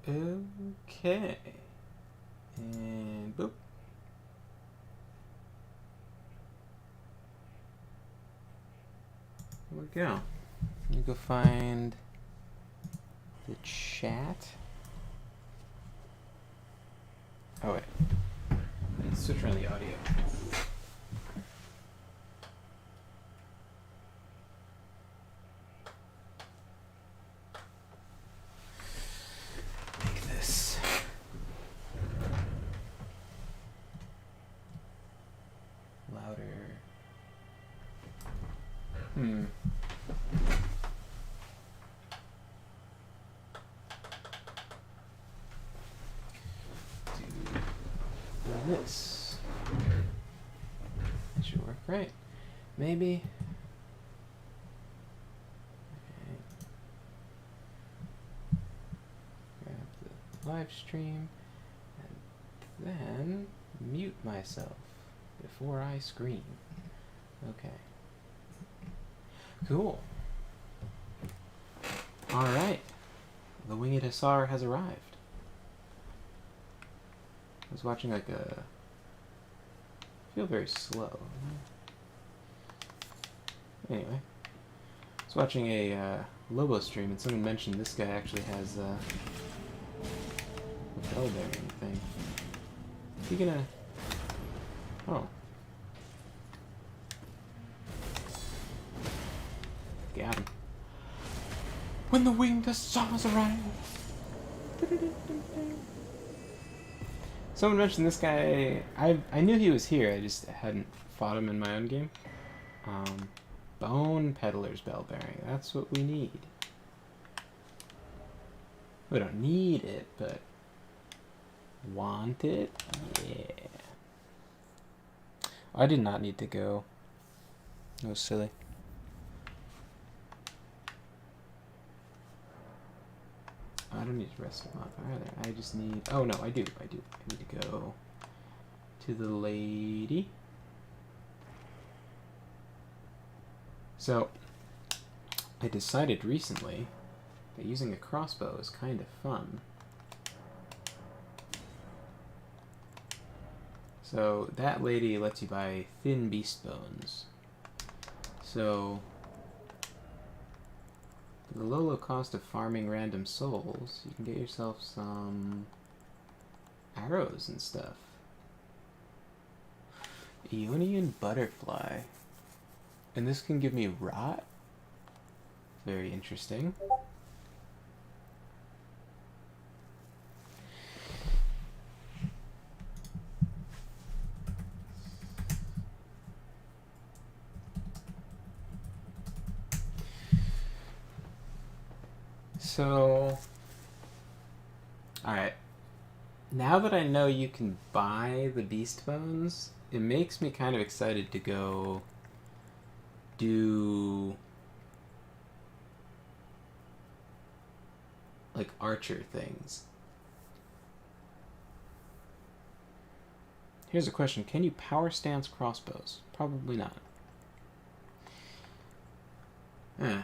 Okay. And boop. Here we go. Let me go find the chat. Oh wait. Let's switch around the audio. Make this louder. Do this. That should work, right? Maybe. Okay. Grab the live stream and then mute myself before I scream. Okay. Cool. Alright. The winged hussar has arrived. I was watching like a... I feel very slow. Anyway. I was watching a Lobo stream and someone mentioned this guy actually has a bell bearing thing. Is he gonna... Oh. Got him. When the winged hussars arrive. Someone mentioned this guy. I knew he was here. I just hadn't fought him in my own game. Bone Peddler's Bell Bearing. That's what we need. We don't need it, but want it? Yeah. I did not need to go. That was silly. I don't need to rest him up either. I just need... Oh, no, I do. I need to go to the lady. So, I decided recently that using a crossbow is kind of fun. So, that lady lets you buy thin beast bones. So... For the low cost of farming random souls, you can get yourself some arrows and stuff. Ionian butterfly. And this can give me rot. Very interesting. So, alright. Now that I know you can buy the beast bones, it makes me kind of excited to go do like archer things. Here's a question. Can you power stance crossbows? Probably not. I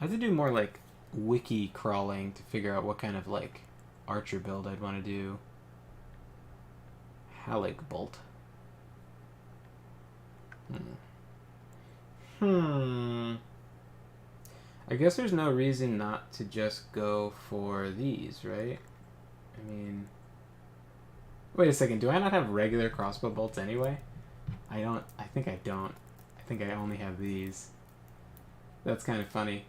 have to do more like wiki crawling to figure out what kind of like archer build I'd want to do. Hallig bolt. I guess there's no reason not to just go for these, right? I mean... Wait a second, do I not have regular crossbow bolts anyway? I think I don't. I think I only have these. That's kind of funny.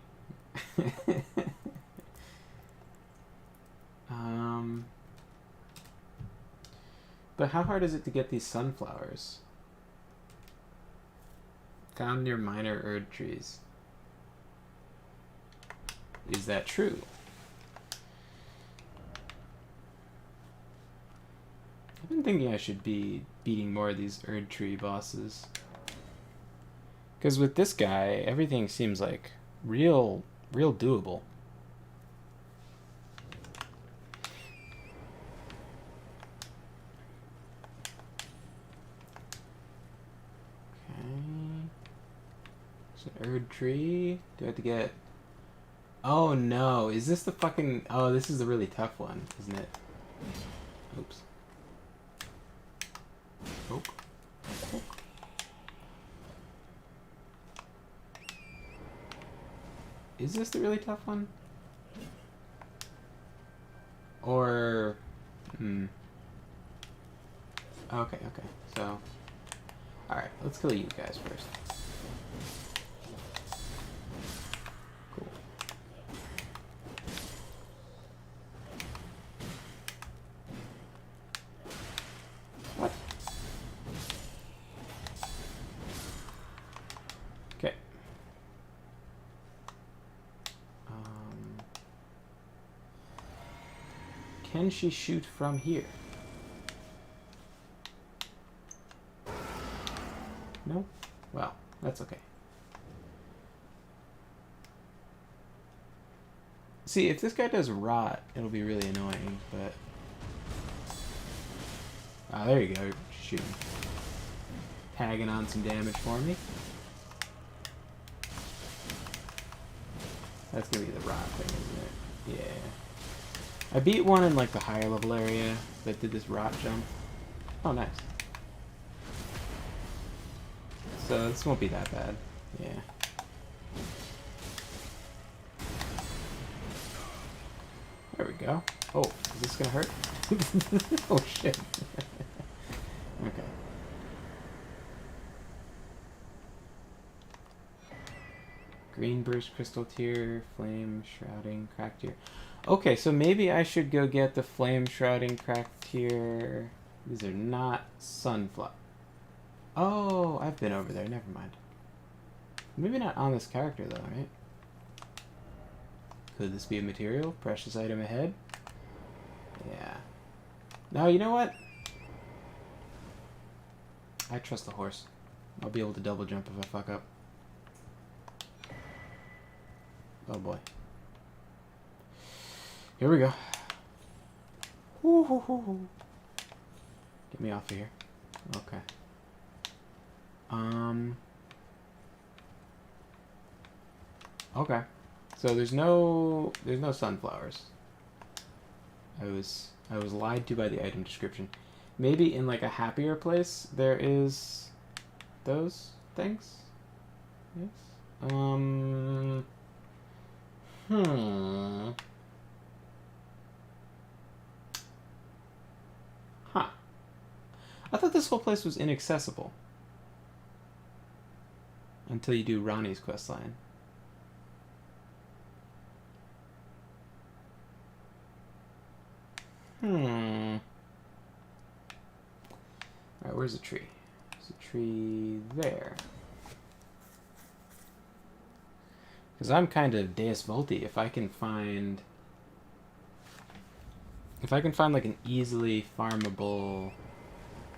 But how hard is it to get these sunflowers? Found near minor Erd trees. Is that true? I've been thinking I should be beating more of these Erd tree bosses. Because with this guy, everything seems like real doable. Okay. It's an Erd tree. Do I have to get Oh no, is this the fucking... Oh, this is the really tough one, isn't it? Oops. Oh. Oh. Is this the really tough one? Or... Hmm. Okay, okay. So... Alright, let's kill you guys first. Cool. What? Okay. Can she shoot from here? No? Well, that's okay. See, if this guy does rot, it'll be really annoying, but... Ah, there you go. Shooting. Tagging on some damage for me. That's gonna be the rot thing, isn't it? Yeah. I beat one in, like, the higher level area that did this rot jump. Oh, nice. So this won't be that bad. Yeah. There we go. Oh, is this gonna hurt? Oh shit. Okay. Green burst, crystal tier, flame shrouding, crack tier. Okay, so maybe I should go get the flame shrouding, crack tier. These are not sunflower. Oh, I've been over there. Never mind. Maybe not on this character though, right? Could this be a material? Precious item ahead? Yeah. No, you know what? I trust the horse. I'll be able to double jump if I fuck up. Oh boy. Here we go. Woo-hoo-hoo-hoo. Get me off of here. Okay. Okay. So there's no sunflowers. I was lied to by the item description. Maybe in like a happier place there is those things? Yes. Huh. I thought this whole place was inaccessible. Until you do Ronnie's questline. Alright, where's the tree? There's a tree there. Because I'm kind of Deus Volti. If I can find like an easily farmable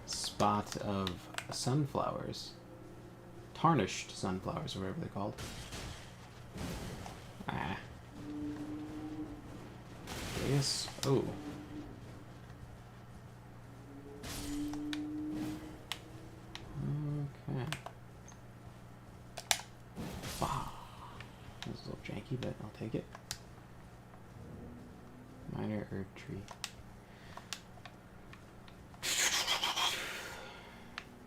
spot of sunflowers, tarnished sunflowers, or whatever they're called. Ah. Deus. Oh. Okay. Wow. This is a little janky, but I'll take it. Minor herb tree.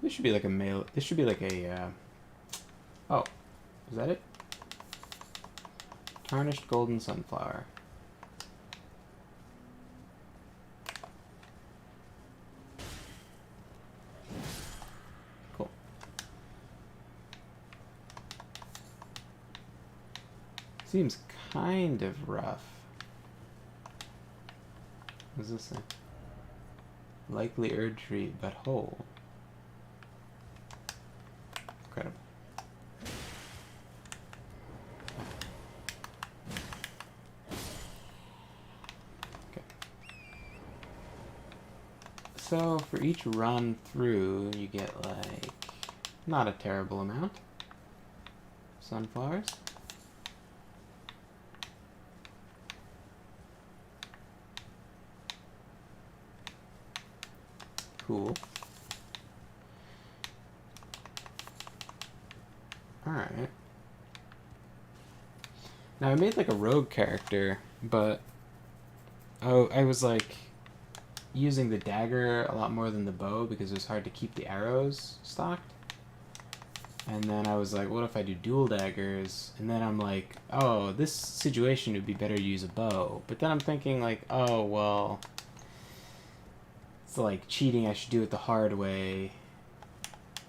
This should be like a male. This should be like a. Oh, is that it? Tarnished golden sunflower. Cool. Seems kind of rough. What does this say? Likely herb tree, but whole. Incredible. Okay. So for each run through, you get like not a terrible amount. Sunflowers. Cool. Alright. Now I made like a rogue character, but I was like using the dagger a lot more than the bow because it was hard to keep the arrows stocked. And then I was like, what if I do dual daggers? And then I'm like, oh, this situation would be better to use a bow. But then I'm thinking like, oh, well, it's like cheating. I should do it the hard way.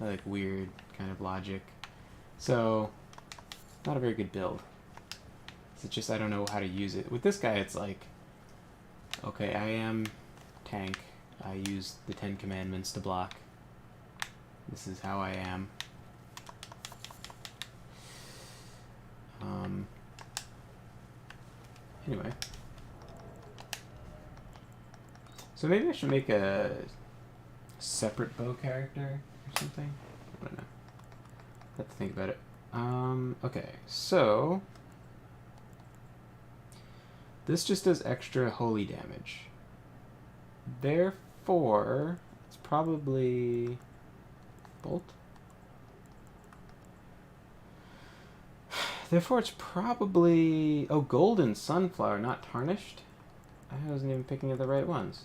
Like weird kind of logic. So, not a very good build. It's just I don't know how to use it. With this guy, it's like, okay, I am tank. I use the 10 commandments to block. This is how I am. Anyway. So maybe I should make a separate bow character or something? I don't know. I have to think about it. Okay, so this just does extra holy damage. Therefore, it's probably bolt. Therefore, it's probably golden sunflower, not tarnished. I wasn't even picking up the right ones.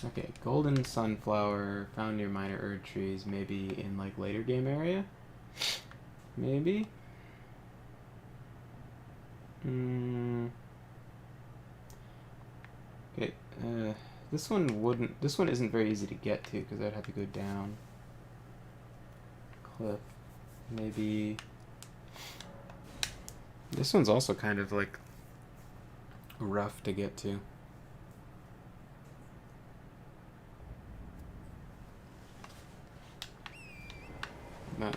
Okay, golden sunflower found near minor Erd trees, maybe in like later game area. Maybe. Okay, this one wouldn't. This one isn't very easy to get to because I'd have to go down. Cliff. Maybe. This one's also kind of like rough to get to.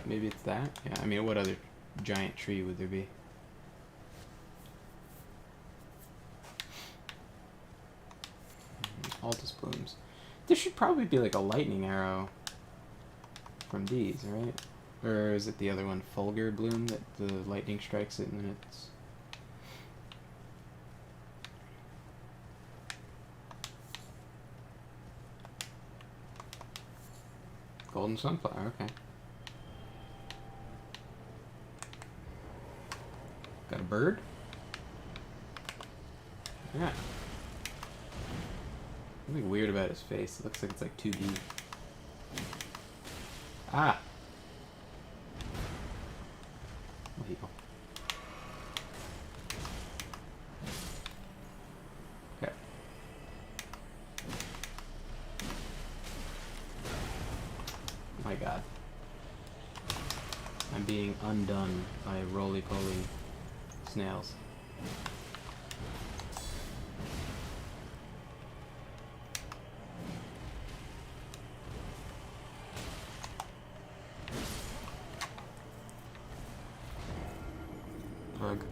Maybe it's that? Yeah, I mean, what other giant tree would there be? Altus plumes. There should probably be like a lightning arrow from these, right? Or is it the other one, Fulgur Bloom, that the lightning strikes it and then it's... Golden sunflower, okay. Got a bird? Yeah. Something weird about his face. It looks like it's like 2D. Ah! There you go. Okay. My god. I'm being undone by roly-poly snails. Bug.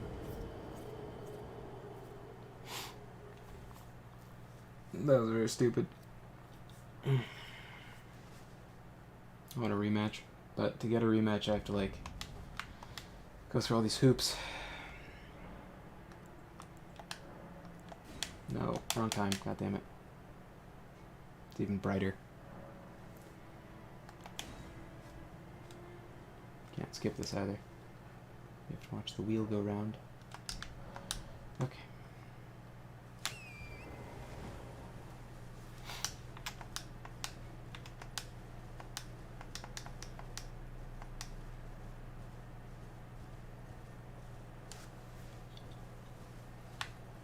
That was very stupid. I want a rematch, but to get a rematch I have to like go through all these hoops. No, wrong time, god damn it. It's even brighter. Can't skip this either. You have to watch the wheel go round. Okay.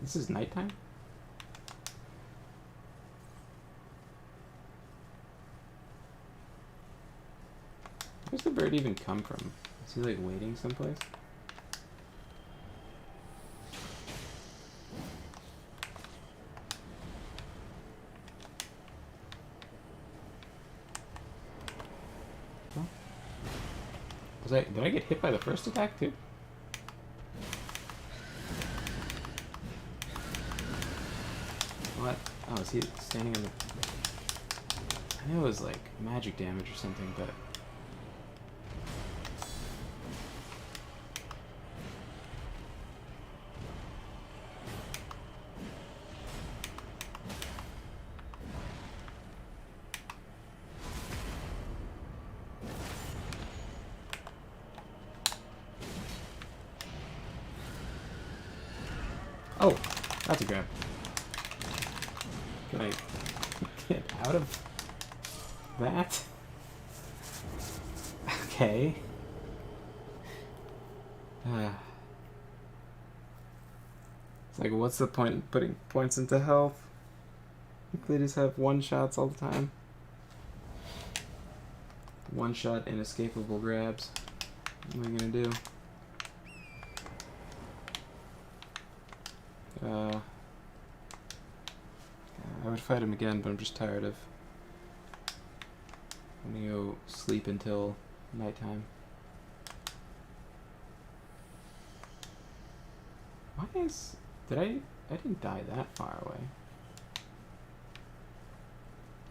This is nighttime? Where's the bird even come from? Is he like waiting someplace? Did I get hit by the first attack too? What? Oh, is he standing on the... I know it was like magic damage or something, but... that's a grab. Can I get out of that? Okay. It's like, what's the point in putting points into health? They just have one-shots all the time. One-shot inescapable grabs. What am I gonna do? I would fight him again, but I'm just tired of... I'm gonna go sleep until nighttime. Why is... I didn't die that far away.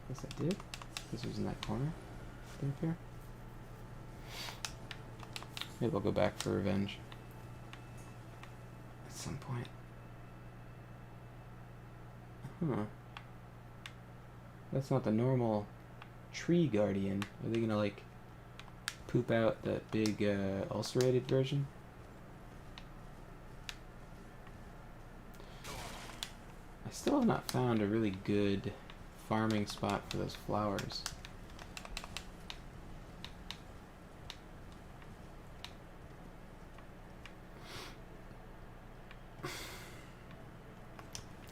Guess I did. This was in that corner. Up here. Maybe I'll go back for revenge. At some point. Huh. That's not the normal tree guardian. Are they gonna, like, poop out that big, ulcerated version? I still have not found a really good farming spot for those flowers.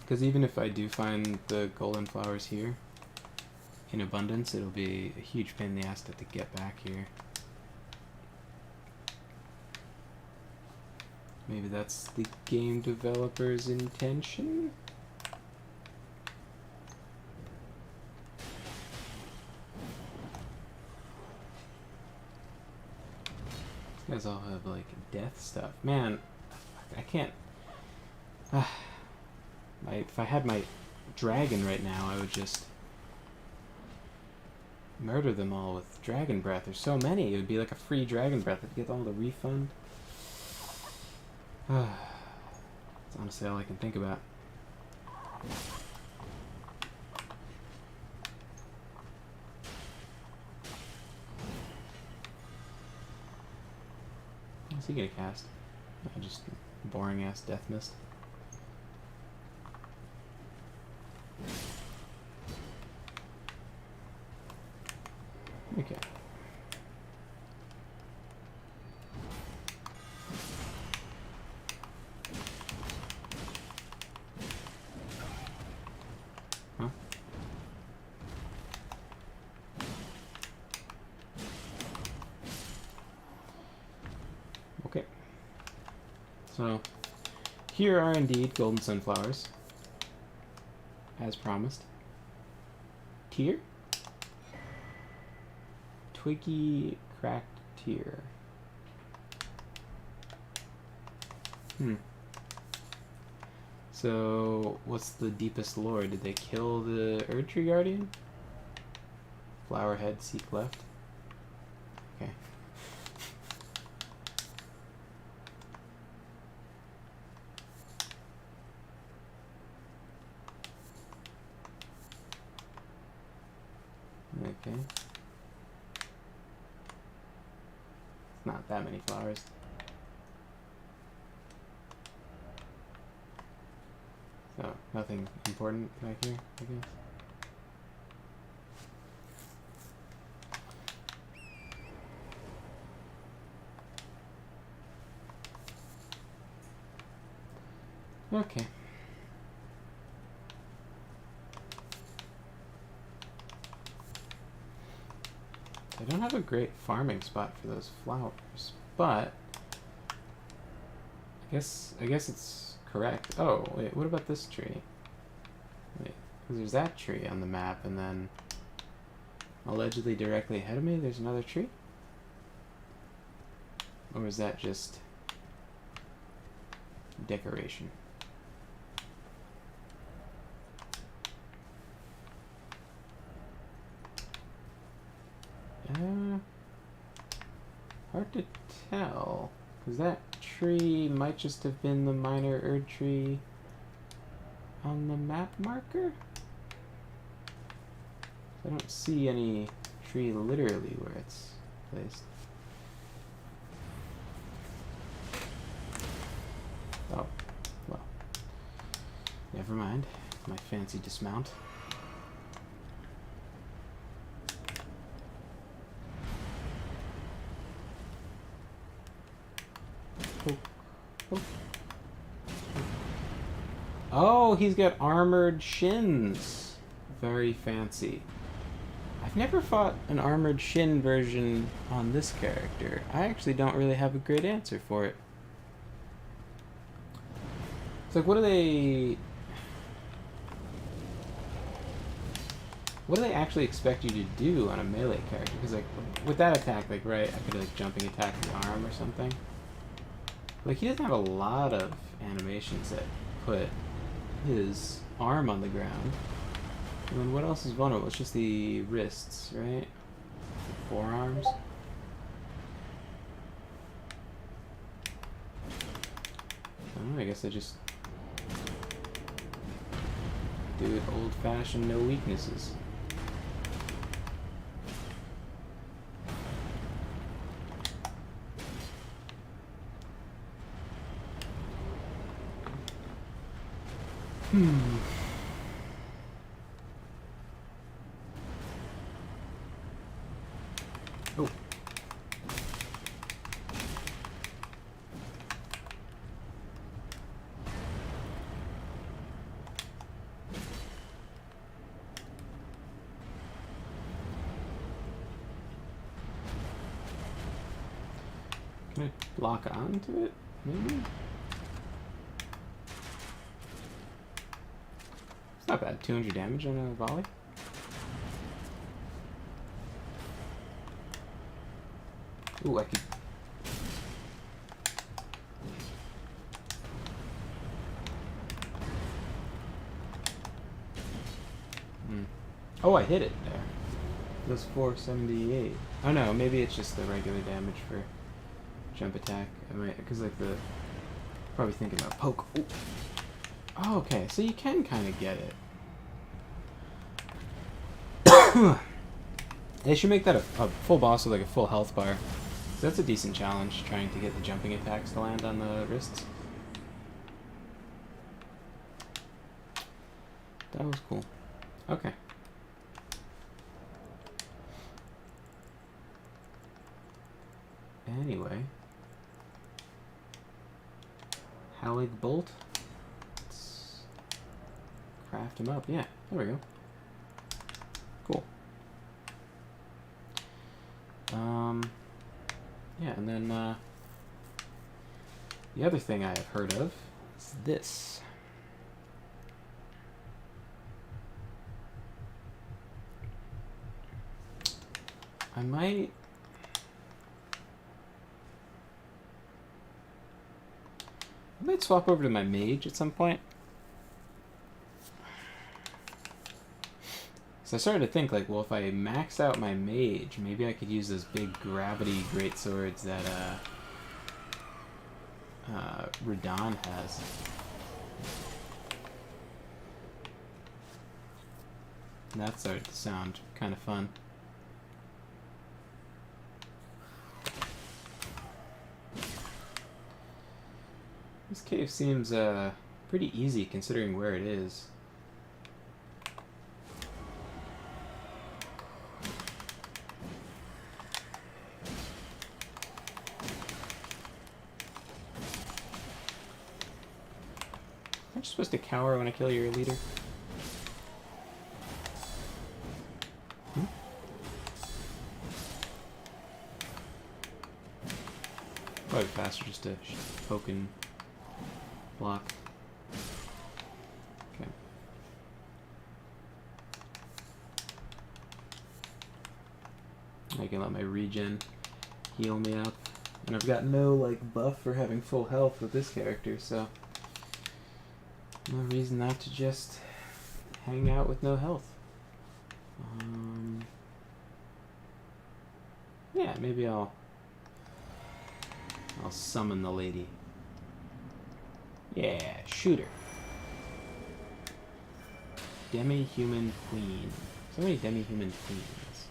Because even if I do find the golden flowers here in abundance, it'll be a huge pain in the ass to get back here. Maybe that's the game developer's intention? These guys all have, like, death stuff. Man, I can't... if I had my dragon right now, I would just murder them all with dragon breath. There's so many. It would be like a free dragon breath. I'd get all the refund. That's honestly all I can think about. What's he gonna cast? Just boring ass death mist. Okay. Huh? Okay. So, here are indeed golden sunflowers, as promised. Tear? Twiggy cracked tear. So, what's the deepest lore? Did they kill the Erdtree Guardian? Flower head, seek left. Okay. Okay. Not that many flowers. So, nothing important back here, I guess. Okay. I don't have a great farming spot for those flowers, but I guess it's correct. Oh, wait, what about this tree? Wait, because there's that tree on the map, and then allegedly directly ahead of me, there's another tree? Or is that just decoration? Hard to tell, because that tree might just have been the minor Erdtree on the map marker. I don't see any tree literally where it's placed. Oh, well. Never mind. My fancy dismount. Oh, he's got armored shins. Very fancy. I've never fought an armored shin version on this character. I actually don't really have a great answer for it. It's like, what do they actually expect you to do on a melee character? Because like, with that attack, like, right, I could like jumping attack the arm or something. Like, he doesn't have a lot of animations that put his arm on the ground. And then what else is vulnerable? It's just the wrists, right? The forearms. I don't know, I guess I just do it old-fashioned, no weaknesses. Oh. Can I block onto it? Maybe? It's not bad. 200 damage on a volley. Ooh, I could... Oh, I hit it there. It was 478. Oh no, maybe it's just the regular damage for jump attack. I might, because like the... Probably thinking about poke. Ooh. Oh, okay, so you can kind of get it. They should make that a full boss with like a full health bar. So that's a decent challenge, trying to get the jumping attacks to land on the wrists. That was cool. Okay. Anyway. Hallig Bolt. Let's craft him up. Yeah, there we go. Cool. Yeah, and then the other thing I have heard of is this. I might swap over to my mage at some point. So I started to think, like, well, if I max out my mage, maybe I could use those big gravity greatswords that Radon has. And that started to sound kind of fun. This cave seems pretty easy considering where it is. Aren't you supposed to cower when I kill your leader? Probably faster just to poke and block. Okay. I can let my regen heal me up. And I've got no, like, buff for having full health with this character, so no reason not to just hang out with no health. Yeah, maybe I'll summon the lady. Yeah, shoot her. Demi-human queen. So many demi-human queens.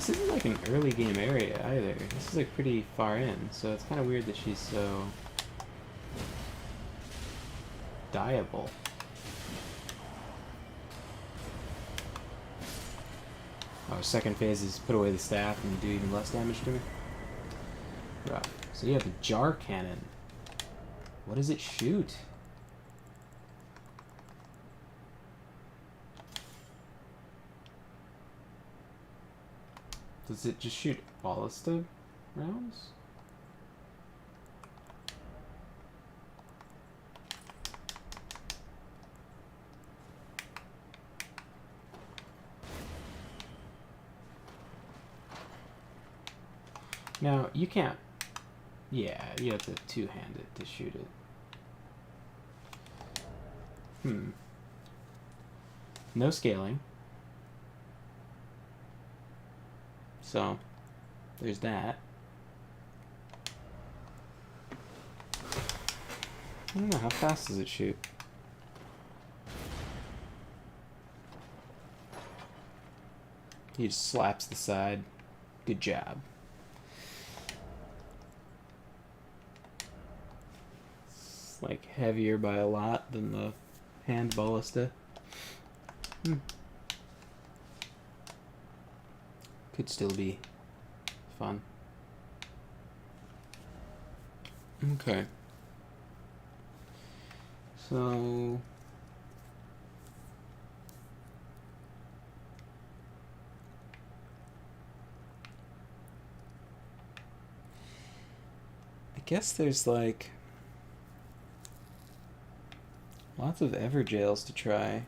This isn't like an early game area either. This is like pretty far in, so it's kind of weird that she's so dieable. Oh, second phase is put away the staff and do even less damage to me. Right. So you have the jar cannon. What does it shoot? Does it just shoot ballista rounds? Now, you can't... Yeah, you have to two-hand it to shoot it. No scaling. So, there's that. I don't know, how fast does it shoot? He just slaps the side. Good job. It's like heavier by a lot than the hand ballista. Could still be fun. Okay. So... I guess there's like... lots of Everjails to try.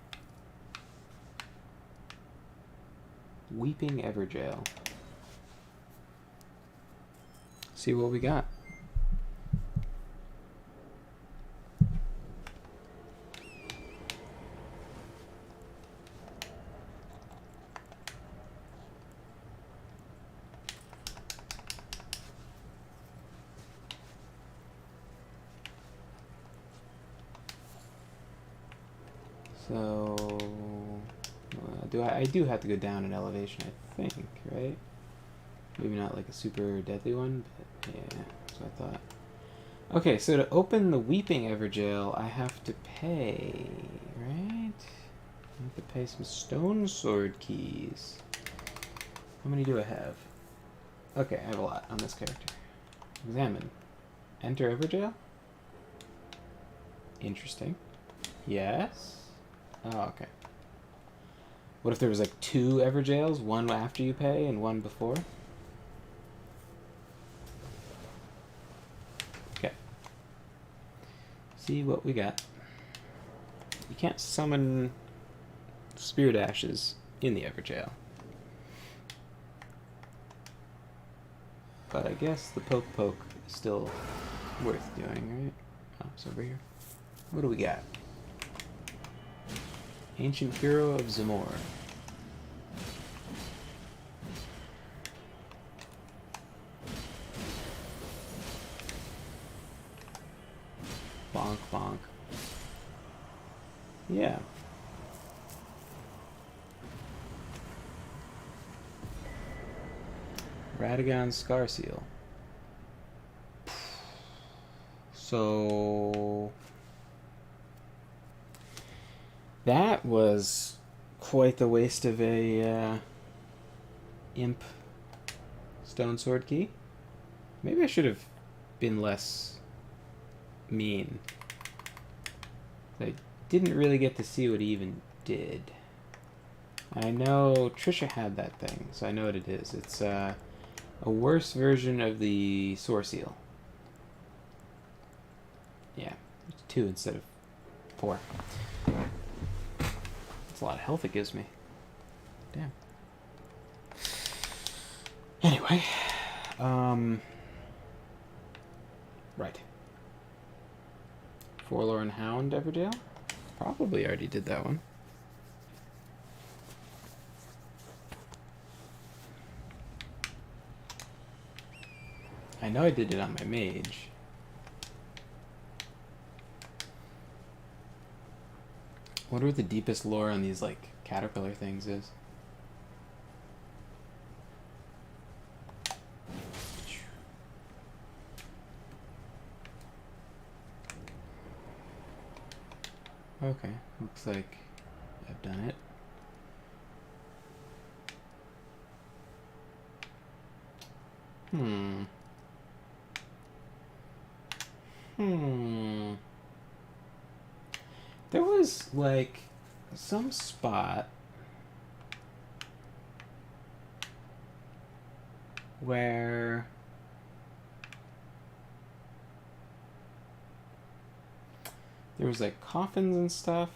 Weeping Everjail. See what we got. So, I do have to go down in elevation, I think, right? Maybe not like a super deadly one, but yeah, that's what I thought. Okay, so to open the Weeping Everjail, I have to pay, right? I have to pay some stone sword keys. How many do I have? Okay, I have a lot on this character. Examine. Enter Everjail? Interesting. Yes? Oh, okay. What if there was like 2 Everjails? One after you pay and one before? Okay. See what we got. You can't summon Spirit Ashes in the Everjail. But I guess the poke is still worth doing, right? Oh, it's over here. What do we got? Ancient Hero of Zamor. Bonk, bonk. Yeah. Radagon Scar Seal. So... that was quite the waste of a imp stone sword key. Maybe I should have been less mean. I didn't really get to see what he even did. And I know Trisha had that thing, so I know what it is. It's a worse version of the Sword Seal. Yeah, 2 instead of 4. A lot of health it gives me. Damn. Anyway, right. Forlorn Hound Everjail? Probably already did that one. I know I did it on my mage. Wonder what the deepest lore on these, like, caterpillar things is. Okay, looks like I've done it. There was, like, some spot where there was, like, coffins and stuff,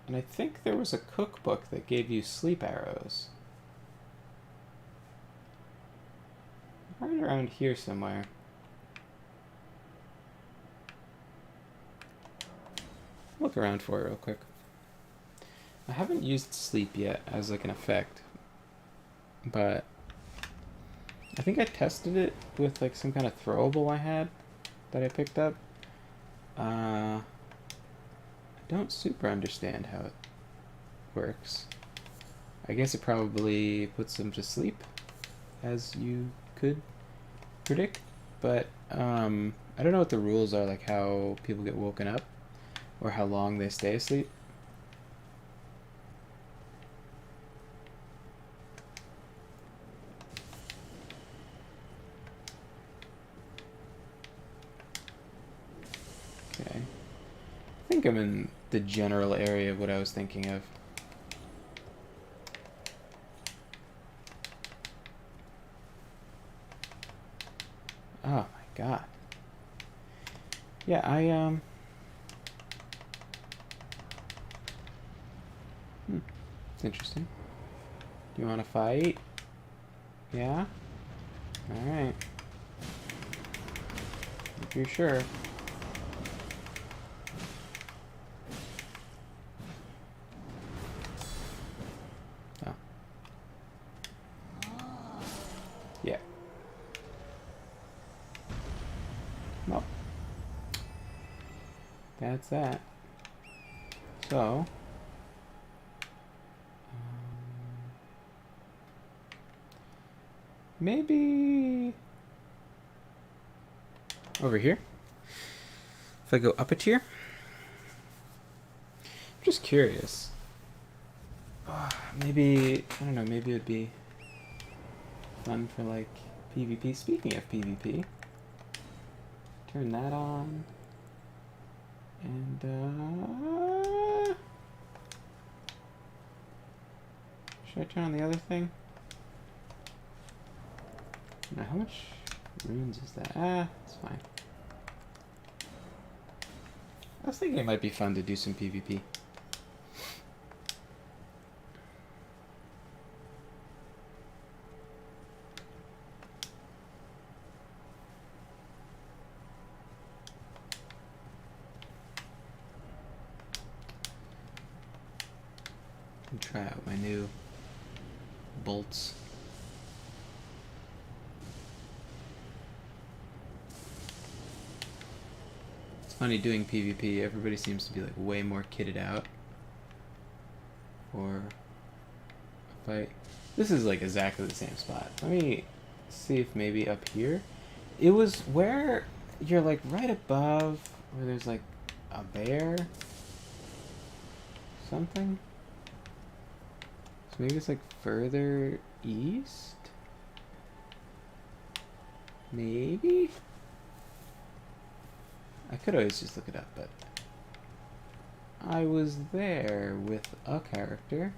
and I think there was a cookbook that gave you sleep arrows. Right around here somewhere. Look around for it real quick. I haven't used sleep yet as like an effect, but I think I tested it with like some kind of throwable I had that I picked up. I don't super understand how it works. I guess it probably puts them to sleep, as you could predict, but I don't know what the rules are, like how people get woken up or how long they stay asleep. Okay. I think I'm in the general area of what I was thinking of. Oh my god. Yeah, it's interesting. Do you want to fight? Yeah? Alright. If you're sure. Oh. Yeah. Well. That's that. So. Maybe over here. If I go up a tier. I'm just curious. Maybe, I don't know, maybe it'd be fun for like PvP. Speaking of PvP, turn that on. And should I turn on the other thing? Now, how much runes is that? It's fine. I was thinking it might be fun to do some PvP. And try out my new bolts. It's funny doing PvP, everybody seems to be like way more kitted out for a fight. This is like exactly the same spot. Let me see if maybe up here. It was where you're like right above where there's like a bear. Something. So maybe it's like further east? Maybe? I could always just look it up, but I was there with a character.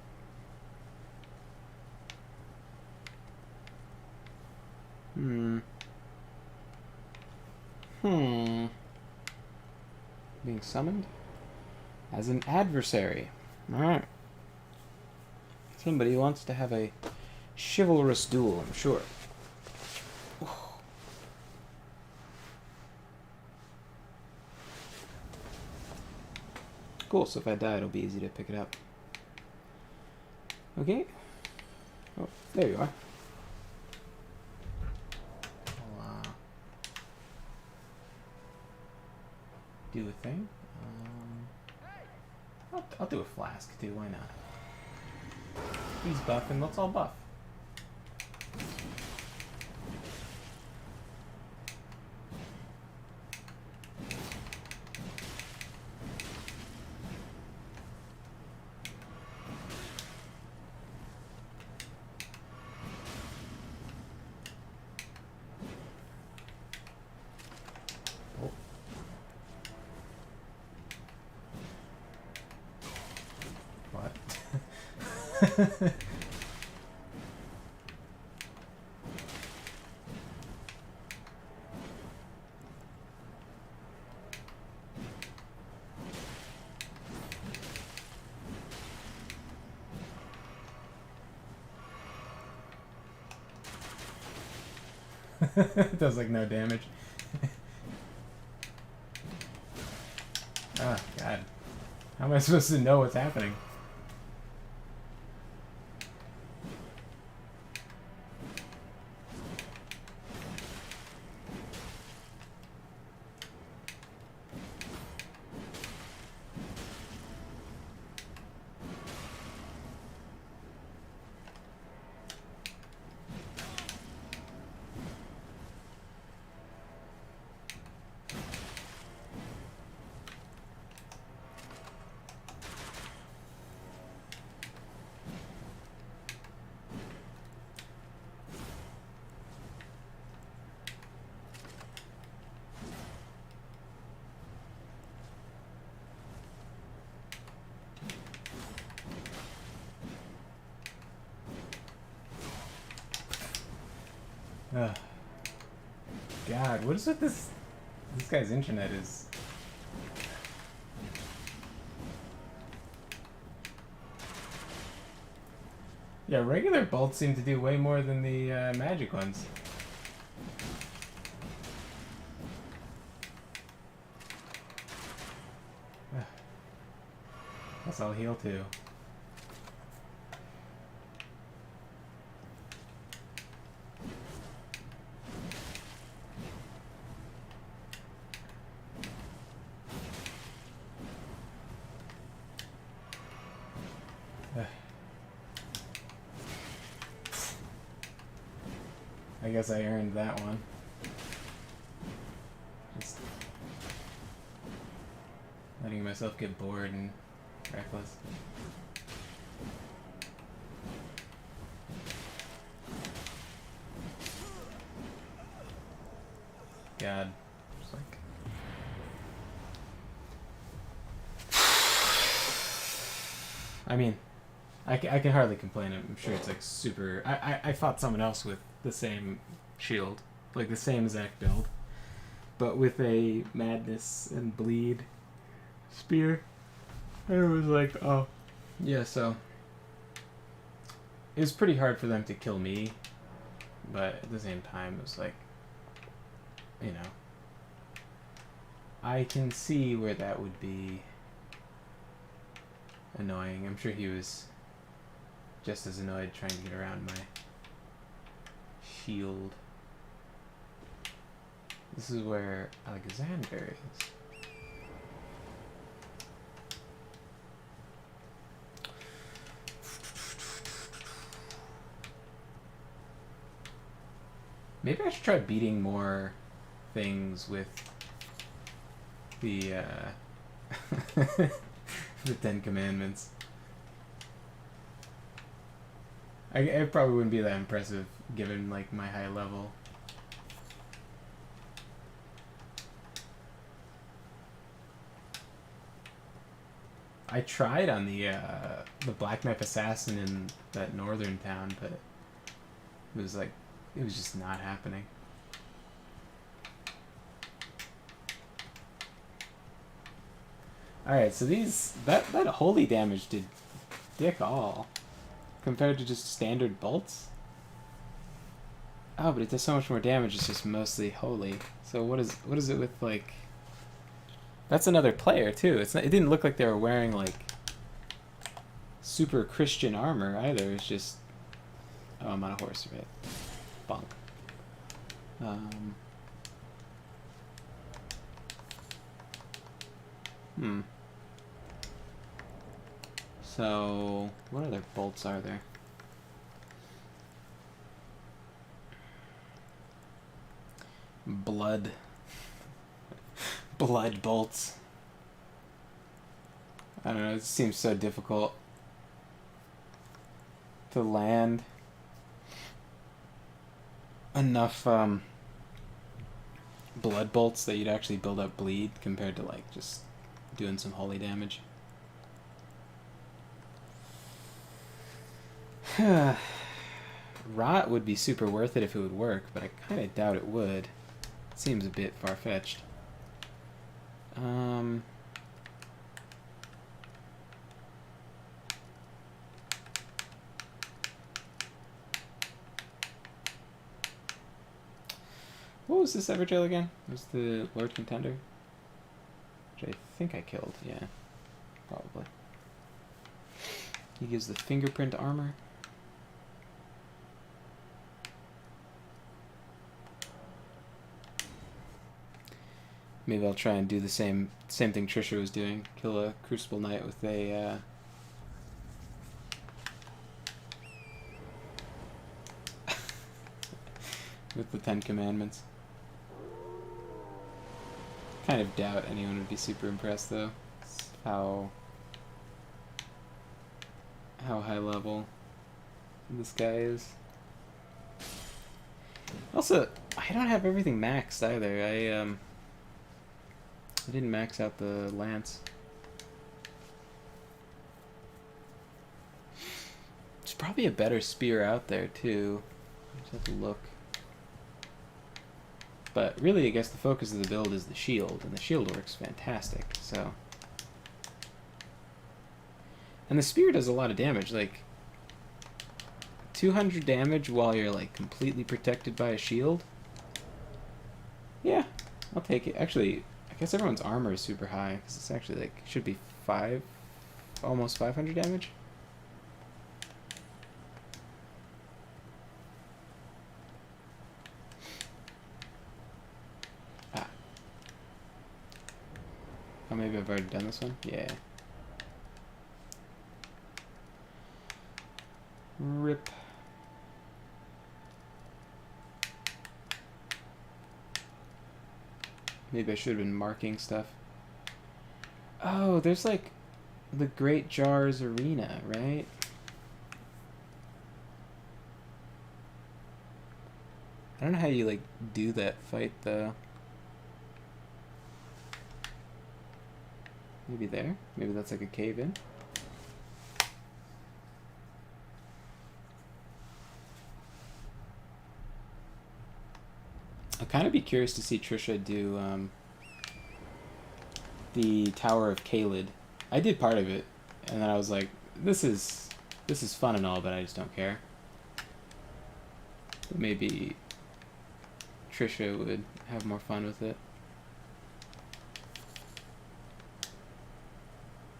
Being summoned as an adversary. Alright. Somebody wants to have a chivalrous duel, I'm sure. Cool, so if I die, it'll be easy to pick it up. Okay. Oh, there you are. I'll do a thing. I'll do a flask too, why not? He's buffing, let's all buff. It does like no damage. Oh god. How am I supposed to know what's happening? Ugh. God, what is with this guy's internet is... Yeah, regular bolts seem to do way more than the magic ones. Ugh. Guess I'll heal too. I guess I earned that one. Just letting myself get bored and reckless. God. Just like... I mean, I can hardly complain. I'm sure it's like super... I fought someone else with the same shield, like the same exact build, but with a madness and bleed spear. And it was like, oh yeah, so it was pretty hard for them to kill me, but at the same time it was like, you know, I can see where that would be annoying. I'm sure he was just as annoyed trying to get around my shield. This is where Alexander is. Maybe I should try beating more things with the the Ten Commandments. It probably wouldn't be that impressive given like my high level. I tried on the Black Knife Assassin in that northern town, but it was like, it was just not happening. Alright, so that holy damage did dick all compared to just standard bolts. Oh, but it does so much more damage. It's just mostly holy. So what is it with like? That's another player too. It didn't look like they were wearing like super Christian armor either. It's just, oh, I'm on a horse, right? Bonk. So what other bolts are there? Blood bolts. I don't know, it seems so difficult to land enough blood bolts that you'd actually build up bleed compared to like just doing some holy damage. Rot would be super worth it if it would work, but I kind of doubt it would. It seems a bit far-fetched. What was this Evergel again? It was the Lord Contender? Which I think I killed, yeah. Probably. He gives the fingerprint armor. Maybe I'll try and do the same thing Trisha was doing. Kill a Crucible Knight with a with the 10 Commandments. Kind of doubt anyone would be super impressed though. How high level this guy is. Also, I don't have everything maxed either. I didn't max out the lance. There's probably a better spear out there too. I just have to look. But really, I guess the focus of the build is the shield, and the shield works fantastic, so. And the spear does a lot of damage, like 200 damage while you're like completely protected by a shield. Yeah, I'll take it. Actually, I guess everyone's armor is super high, because it's actually like, should be almost 500 damage. Oh, maybe I've already done this one? Yeah. Rip. Maybe I should have been marking stuff. Oh, there's like the Great Jars Arena, right? I don't know how you like do that fight though. Maybe there? Maybe that's like a cave in? I'll kind of be curious to see Trisha do the Tower of Kaled. I did part of it, and then I was like, this is fun and all, but I just don't care. But maybe Trisha would have more fun with it.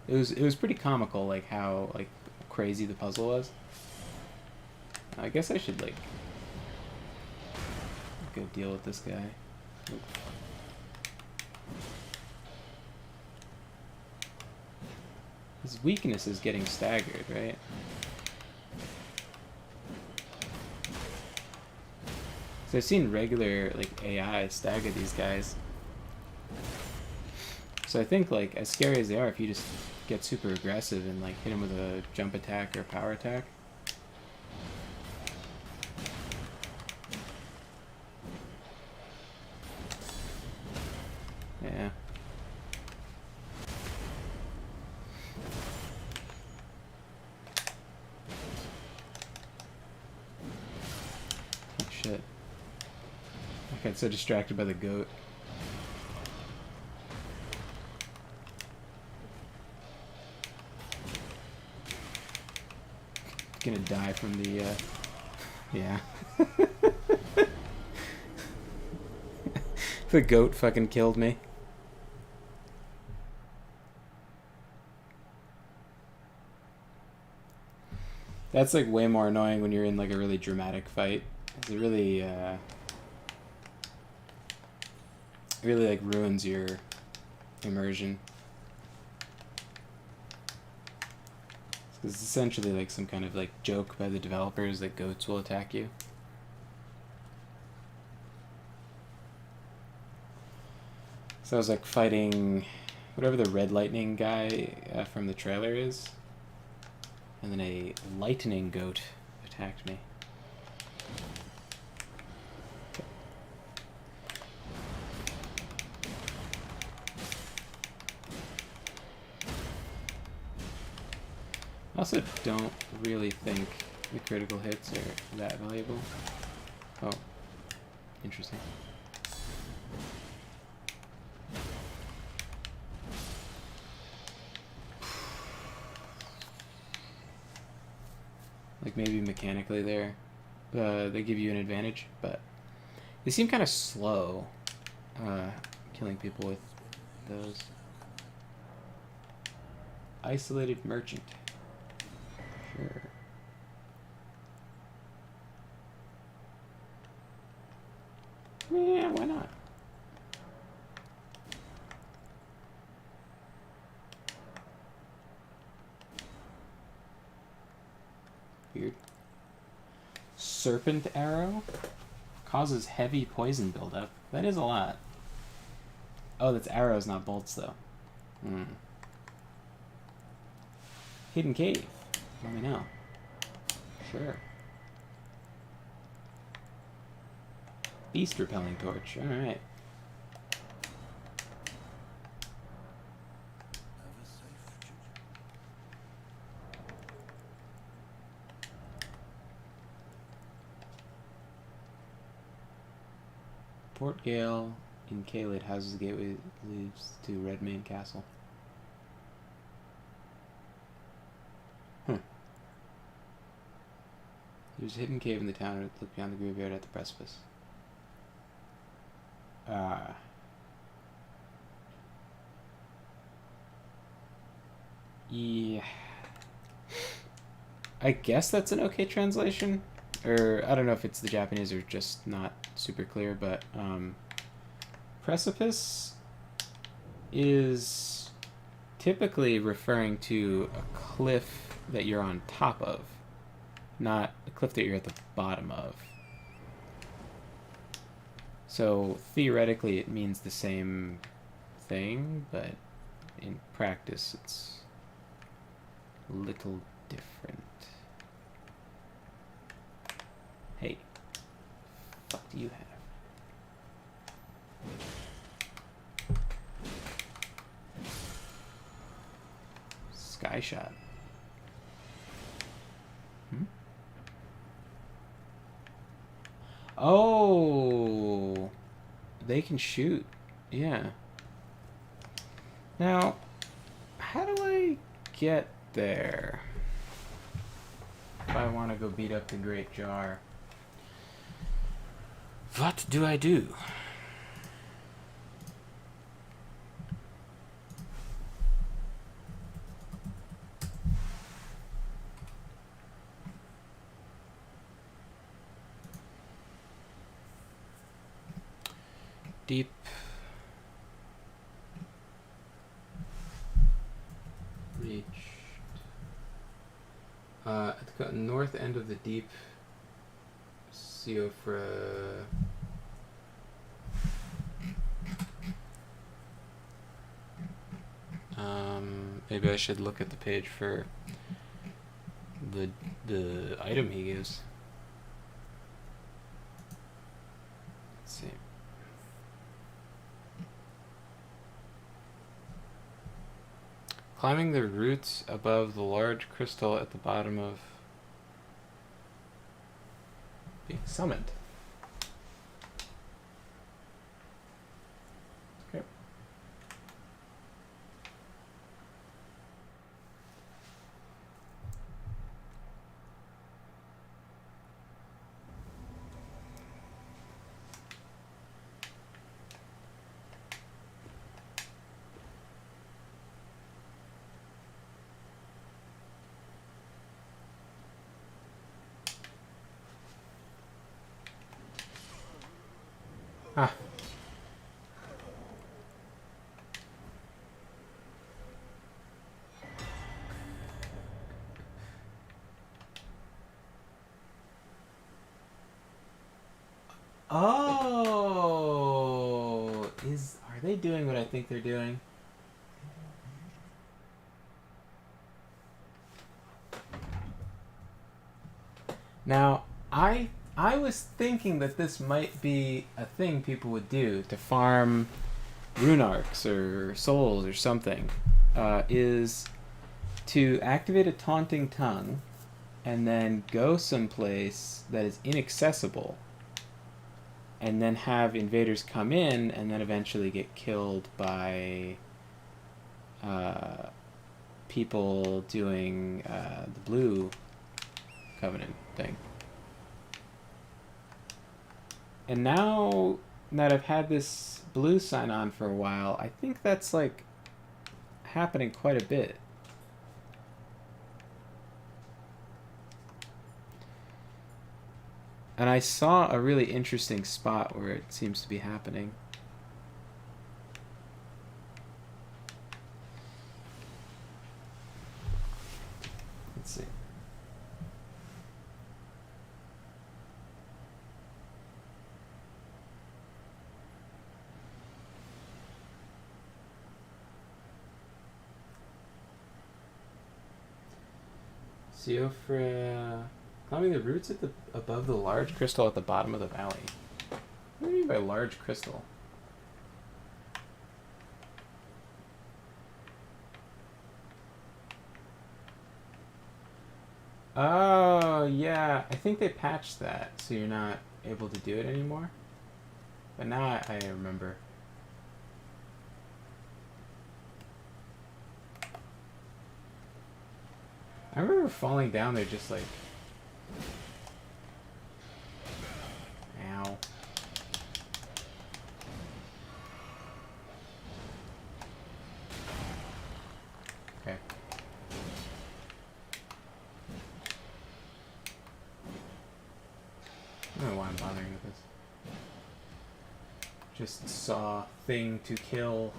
It was pretty comical, like how like crazy the puzzle was. I guess I should like go deal with this guy. Oop. His weakness is getting staggered, right? So I've seen regular like AI stagger these guys. So I think like as scary as they are, if you just get super aggressive and like hit him with a jump attack or power attack. Yeah. Oh shit. I got so distracted by the goat. Gonna die from the yeah. The goat fucking killed me. That's like way more annoying when you're in like a really dramatic fight. It really really like ruins your immersion. It's essentially like some kind of like joke by the developers that goats will attack you. So I was like fighting whatever the red lightning guy from the trailer is, and then a lightning goat attacked me. I also don't really think The critical hits are that valuable. Oh, interesting. Like maybe mechanically they give you an advantage, but they seem kind of slow killing people with those. Isolated merchant. Sure. Yeah, why not? Weird. Serpent arrow causes heavy poison buildup. That is a lot. Oh, that's arrows, not bolts, though. Hmm. Hidden cave. Let me know. Sure. Beast repelling torch. Alright. Port Gale in Caelid houses the gateway that leads to Redmane Castle. There's a hidden cave in the town. Look beyond the graveyard at the precipice. Yeah. I guess that's an okay translation. Or, I don't know if it's the Japanese or just not super clear, but precipice is typically referring to a cliff that you're on top of, not a cliff that you're at the bottom of. So theoretically it means the same thing, but in practice it's a little different. Hey, what do you have? Sky shot. Oh, they can shoot. Yeah. Now, how do I get there? If I want to go beat up the Great Jar. What do I do? Deep. Reached. At the north end of the deep Siofra. Maybe I should look at the page for the item he gives. Let's see. Climbing the roots above the large crystal at the bottom of being summoned. Okay. Ah. Oh, are they doing what I think they're doing? Now, I was thinking that this might be a thing people would do to farm rune arcs or souls or something, is to activate a taunting tongue and then go someplace that is inaccessible, and then have invaders come in and then eventually get killed by people doing the blue covenant thing. And now that I've had this blue sign on for a while, I think that's like happening quite a bit. And I saw a really interesting spot where it seems to be happening. Let's see. Siofra climbing the roots at the above the large crystal at the bottom of the valley. What do you mean by large crystal? Oh, yeah. I think they patched that, so you're not able to do it anymore. But now I remember. I remember falling down there just like... Ow. Okay. I don't know why I'm bothering with this. Just saw thing to kill.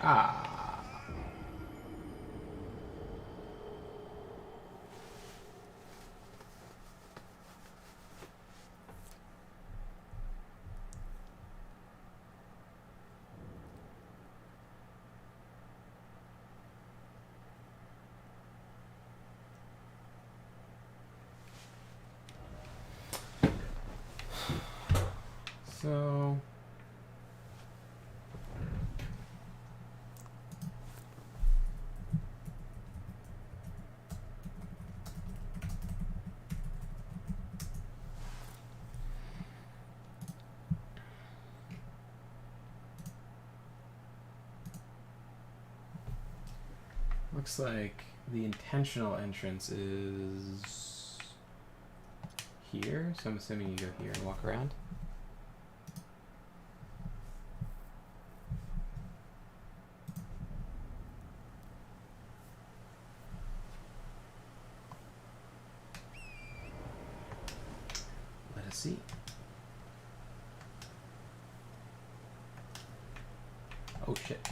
Ah. So... Looks like the intentional entrance is here, so I'm assuming you go here and walk around. Let us see. Oh shit.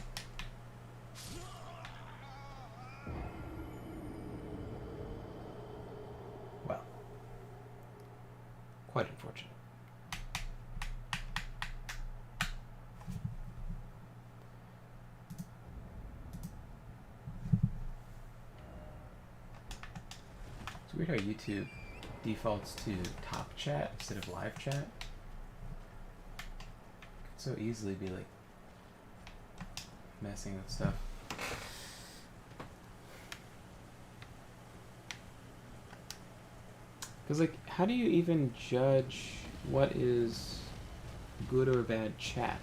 Well, quite unfortunate. It's weird how YouTube defaults to top chat instead of live chat. Could so easily be like messing with stuff. Because, like, how do you even judge what is good or bad chat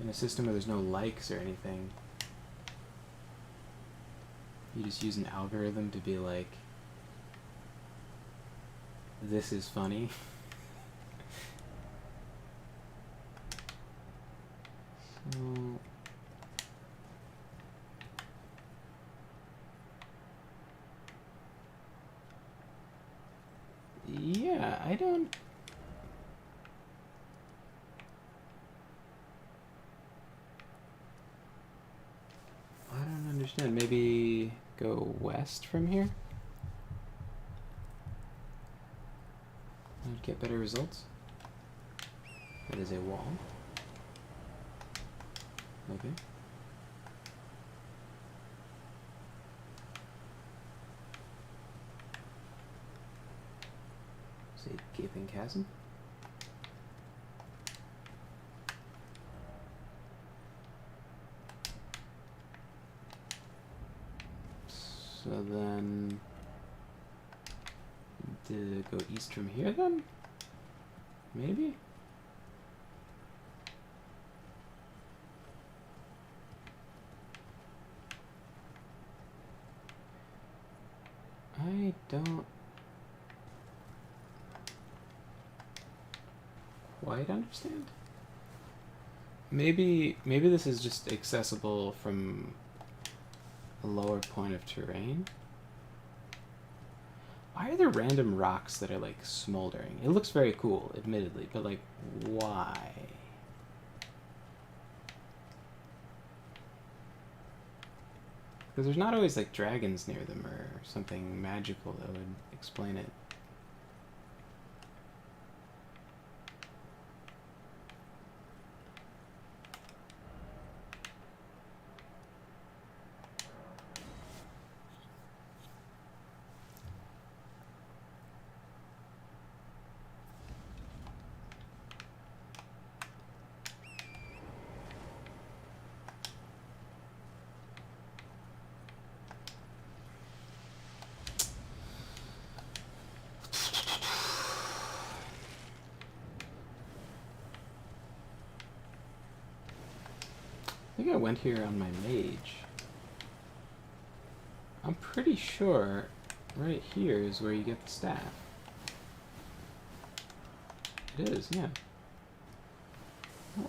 in a system where there's no likes or anything? You just use an algorithm to be like, this is funny. So... yeah, I don't understand. Maybe go west from here? get better results. That is a wall. Okay. Say gaping chasm. So then, did it go east from here then? Maybe? I don't quite understand. Maybe this is just accessible from a lower point of terrain. Why are there random rocks that are like smoldering? It looks very cool, admittedly, but like, why? Because there's not always like dragons near them or something magical that would explain it. I think I went here on my mage. I'm pretty sure right here is where you get the staff. It is, yeah. Oh.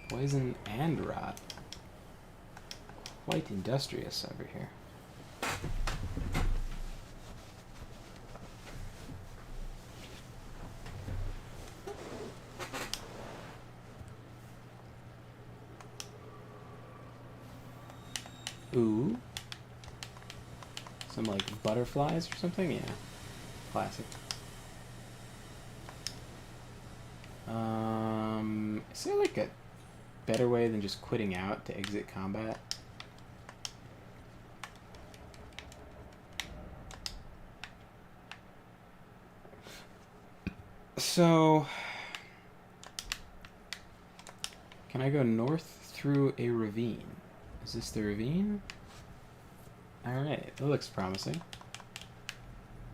Poison and rot. Quite industrious over here. Ooh. Some like butterflies or something? Yeah. Classic. Is there like a better way than just quitting out to exit combat? So, can I go north through a ravine? Is this the ravine? Alright, that looks promising.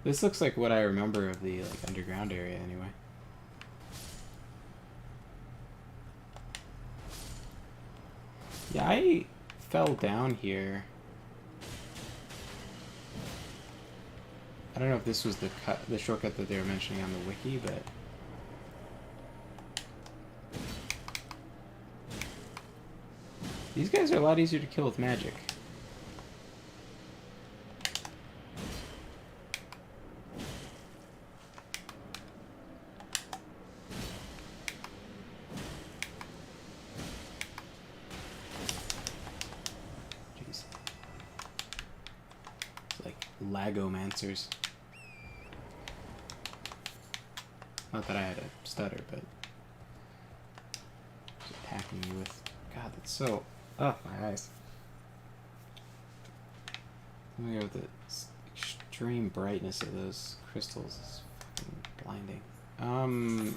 This looks like what I remember of the like underground area anyway. Yeah, I fell down here. I don't know if this was the shortcut that they were mentioning on the wiki, but these guys are a lot easier to kill with magic. Jeez. It's like Lagomancers. Not that I had a stutter, but just attacking you with... God, that's so... Oh, my eyes. Let me go with the extreme brightness of those crystals is fucking blinding.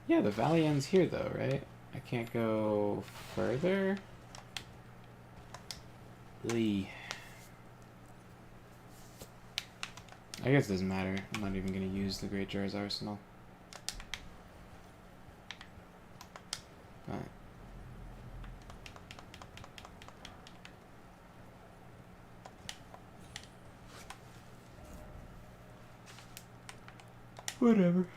Yeah, the valley ends here, though, right? I can't go further? Lee. I guess it doesn't matter. I'm not even going to use the Great Jar's Arsenal. But... whatever.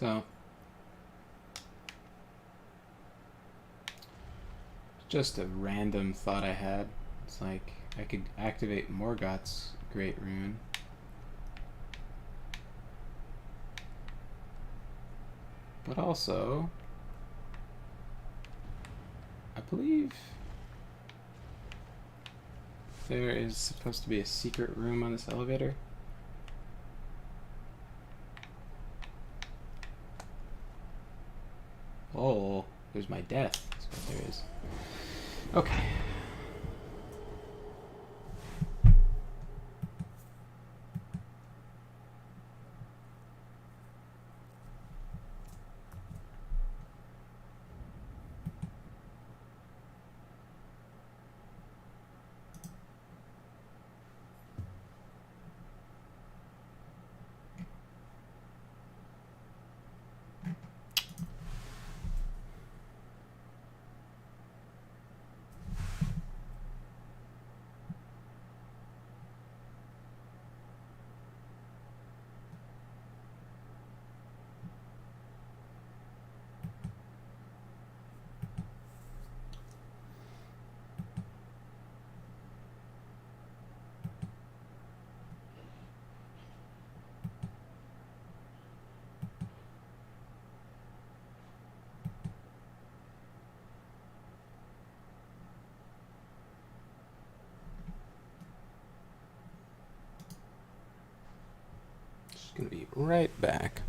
So, just a random thought I had. It's like I could activate Morgoth's Great Rune. But also, I believe there is supposed to be a secret room on this elevator. Oh, there's my death. That's what there is. Okay. Just gonna be right back.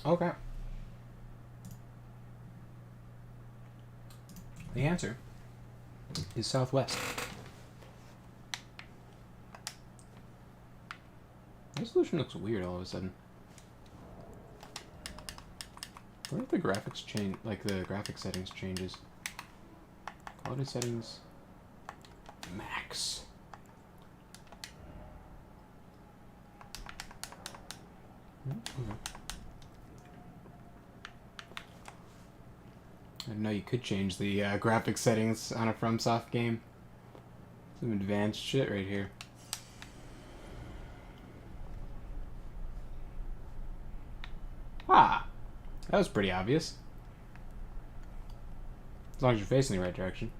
Okay. The answer is southwest. Resolution looks weird all of a sudden. What if the graphics change, like the graphic settings changes? Quality settings, max. I didn't know you could change the graphic settings on a FromSoft game. Some advanced shit right here. Ah! That was pretty obvious. As long as you're facing the right direction.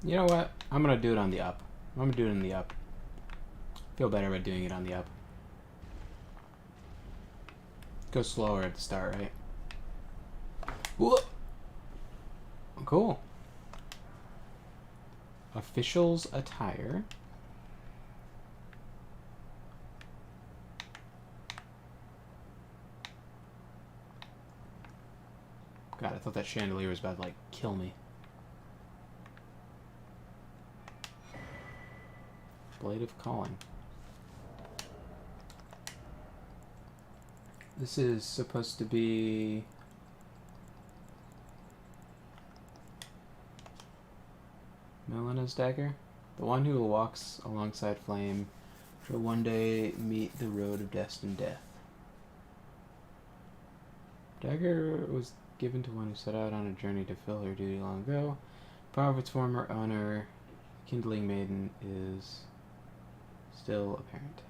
You know what? I'm gonna do it on the up. I'm gonna do it in the up. Feel better about doing it on the up. Go slower at the start, right? Whoa! Cool. Officials attire. God, I thought that chandelier was about to, like, kill me. Blade of Calling. This is supposed to be... Melena's dagger? The one who walks alongside flame shall one day meet the road of destined death. Dagger was given to one who set out on a journey to fill her duty long ago. Power of its former owner, Kindling Maiden, is still apparent.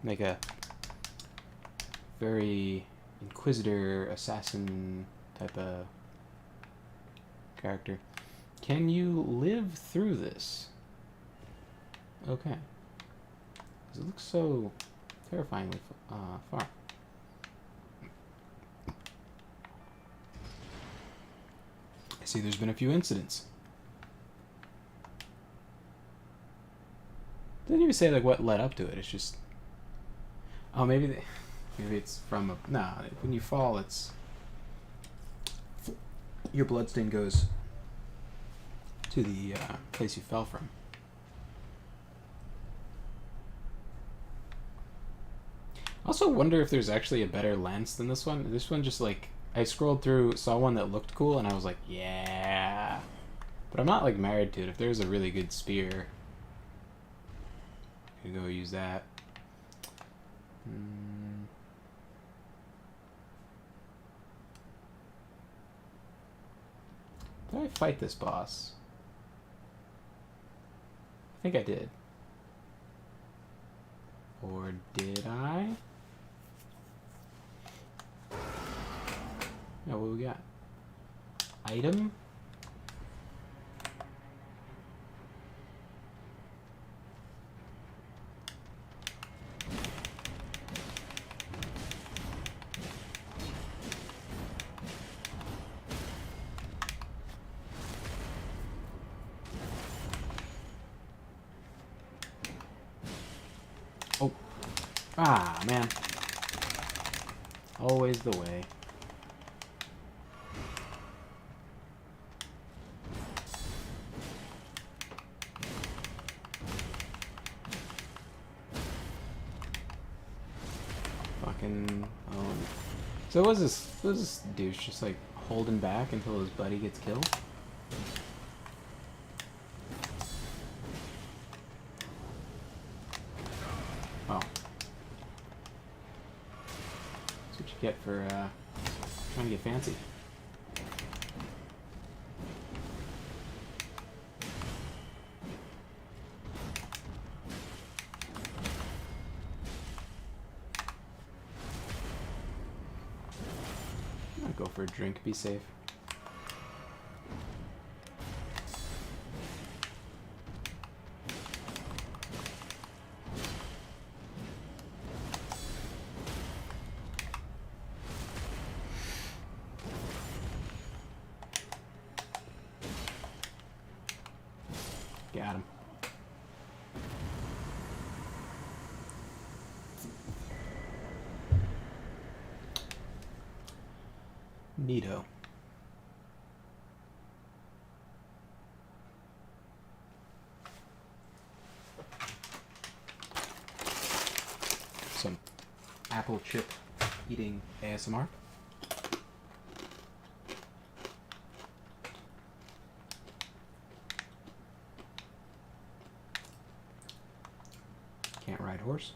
Like a very inquisitor, assassin type of character. Can you live through this? Okay. 'Cause it looks so terrifyingly far. I see there's been a few incidents. Didn't even say like what led up to it. It's just... Oh, maybe it's from a... Nah, when you fall, it's... Your bloodstain goes to the place you fell from. I also wonder if there's actually a better lens than this one. This one just like... I scrolled through, saw one that looked cool, and I was like, yeah. But I'm not like married to it. If there's a really good spear, I could go use that. Did I fight this boss? I think I did. Or did I? Yeah, what we got? Item? Oh. Ah, man. Always the way. Fucking... So was this douche just like holding back until his buddy gets killed? Oh. That's what you get for trying to get fancy. Go go for a drink, be safe. Got him. Neato. Some apple chip eating ASMR. Can't ride horse.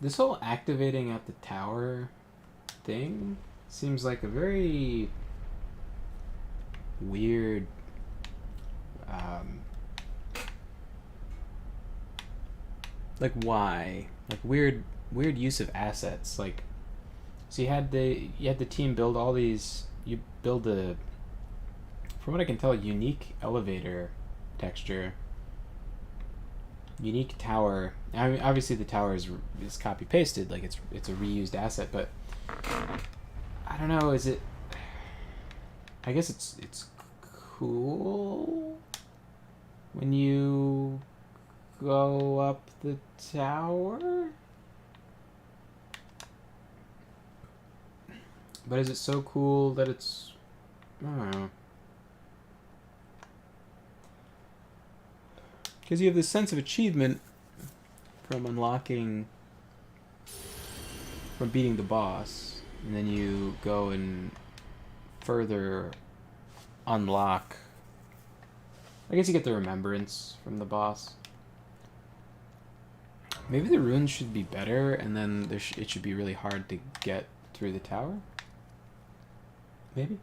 This whole activating at the tower thing seems like a very weird like why? Like weird use of assets. Like so you had the team build all these, you build a, from what I can tell, unique elevator texture. Unique tower. I mean, obviously the tower is copy pasted, like it's a reused asset, but I don't know. Is it? I guess it's cool when you go up the tower, but is it so cool that it's? I don't know. Because you have this sense of achievement from unlocking, from beating the boss, and then you go and further unlock. I guess you get the remembrance from the boss. Maybe the runes should be better, and then it should be really hard to get through the tower? Maybe?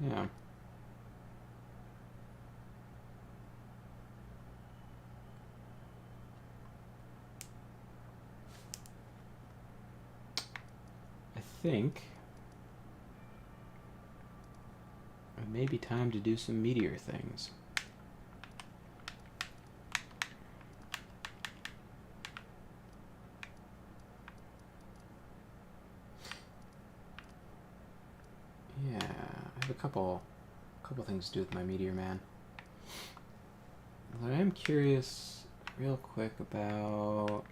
Yeah. I think it may be time to do some meteor things. Yeah, I have a couple things to do with my meteor man. But I am curious real quick about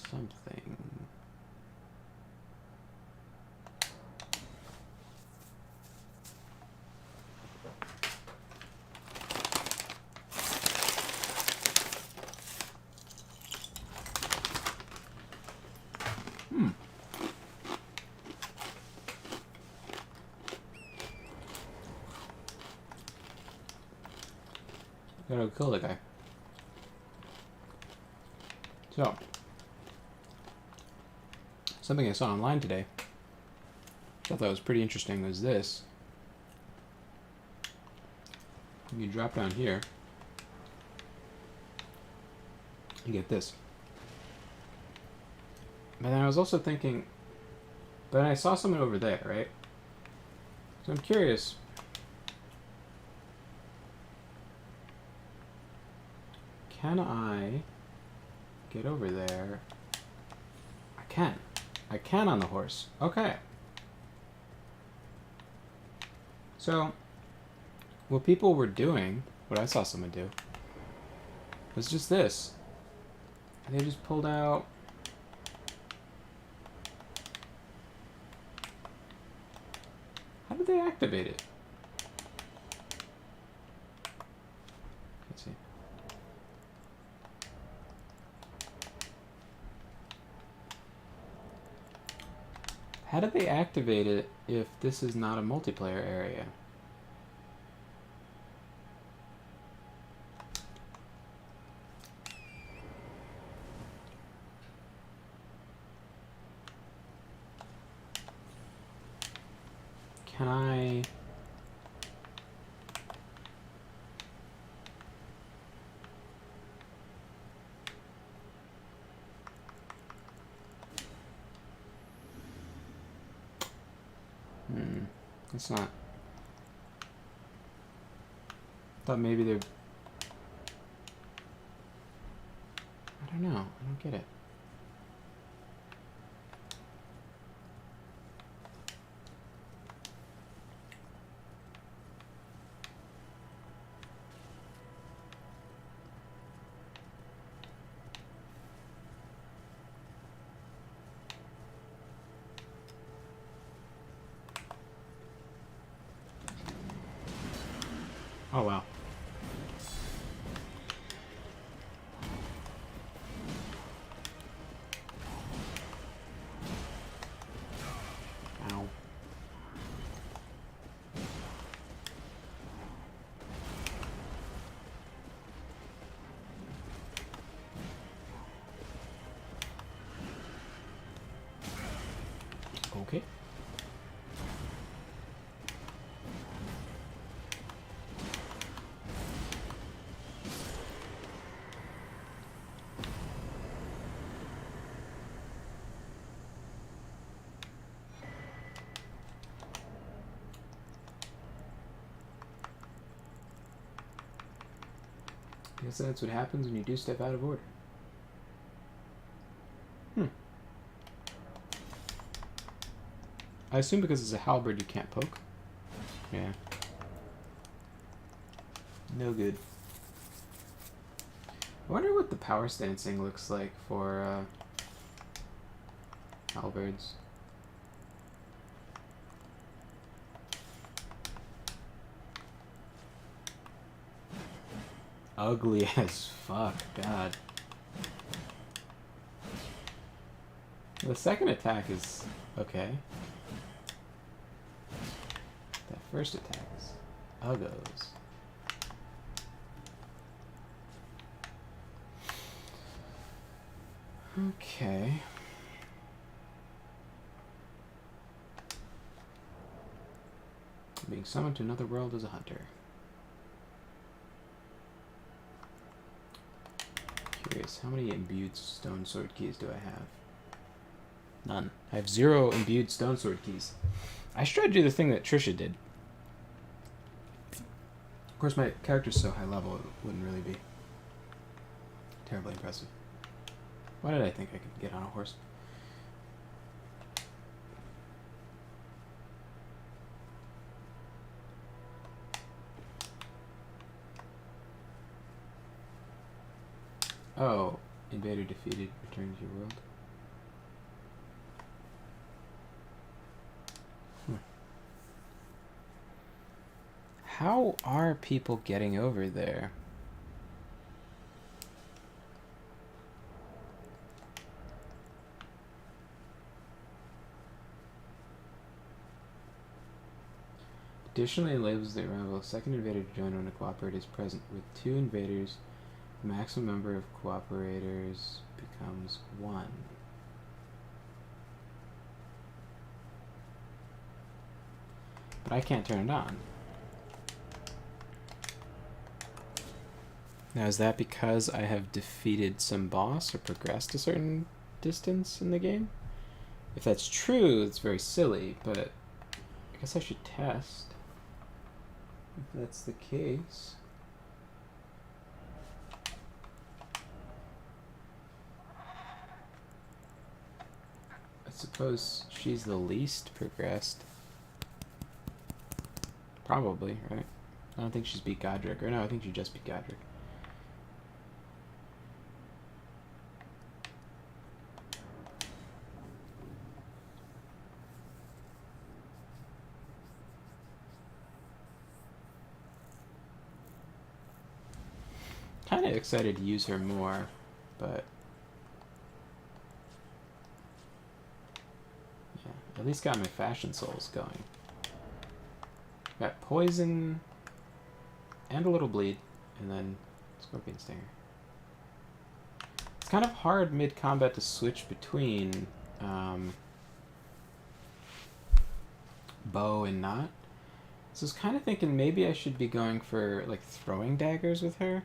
something. Gotta kill the guy. So, something I saw online today, which I thought was pretty interesting, was this. You drop down here, you get this. But then I was also thinking, but I saw someone over there, right? So I'm curious. Can I get over there? I can. I can on the horse. Okay. So, what people were doing, what I saw someone do, was just this. They just pulled out... How did they activate it? Let's see. How did they activate it if this is not a multiplayer area? Can I... It's not... Thought maybe they're... I don't know. I don't get it. Oh, wow. Ow. Okay. I guess that's what happens when you do step out of order. I assume because it's a halberd you can't poke. Yeah. No good. I wonder what the power stancing looks like for halberds. Ugly as fuck, God. The second attack is okay. That first attack is uggos. Okay. Being summoned to another world as a hunter. Curious, how many imbued stone sword keys do I have? None. I have 0 imbued stone sword keys. I should try to do the thing that Trisha did. Of course, my character's so high level, it wouldn't really be terribly impressive. Why did I think I could get on a horse? Oh, invader defeated, return to your world. How are people getting over there? Additionally, it labels the arrival of a second invader to join when a cooperator is present. With 2 invaders, the maximum number of cooperators becomes 1. But I can't turn it on. Now, is that because I have defeated some boss or progressed a certain distance in the game? If that's true, it's very silly, but I guess I should test if that's the case. suppose she's the least progressed. Probably, right? I don't think she's beat Godric. Or no, I think she just beat Godric. Kind of excited to use her more, but yeah, at least got my fashion souls going. Got poison and a little bleed, and then scorpion stinger. It's kind of hard mid-combat to switch between bow and not. So I was kind of thinking maybe I should be going for like throwing daggers with her.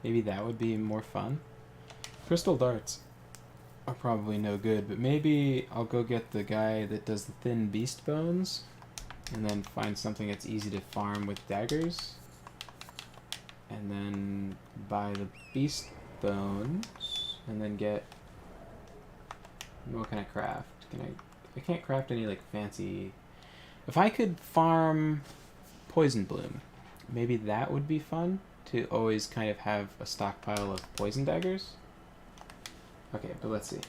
Maybe that would be more fun. Crystal darts are probably no good, but maybe I'll go get the guy that does the thin beast bones and then find something that's easy to farm with daggers. And then buy the beast bones and then get... What can I craft? I can't craft any like fancy... If I could farm poison bloom, maybe that would be fun. To always kind of have a stockpile of poison daggers. Okay, but let's see.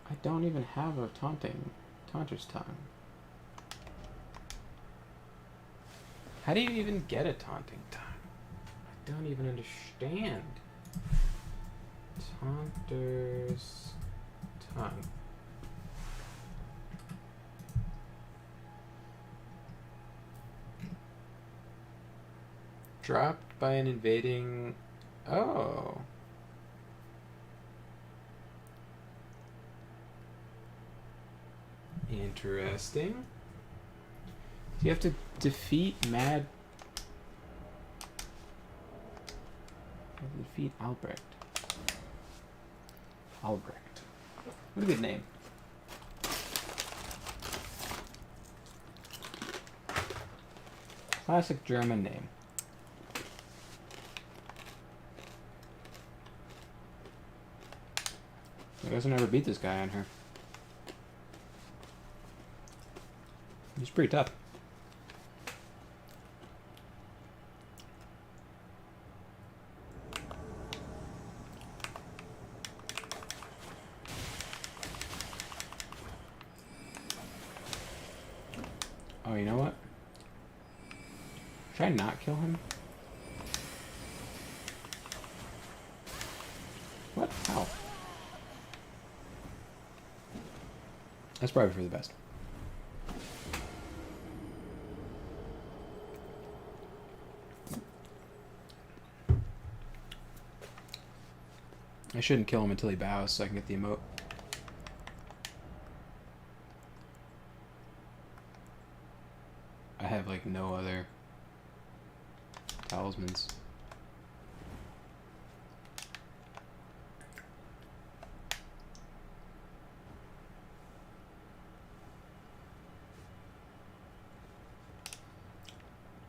I don't even have a taunter's tongue. How do you even get a taunting tongue? I don't even understand. Taunter's tongue. Dropped by an invading... Oh. Interesting. You have to defeat Mad... You have to defeat Albrecht. Albrecht. What a good name. Classic German name. I guess I never beat this guy on her. He's pretty tough. Oh, you know what? Should I not kill him? What? How? That's probably for the best. I shouldn't kill him until he bows so I can get the emote. I have like no other talismans.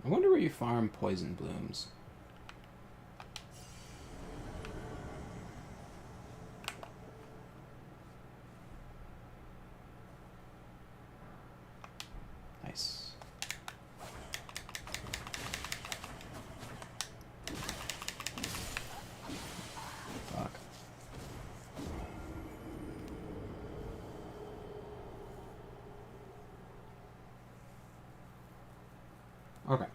I wonder where you farm poison blooms. Nice. Fuck. Okay.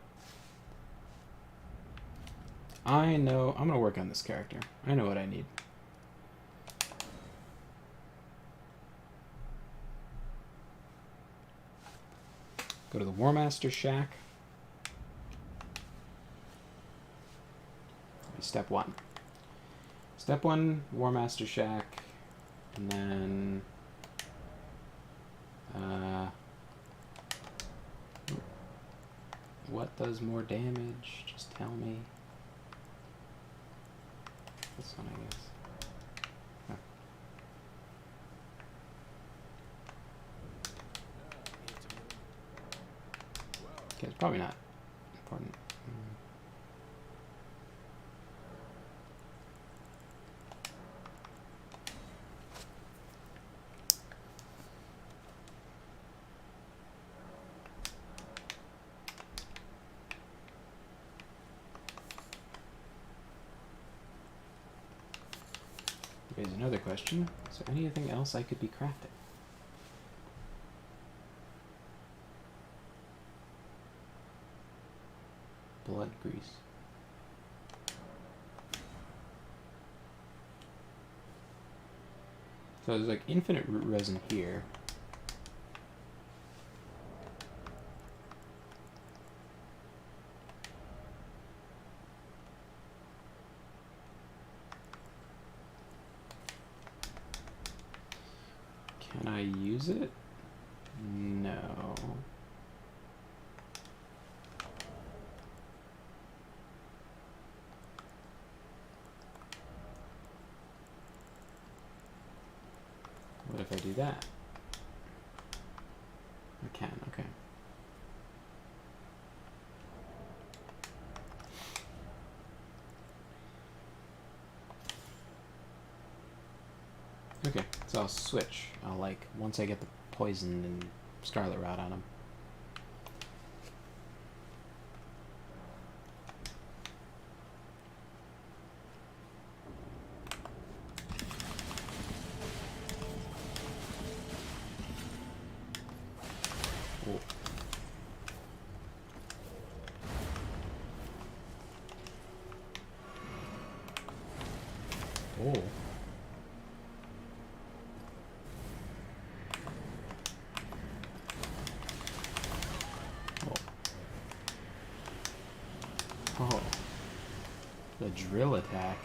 I know... I'm gonna work on this character. I know what I need. Go to the War Master Shack. Step 1. Step 1, War Master Shack. And then... what does more damage? Just tell me. This one, I guess. Huh. Okay, it's probably not important. Here's another question. Is there anything else I could be crafting? Blood grease. So there's like infinite root resin here. Can I use it? No. What if I do that? I can, okay. Okay, so I'll switch. I'll like, once I get the poison and scarlet rot on him. Oh. Oh. Oh. The drill attack.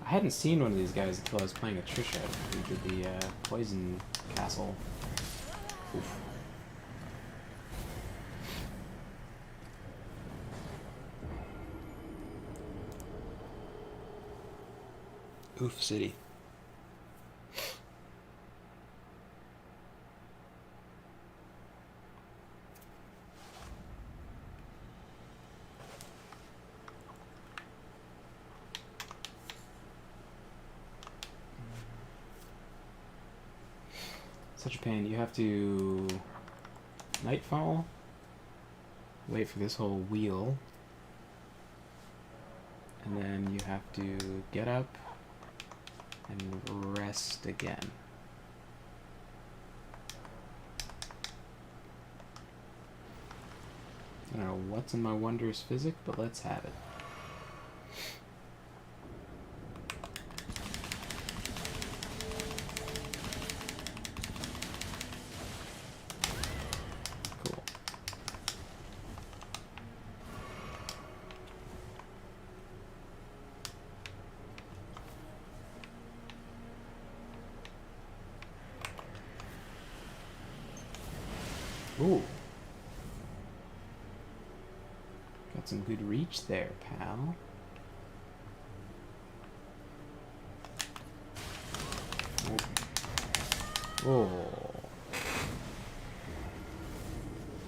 I hadn't seen one of these guys until I was playing with Trisha. We did the poison castle. Oof. Oof City. Such a pain. You have to nightfall, wait for this whole wheel, and then you have to get up and rest again. I don't know what's in my wondrous physics, but let's have it. Ooh. Got some good reach there, pal. Oh.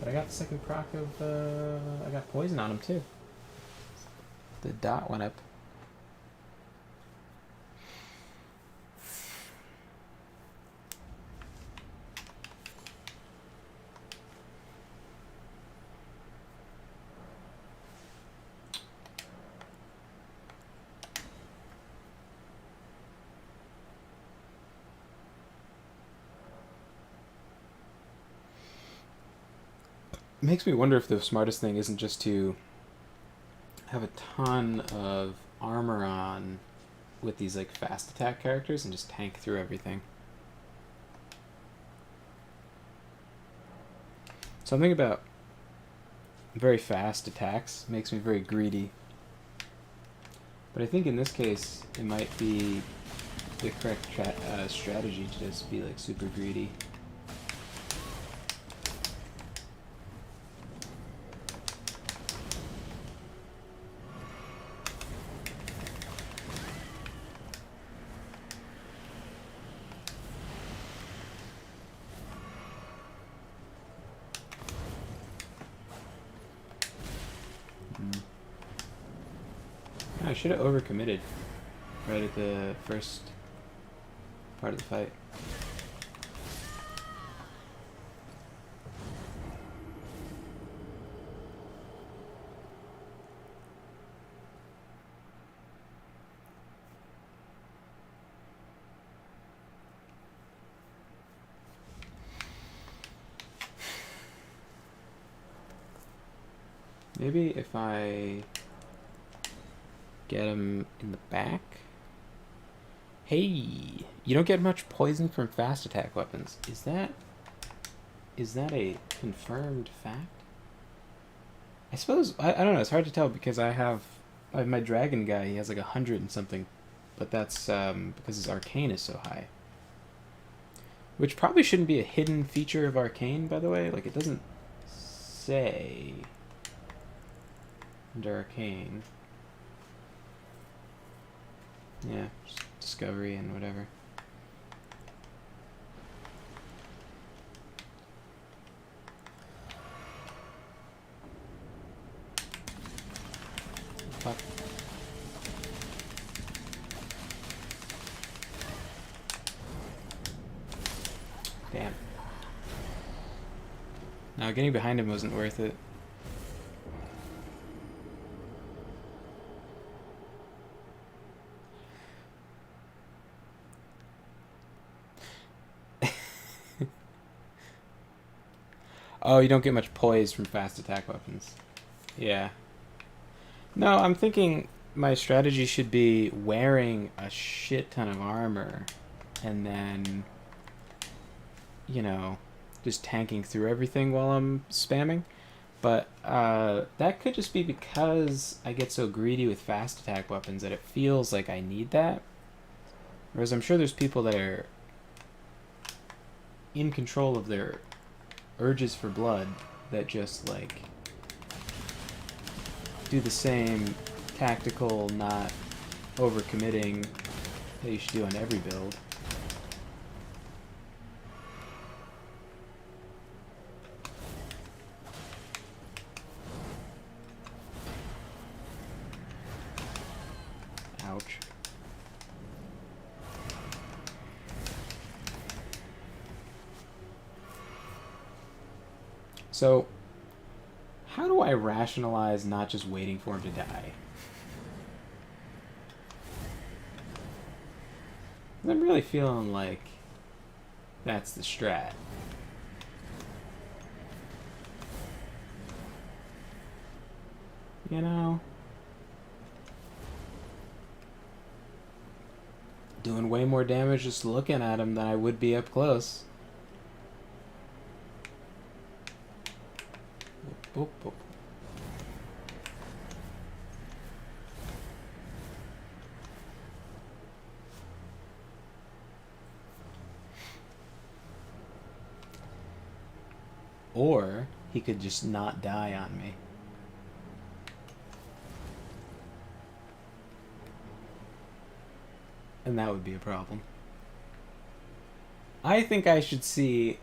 But I got the second proc of, I got poison on him too. The dot went up. It makes me wonder if the smartest thing isn't just to have a ton of armor on with these like fast attack characters and just tank through everything. Something about very fast attacks makes me very greedy. But I think in this case it might be the correct strategy to just be like super greedy. I should have overcommitted right at the first part of the fight. Maybe if I get him in the back. Hey, you don't get much poison from fast attack weapons. Is that a confirmed fact? I suppose I don't know. It's hard to tell because I have my dragon guy. He has like 100 and something, but that's because his arcane is so high. Which probably shouldn't be a hidden feature of arcane, by the way. Like, it doesn't say under arcane. Yeah, just discovery and whatever. Fuck. Damn. No, getting behind him wasn't worth it. Oh, you don't get much poise from fast attack weapons. Yeah. No, I'm thinking my strategy should be wearing a shit ton of armor and then, you know, just tanking through everything while I'm spamming. But that could just be because I get so greedy with fast attack weapons that it feels like I need that. Whereas I'm sure there's people that are in control of their urges for blood that just, like, do the same tactical, not overcommitting that you should do on every build. Ouch. So, how do I rationalize not just waiting for him to die? I'm really feeling like that's the strat. You know? Doing way more damage just looking at him than I would be up close. Boop, boop. Or he could just not die on me. And that would be a problem. I think I should see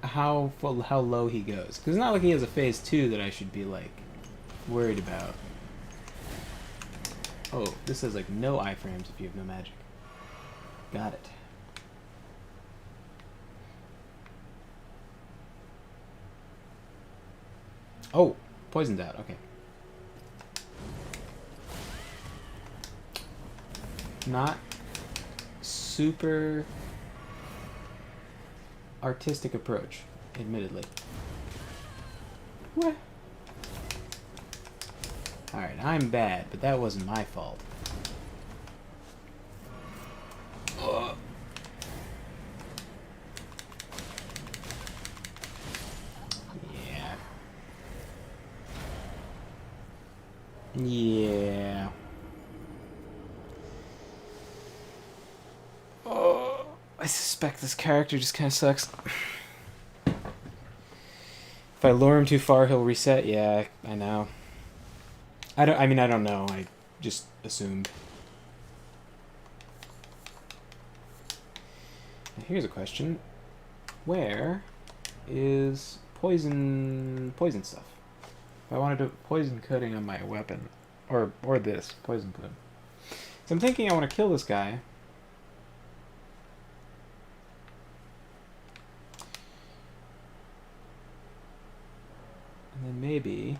how low he goes. Because it's not like he has a phase 2 that I should be, like, worried about. Oh, this says, like, no iframes if you have no magic. Got it. Oh, poisoned out. Okay. Not super artistic approach, admittedly. What? Alright, I'm bad, but that wasn't my fault. Ugh. Yeah. Yeah. Oh, I suspect this character just kind of sucks. If I lure him too far, he'll reset. Yeah, I know. I don't know. I just assumed. Now here's a question: where is poison stuff? If I wanted to poison coating on my weapon, or this poison coat. So I'm thinking I want to kill this guy. And then maybe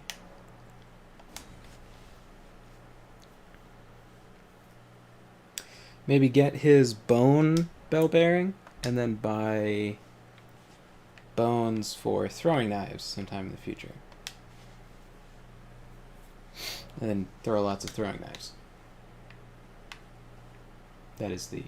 get his bone bell bearing and then buy bones for throwing knives sometime in the future. And then throw lots of throwing knives. That is the...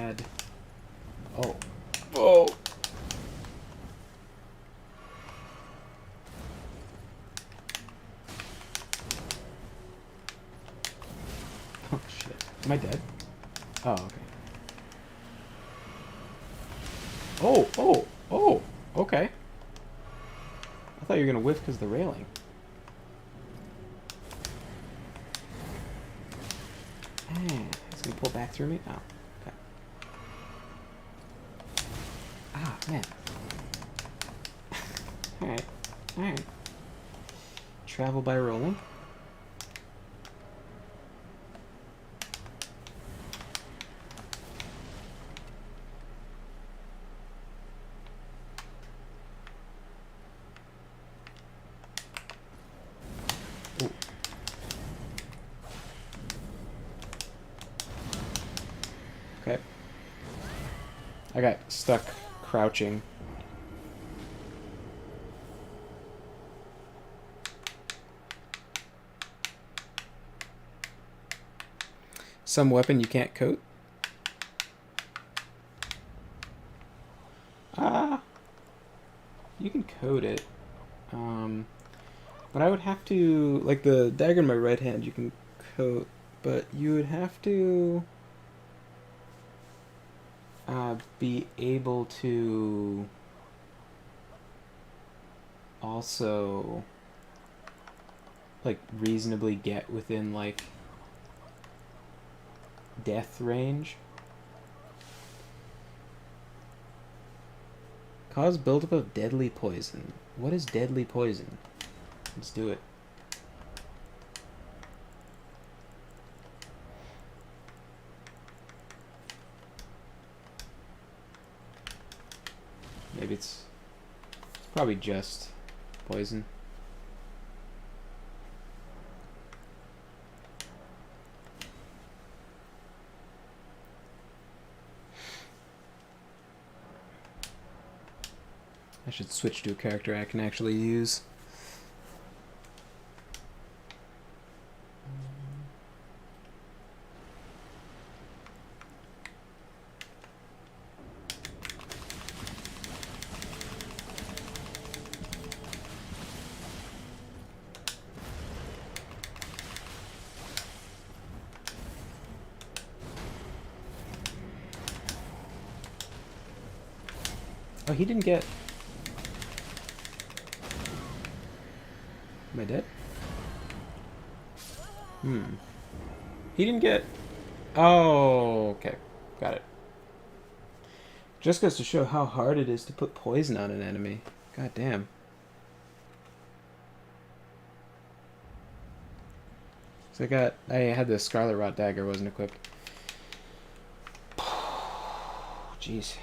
bad. Oh. Oh! Oh, shit. Am I dead? Oh, okay. Oh, oh, oh, okay. I thought you were gonna whiff because of the railing. It's gonna pull back through me? Oh, okay. Ah, man. Alright, alright. Travel by rolling. Ooh. Okay. I got stuck crouching. Some weapon you can't coat? Ah! You can coat it. But I would have to... Like, the dagger in my right hand you can coat, but you would have to... be able to... also... like, reasonably get within, like... death range. Cause buildup of deadly poison. What is deadly poison? Let's do it. Maybe it's probably just poison. I should switch to a character I can actually use. Oh, he didn't get... Am I dead? He didn't get... Oh, okay. Got it. Just goes to show how hard it is to put poison on an enemy. God damn. So I had the Scarlet Rot Dagger, wasn't equipped. Jeez.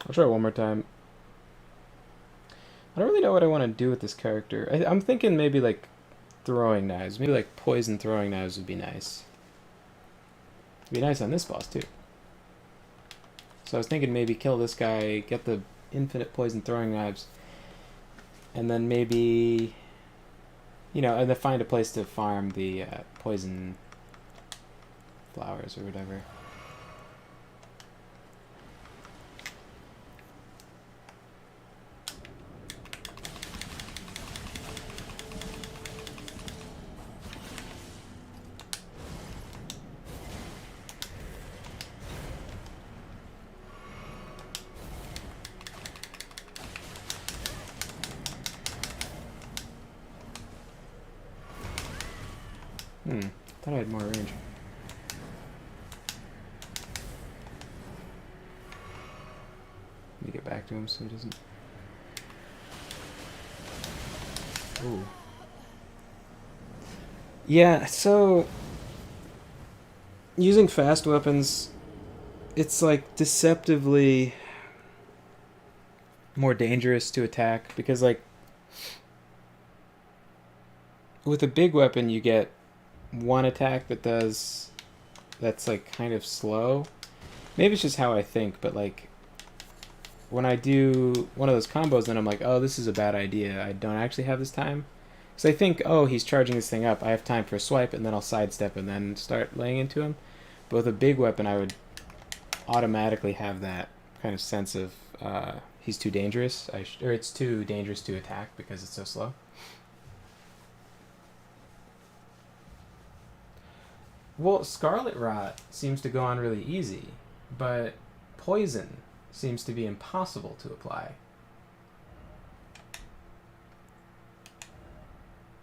I'll try one more time. I don't really know what I want to do with this character. I'm thinking maybe like throwing knives. Maybe like poison throwing knives would be nice. It'd be nice on this boss too. So I was thinking maybe kill this guy, get the infinite poison throwing knives, and then maybe, you know, and then find a place to farm the poison flowers or whatever. Thought I had more range. Let me get back to him so he doesn't... Ooh. Yeah, so... using fast weapons, it's like deceptively more dangerous to attack because, like, with a big weapon you get one attack that's like kind of slow. Maybe it's just how I think, but like when I do one of those combos, then I'm like, oh, this is a bad idea. I don't actually have this time. Because I think, oh, he's charging this thing up. I have time for a swipe, and then I'll sidestep and then start laying into him. But with a big weapon, I would automatically have that kind of sense of he's too dangerous, or it's too dangerous to attack because it's so slow. Well, Scarlet Rot seems to go on really easy, but Poison seems to be impossible to apply.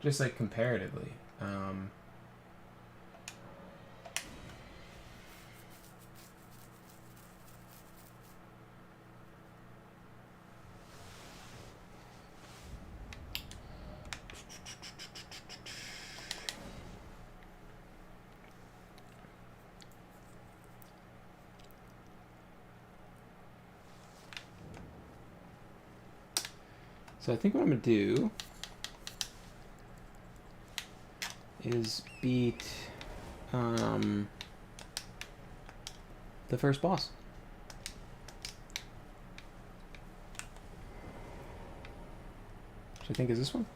Just like comparatively. So I think what I'm going to do is beat the first boss. Which I think is this one.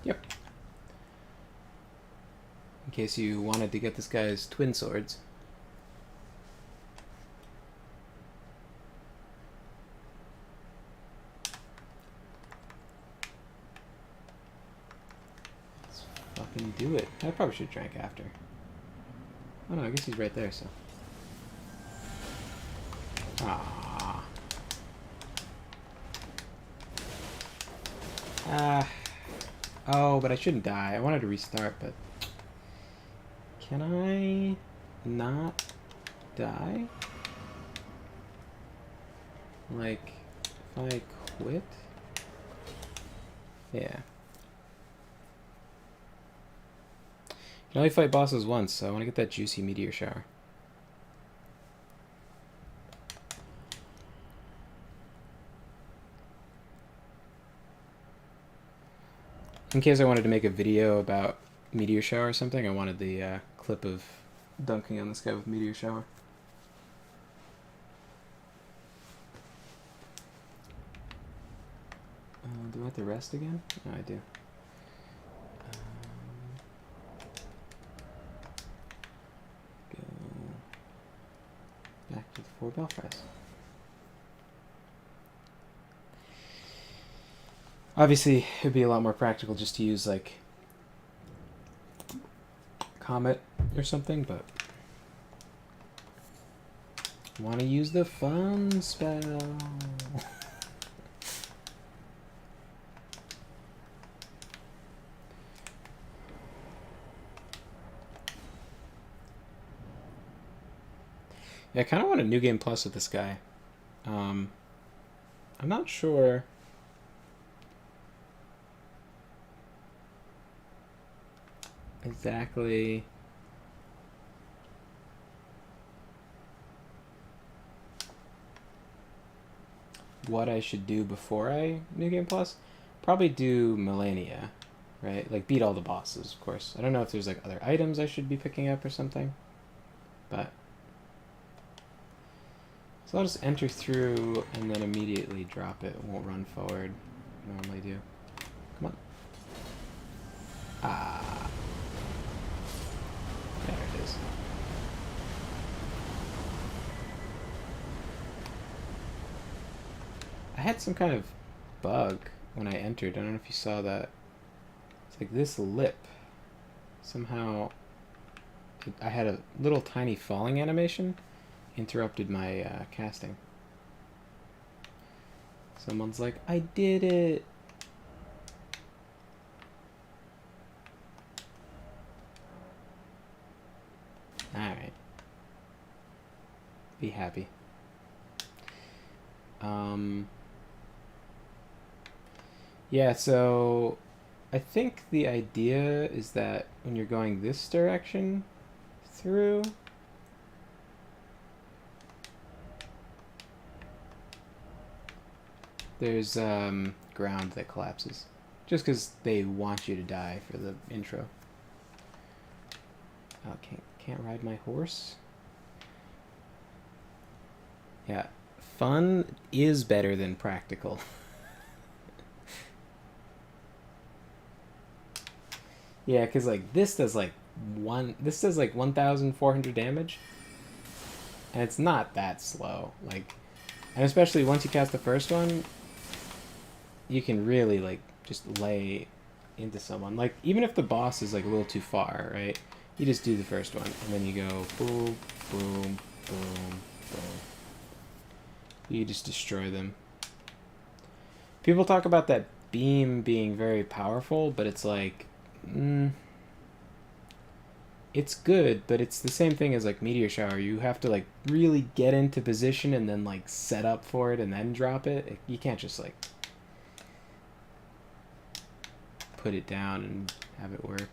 Yep. In case you wanted to get this guy's twin swords. Let's fucking do it. I probably should have drank after. Oh no, I guess he's right there, so. Ah. Oh, but I shouldn't die. I wanted to restart, but... Can I not die? Like, if I quit? Yeah. You can only fight bosses once, so I want to get that juicy meteor shower. In case I wanted to make a video about meteor shower or something, I wanted the clip of dunking on this guy with meteor shower. Do I have to rest again? No, I do. Go back to the 4 Belfries. Obviously, it would be a lot more practical just to use, like, Comet or something, but I want to use the fun spell. Yeah, I kind of want a New Game Plus with this guy. I'm not sure... exactly what I should do before I New Game Plus. Probably do Millennia, right? Like beat all the bosses, of course. I don't know if there's like other items I should be picking up or something, but so I'll just enter through and then immediately drop it. It won't run forward. I normally do. Come on. Ah. There it is. I had some kind of bug when I entered. I don't know if you saw that. It's like this lip. Somehow I had a little tiny falling animation, interrupted my casting. Someone's like, I did it! Alright. Be happy. Yeah, so I think the idea is that when you're going this direction through, there's ground that collapses. Just because they want you to die for the intro. Oh, can't ride my horse? Yeah, fun is better than practical. Yeah, because like this does like 1,400 damage, and it's not that slow. Like, and especially once you cast the first one, you can really like just lay into someone. Like even if the boss is like a little too far, right? You just do the first one, and then you go boom, boom, boom, boom. You just destroy them. People talk about that beam being very powerful, but it's like, it's good, but it's the same thing as like meteor shower. You have to like really get into position and then like set up for it and then drop it. You can't just like put it down and have it work.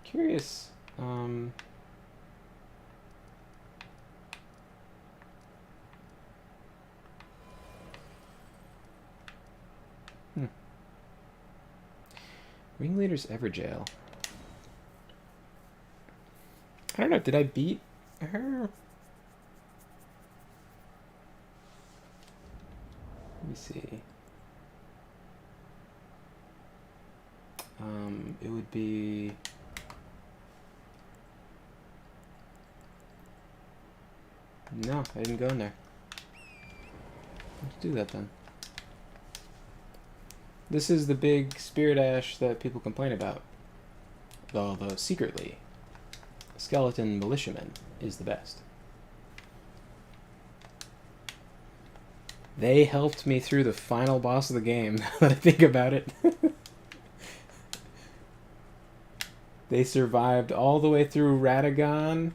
Curious. Ringleader's Everjail. I don't know. Did I beat her? Let me see. It would be. No, I didn't go in there. Let's do that then. This is the big spirit ash that people complain about. Although secretly, skeleton militiaman is the best. They helped me through the final boss of the game, now that I think about it. They survived all the way through Radagon.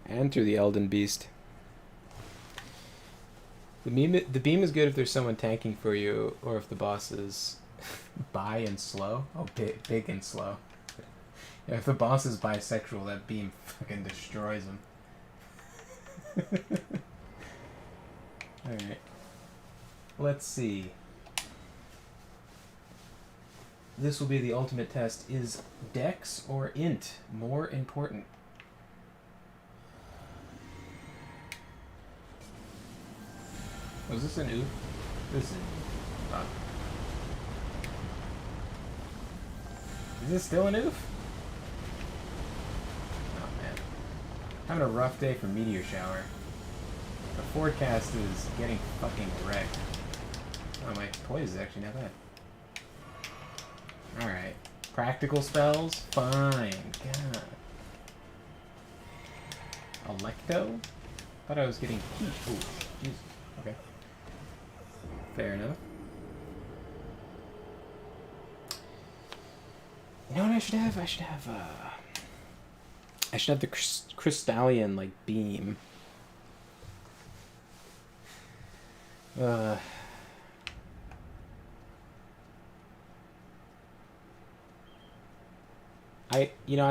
And through the Elden Beast. The beam is good if there's someone tanking for you, or if the boss is bi and slow. Oh, big and slow. Yeah, if the boss is bisexual, that beam fucking destroys him. Alright. Let's see. This will be the ultimate test. Is Dex or Int more important? Was this an oof? This is... Is this still an oof? Oh man. Having a rough day for meteor shower. The forecast is getting fucking wrecked. Oh, my poise is actually not bad. Alright. Practical spells? Fine. God. Electo? Thought I was getting heat. Ooh, Jesus. Okay. Fair enough. You know what I should have? I should have the crystallian like beam. I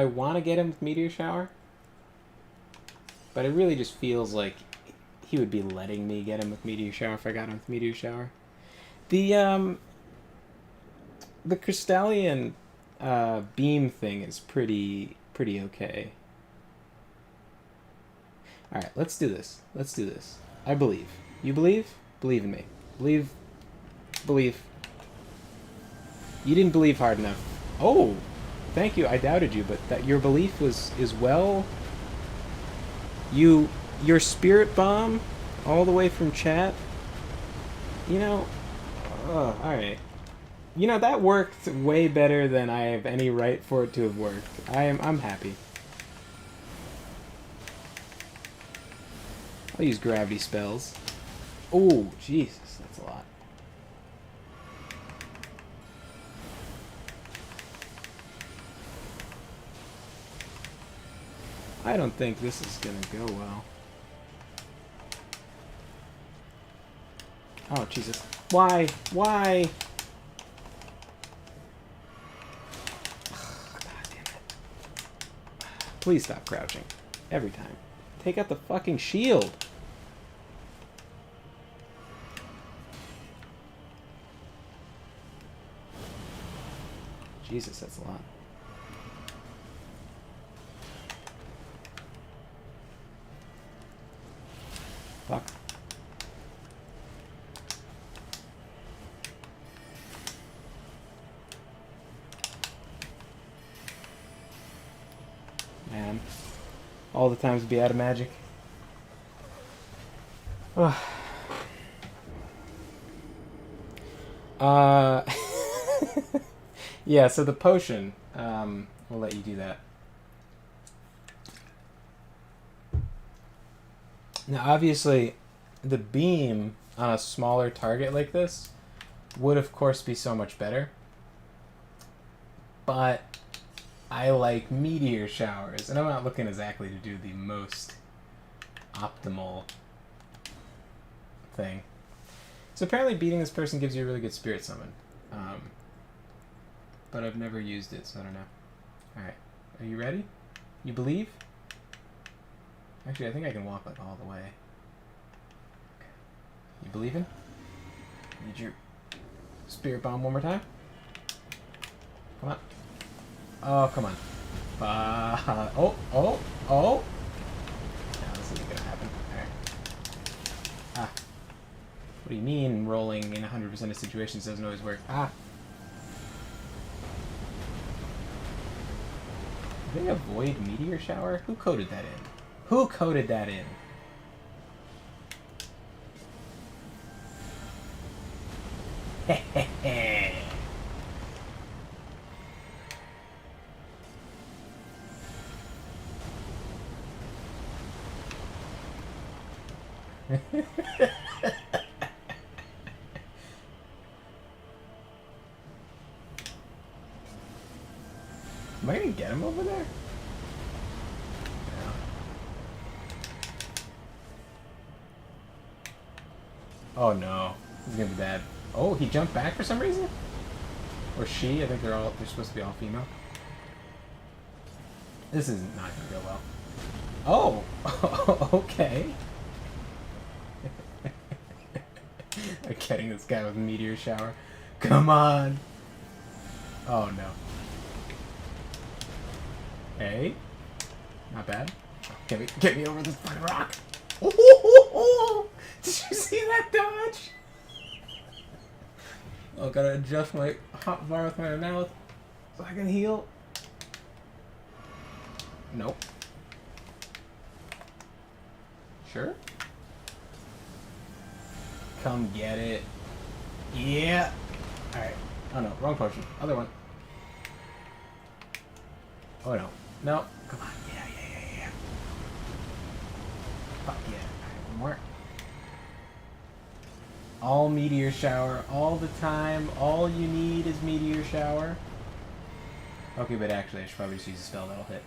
want to get him with meteor shower, but it really just feels like he would be letting me get him with meteor shower if I got him with meteor shower. The crystallian beam thing is pretty okay. Alright, let's do this. Let's do this. I believe. You believe? Believe in me. Believe. Believe. You didn't believe hard enough. Oh! Thank you, I doubted you, but that your belief is well... Your spirit bomb, all the way from chat, you know... alright. You know, that worked way better than I have any right for it to have worked. I'm happy. I'll use gravity spells. Oh, Jesus, that's a lot. I don't think this is gonna go well. Oh, Jesus. Why? Why? God damn it. Please stop crouching. Every time. Take out the fucking shield. Jesus, that's a lot. Fuck. Man. All the times to be out of magic. Yeah, so the potion, we'll let you do that. Now, obviously, the beam on a smaller target like this would, of course, be so much better. But I like meteor showers, and I'm not looking exactly to do the most optimal thing. So apparently beating this person gives you a really good spirit summon. But I've never used it, so I don't know. Alright, are you ready? You believe? Actually, I think I can walk like all the way. Okay. You believing? Need your spirit bomb one more time? Come on. Oh, come on. Oh. No, this isn't gonna happen. Alright. Ah. What do you mean rolling in 100% of situations doesn't always work? Ah. Did they avoid meteor shower? Who coded that in? Who coded that in? Hehehe. Am I gonna get him over there? No. Oh no. This is gonna be bad. Oh, he jumped back for some reason? Or she? I think they're supposed to be all female. This is not gonna go well. Oh! Okay. I'm getting this guy with a meteor shower. Come on! Oh no. Hey? Not bad. Get me over this fucking rock! Oh, did you see that dodge? Oh, gotta adjust my hot bar with my mouth so I can heal. Nope. Sure? Come get it. Yeah! Alright. Oh no, wrong potion. Other one. Oh no. No. Come on. Yeah. Fuck yeah. Alright, one more. All meteor shower, all the time. All you need is meteor shower. Okay, but actually I should probably just use a spell that'll hit.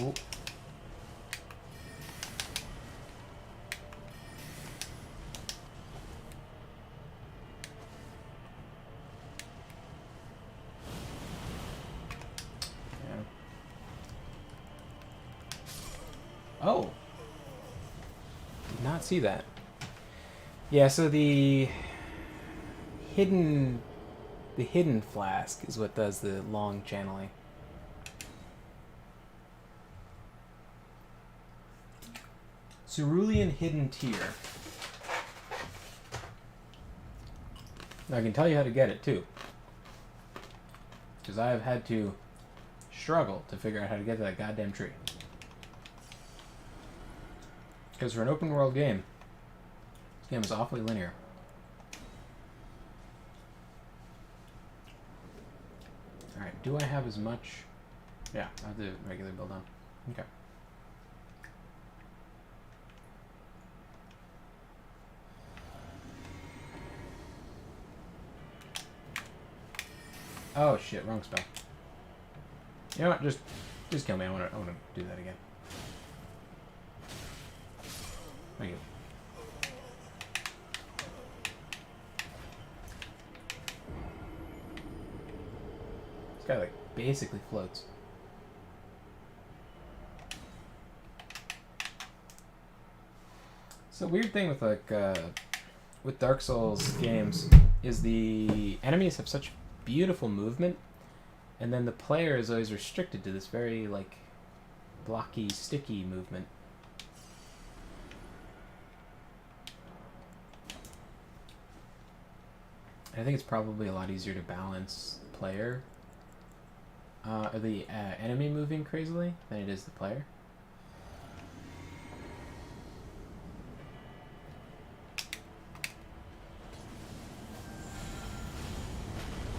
Ooh. Yeah. Oh. not see that. Yeah, so the hidden flask is what does the long channeling. Cerulean Hidden Tear. Now, I can tell you how to get it too, because I have had to struggle to figure out how to get to that goddamn tree. Because for an open world game, this game is awfully linear. Alright, do I have as much? Yeah, I have the regular build on. Okay. Oh shit, wrong spell. You know what, just kill me. I wanna do that again. Thank you. This guy like basically floats. So weird thing with like with Dark Souls games is the enemies have such beautiful movement, and then the player is always restricted to this very like blocky, sticky movement. I think it's probably a lot easier to balance the player or the enemy moving crazily than it is the player.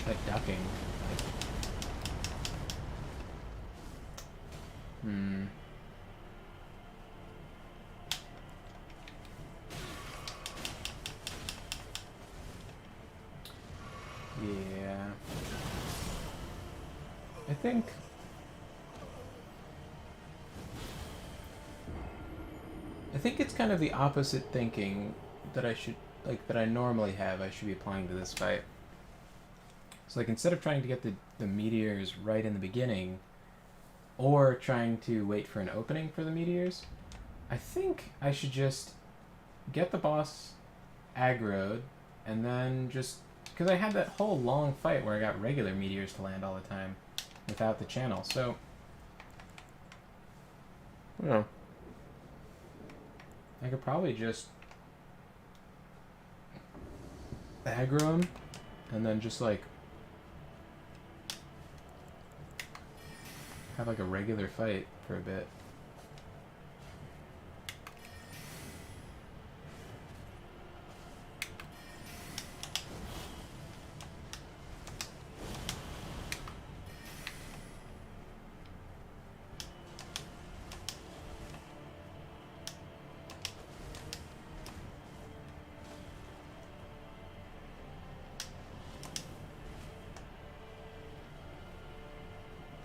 Like ducking. Yeah. I think it's kind of the opposite thinking that I should that I normally have I should be applying to this fight. So like instead of trying to get the meteors right in the beginning or trying to wait for an opening for the meteors, I think I should just get the boss aggroed and then just because I had that whole long fight where I got regular meteors to land all the time without the channel, so I don't know. I could probably just aggro him and then just like have like a regular fight for a bit.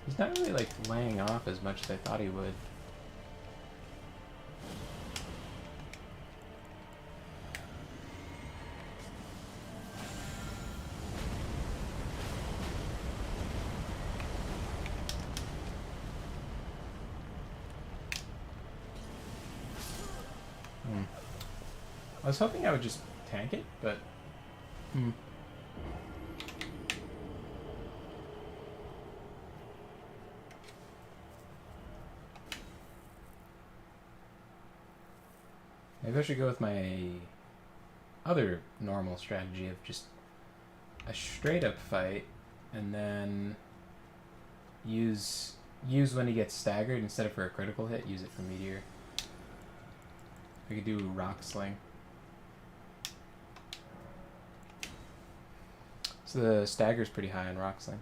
He's not really like laying off as much as I thought he would. I was hoping I would just tank it, but maybe I should go with my other normal strategy of just a straight up fight and then use when he gets staggered instead of for a critical hit, use it for meteor. I could do rock sling. So the stagger's pretty high on rock sling.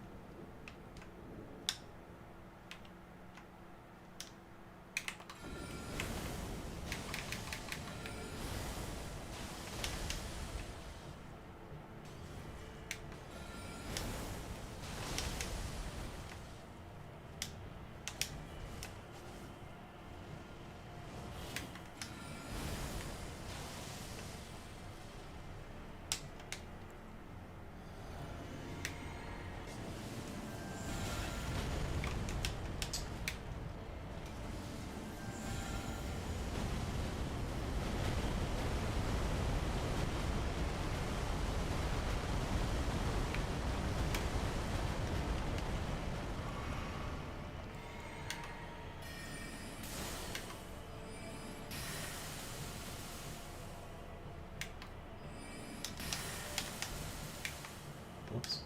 Whoops.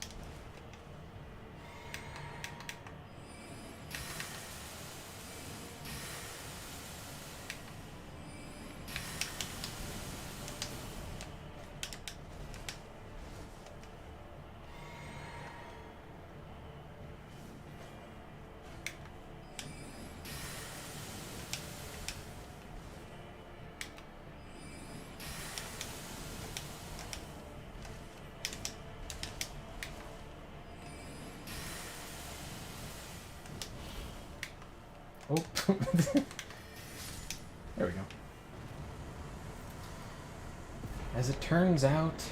Oh. There we go. As it turns out,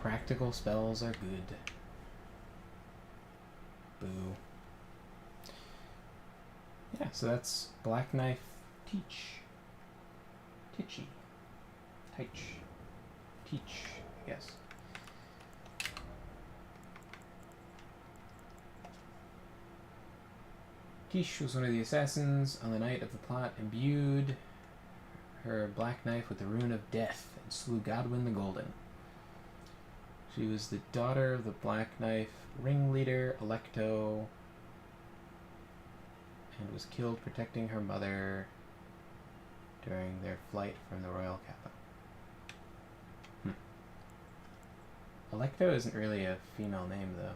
practical spells are good. Boo. Yeah, so that's Black Knife Teach. Teach. Teach, I guess. Tish was one of the assassins on the night of the plot, imbued her black knife with the rune of death and slew Godwin the Golden. She was the daughter of the Black Knife ringleader Electo and was killed protecting her mother during their flight from the royal capital. Electo isn't really a female name, though.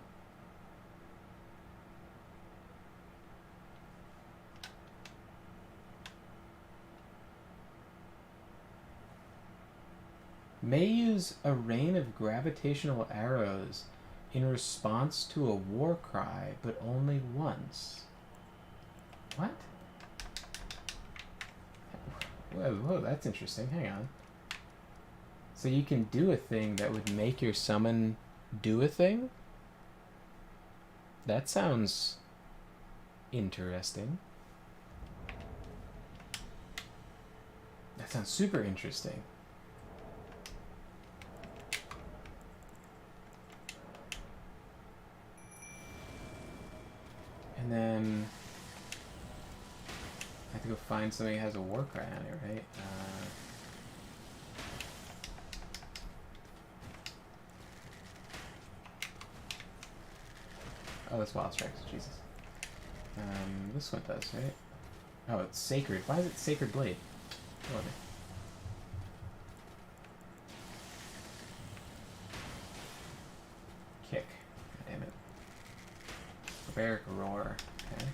May use a rain of gravitational arrows in response to a war cry, but only once. What? Whoa, that's interesting. Hang on. So you can do a thing that would make your summon do a thing? That sounds interesting. That sounds super interesting. And then I have to go find somebody who has a war cry on it, right? Oh, that's Wild Strikes. Jesus. This one does, right? Oh, it's Sacred. Why is it Sacred Blade? Oh, kick. God damn it. Barbaric Roar. Okay.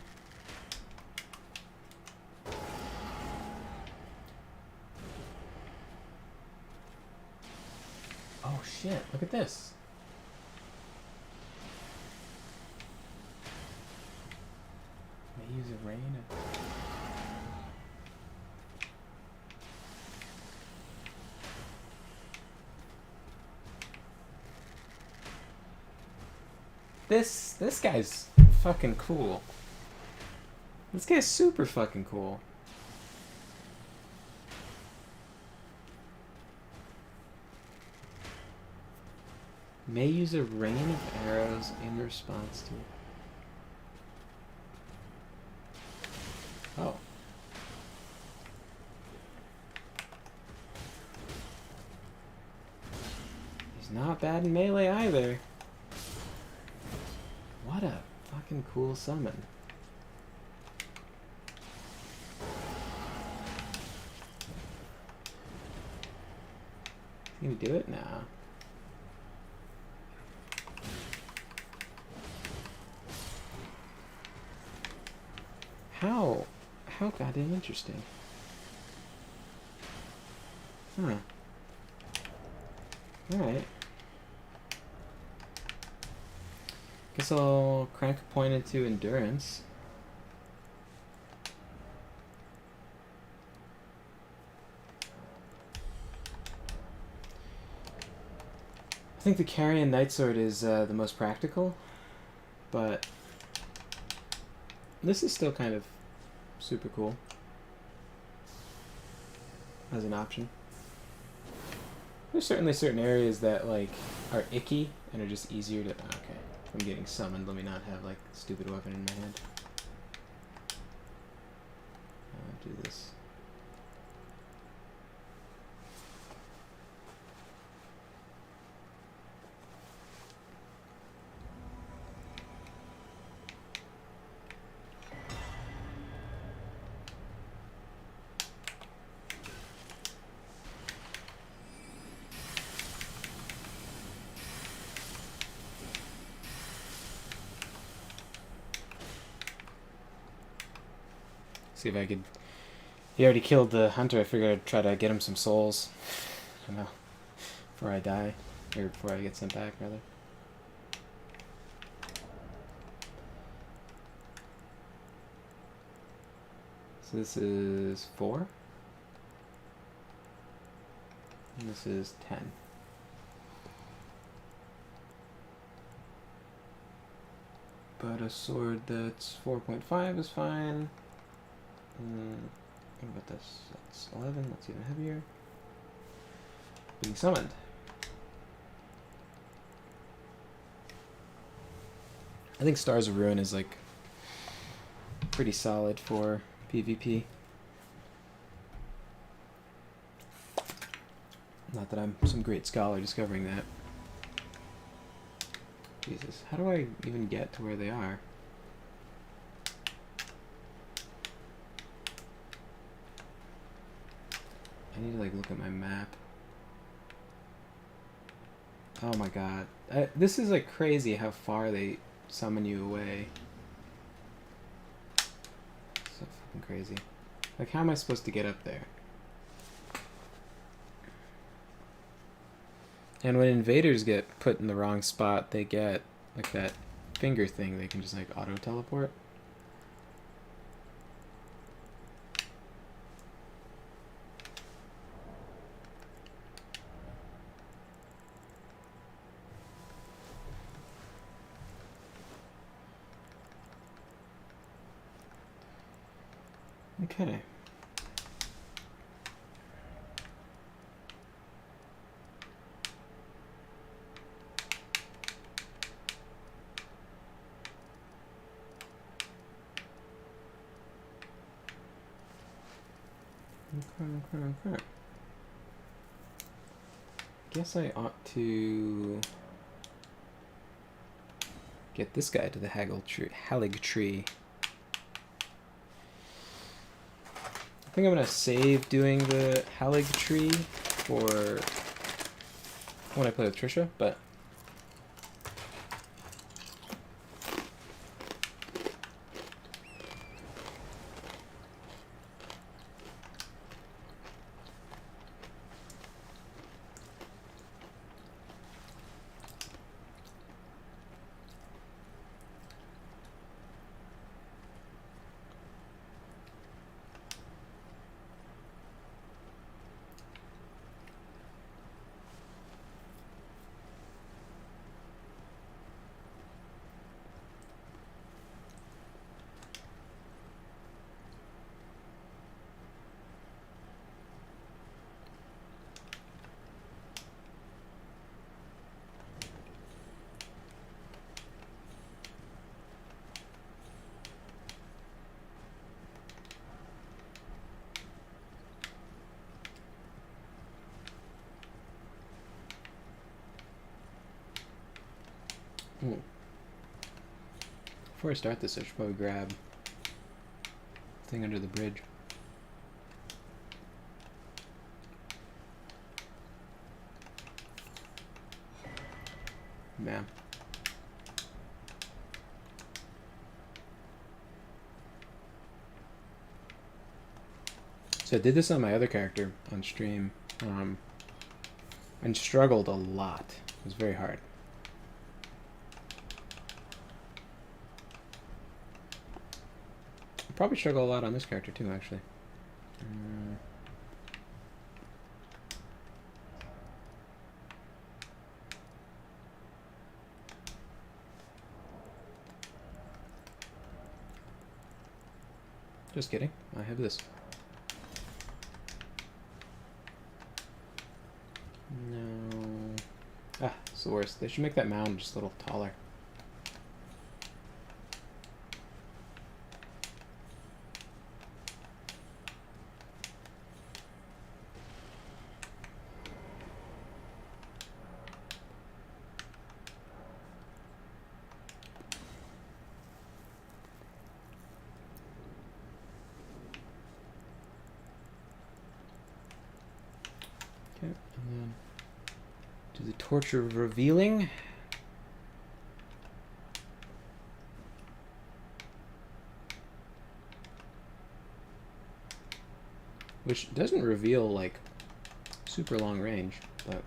Oh shit, look at this. They use a rain of... This guy's fucking cool. This guy's super fucking cool. May use a rain of arrows in response to... Oh. He's not bad in melee either. What a fucking cool summon. Can you do it now? How goddamn interesting. Huh. Alright. Guess I'll crank a point into endurance. I think the Carrion Nightsword is the most practical, but this is still kind of super cool as an option. There's certainly certain areas that like are icky and are just easier to... Okay, if I'm getting summoned, let me not have like a stupid weapon in my hand. Do this. See if I could... He already killed the hunter. I figured I'd try to get him some souls. I don't know. Before I die. Or before I get sent back, rather. So this is 4. And this is 10. But a sword that's 4.5 is fine. What about this? That's 11. That's even heavier. Being summoned. I think Stars of Ruin is like pretty solid for PvP. Not that I'm some great scholar discovering that. Jesus, how do I even get to where they are? I need to like look at my map. Oh my god. This is like crazy how far they summon you away. So fucking crazy. Like, how am I supposed to get up there? And when invaders get put in the wrong spot, they get like that finger thing. They can just like auto teleport. Okay. Okay. Guess I ought to get this guy to the Halig tree. I think I'm gonna save doing the Halig tree for when I play with Trisha, but before I start this, I should probably grab the thing under the bridge. Man. So I did this on my other character on stream, and struggled a lot. It was very hard. I probably struggle a lot on this character too, actually. Just kidding. I have this. No. Ah, it's the worst. They should make that mound just a little taller. Okay, and then do the torture of revealing. which doesn't reveal like super long range, but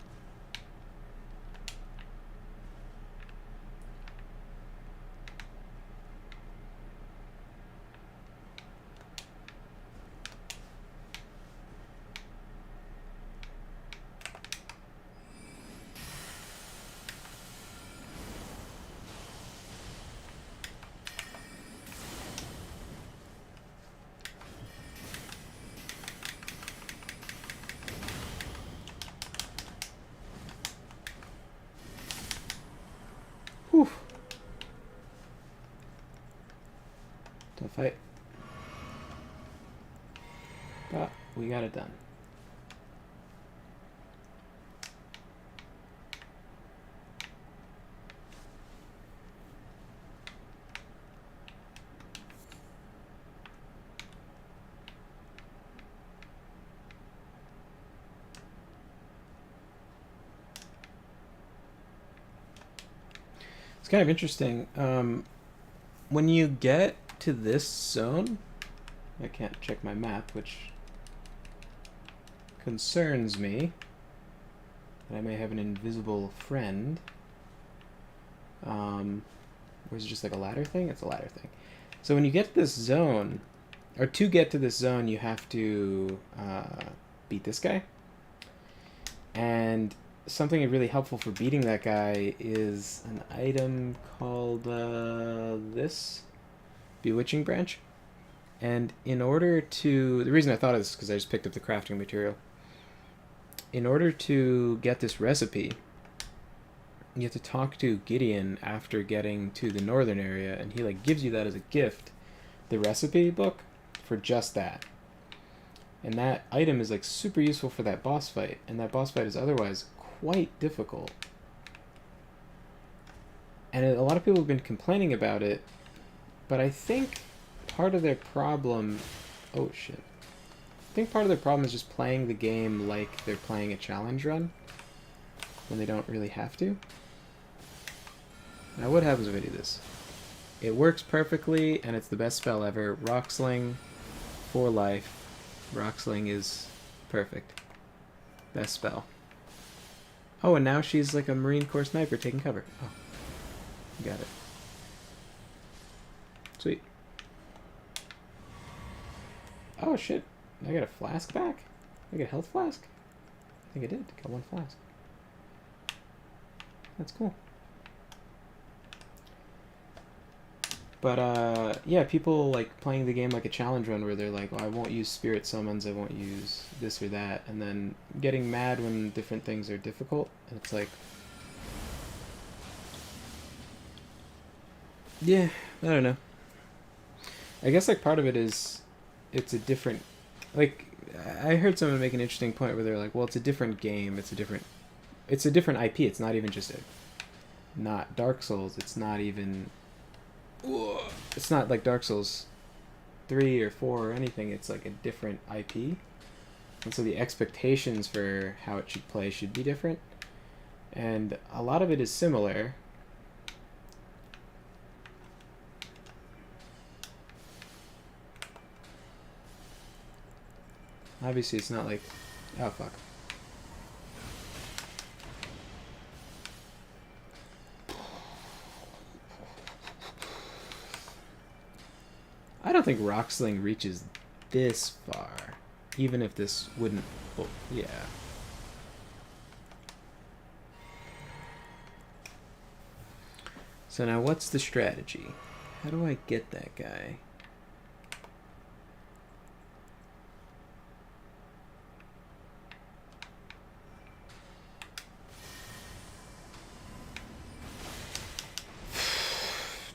whew. Tough fight. But we got it done. It's kind of interesting. When you get to this zone, I can't check my map, which concerns me. That I may have an invisible friend. Or is it just like a ladder thing? It's a ladder thing. So when you get to this zone, or to get to this zone, you have to beat this guy. And something really helpful for beating that guy is an item called this Bewitching Branch. And in order to... The reason I thought of this is because I just picked up the crafting material. In order to get this recipe, you have to talk to Gideon after getting to the northern area, and he like gives you that as a gift, the recipe book, for just that. And that item is like super useful for that boss fight, and that boss fight is otherwise quite difficult. And a lot of people have been complaining about it, but I think part of their problem... Oh shit. I think part of their problem is just playing the game like they're playing a challenge run, when they don't really have to. Now what happens if I do this? It works perfectly, and it's the best spell ever. Rock Sling for life. Rock Sling is perfect. Best spell. Oh, and now she's like a Marine Corps sniper taking cover. Oh, got it. Sweet. Oh shit, I got a flask back? I got a health flask? I think I did, got one flask. That's cool. But, yeah, people, like, playing the game like a challenge run where they're like, oh, I won't use spirit summons, I won't use this or that, and then getting mad when different things are difficult, and it's like... Yeah, I don't know. I guess, like, part of it is it's a different... Like, I heard someone make an interesting point where they're like, well, it's a different game, it's a different IP, it's not even just not Dark Souls, it's not even... It's not like Dark Souls 3 or 4 or anything, it's like a different IP. And so the expectations for how it should play should be different. And a lot of it is similar. Obviously it's not like... Oh, fuck. I don't think Rock Sling reaches this far, even if this wouldn't... Oh, yeah. So now what's the strategy? How do I get that guy?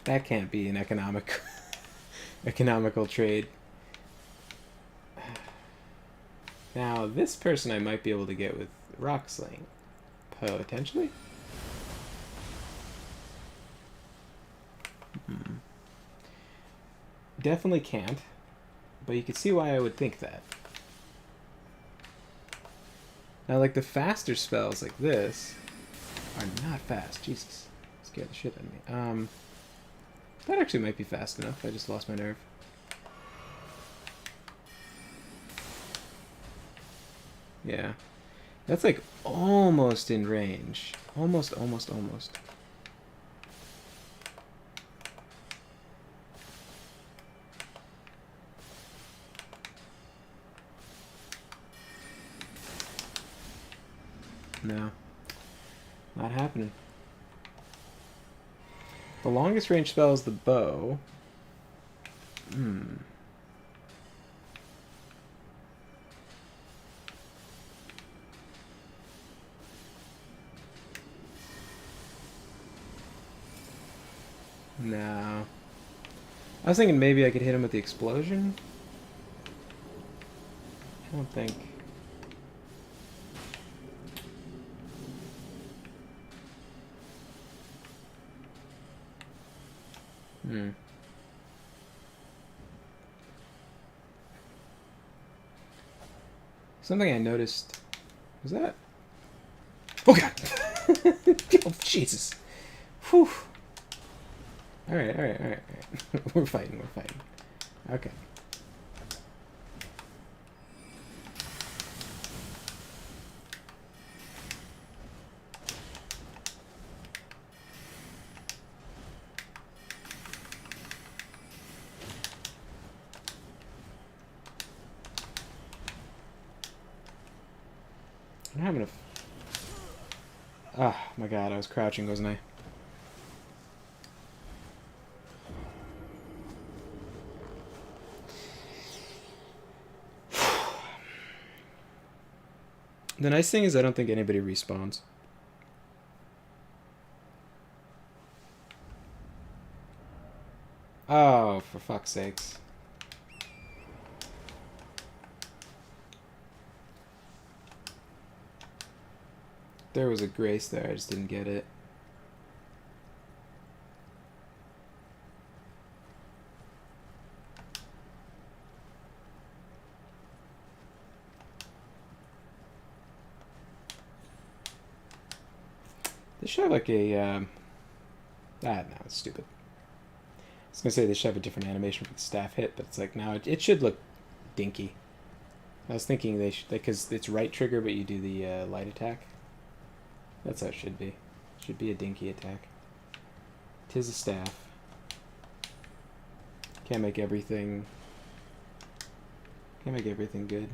That can't be an economical trade. Now, this person I might be able to get with Rock Sling. Potentially? Definitely can't, but you can see why I would think that. Now, like, the faster spells like this are not fast. Jesus. Scared the shit out of me. That actually might be fast enough. I just lost my nerve. Yeah. That's like almost in range. Almost, almost, almost. No. Not happening. The longest range spell is the bow. Hmm. No. I was thinking maybe I could hit him with the explosion. I don't think. Hmm. Something I noticed. Was that? Oh god! Oh Jesus! Whew. Alright, alright, alright, alright. We're fighting, we're fighting. Okay. I don't have enough. Ah, my god, I was crouching, wasn't I? The nice thing is I don't think anybody respawns. Oh, for fuck's sakes. There was a grace there, I just didn't get it. They should have like a, no, it's stupid. I was gonna say they should have a different animation for the staff hit, but it's like, no, it should look dinky. I was thinking they should, because it's right trigger, but you do the light attack. That's how it should be. It should be a dinky attack. 'Tis a staff. Can't make everything good.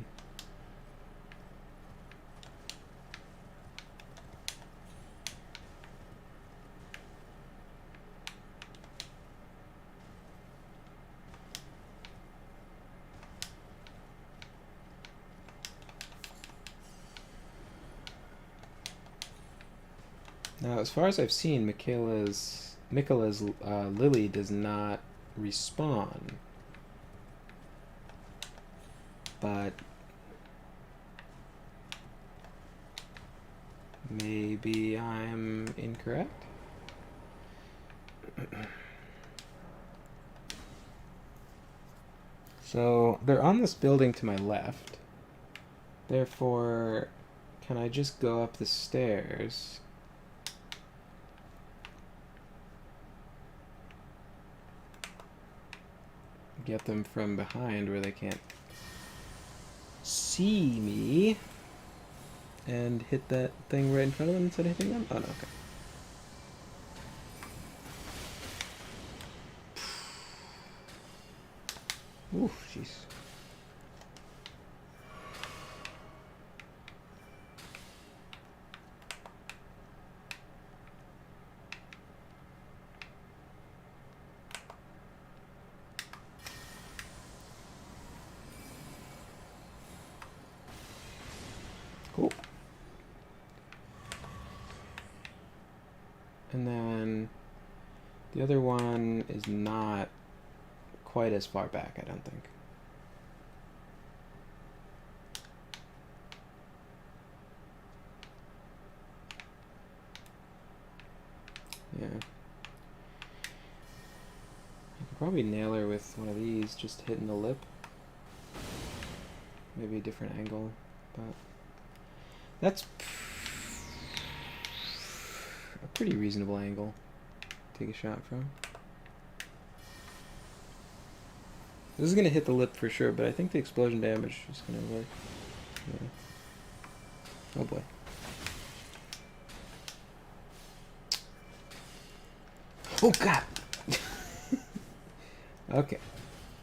Now, as far as I've seen, Michaela's Lily does not respawn, but maybe I'm incorrect. So they're on this building to my left. Therefore, can I just go up the stairs? Get them from behind where they can't see me, and hit that thing right in front of them instead of hitting them? Oh no, okay. Ooh, jeez. Cool. And then the other one is not quite as far back, I don't think. Yeah. I could probably nail her with one of these, just hitting the lip. Maybe a different angle, but that's a pretty reasonable angle to take a shot from. This is going to hit the lip for sure, but I think the explosion damage is going to work. Yeah. Oh boy. Oh god! Okay.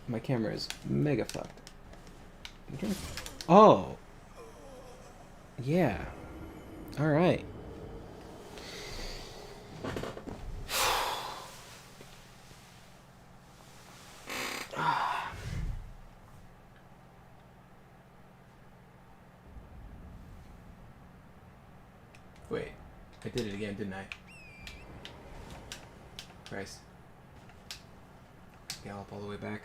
My camera is mega fucked. Oh! Yeah. Alright. Wait. I did it again, didn't I? Christ. Gallop all the way back.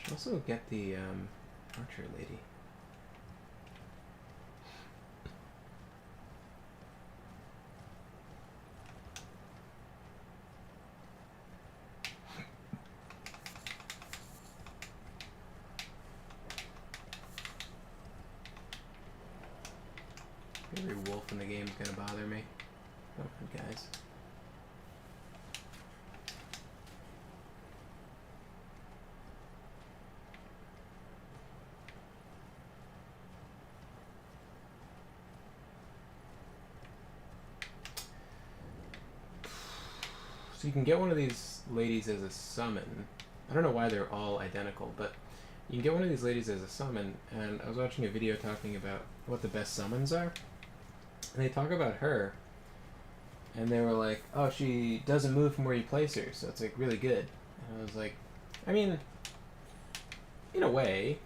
Should also get the archer lady. Every wolf in the game is gonna bother me. Oh, good guys. So you can get one of these ladies as a summon. I don't know why they're all identical, but you can get one of these ladies as a summon, and I was watching a video talking about what the best summons are, and they talk about her, and they were like, oh, she doesn't move from where you place her, so it's like really good. And I was like, I mean, in a way,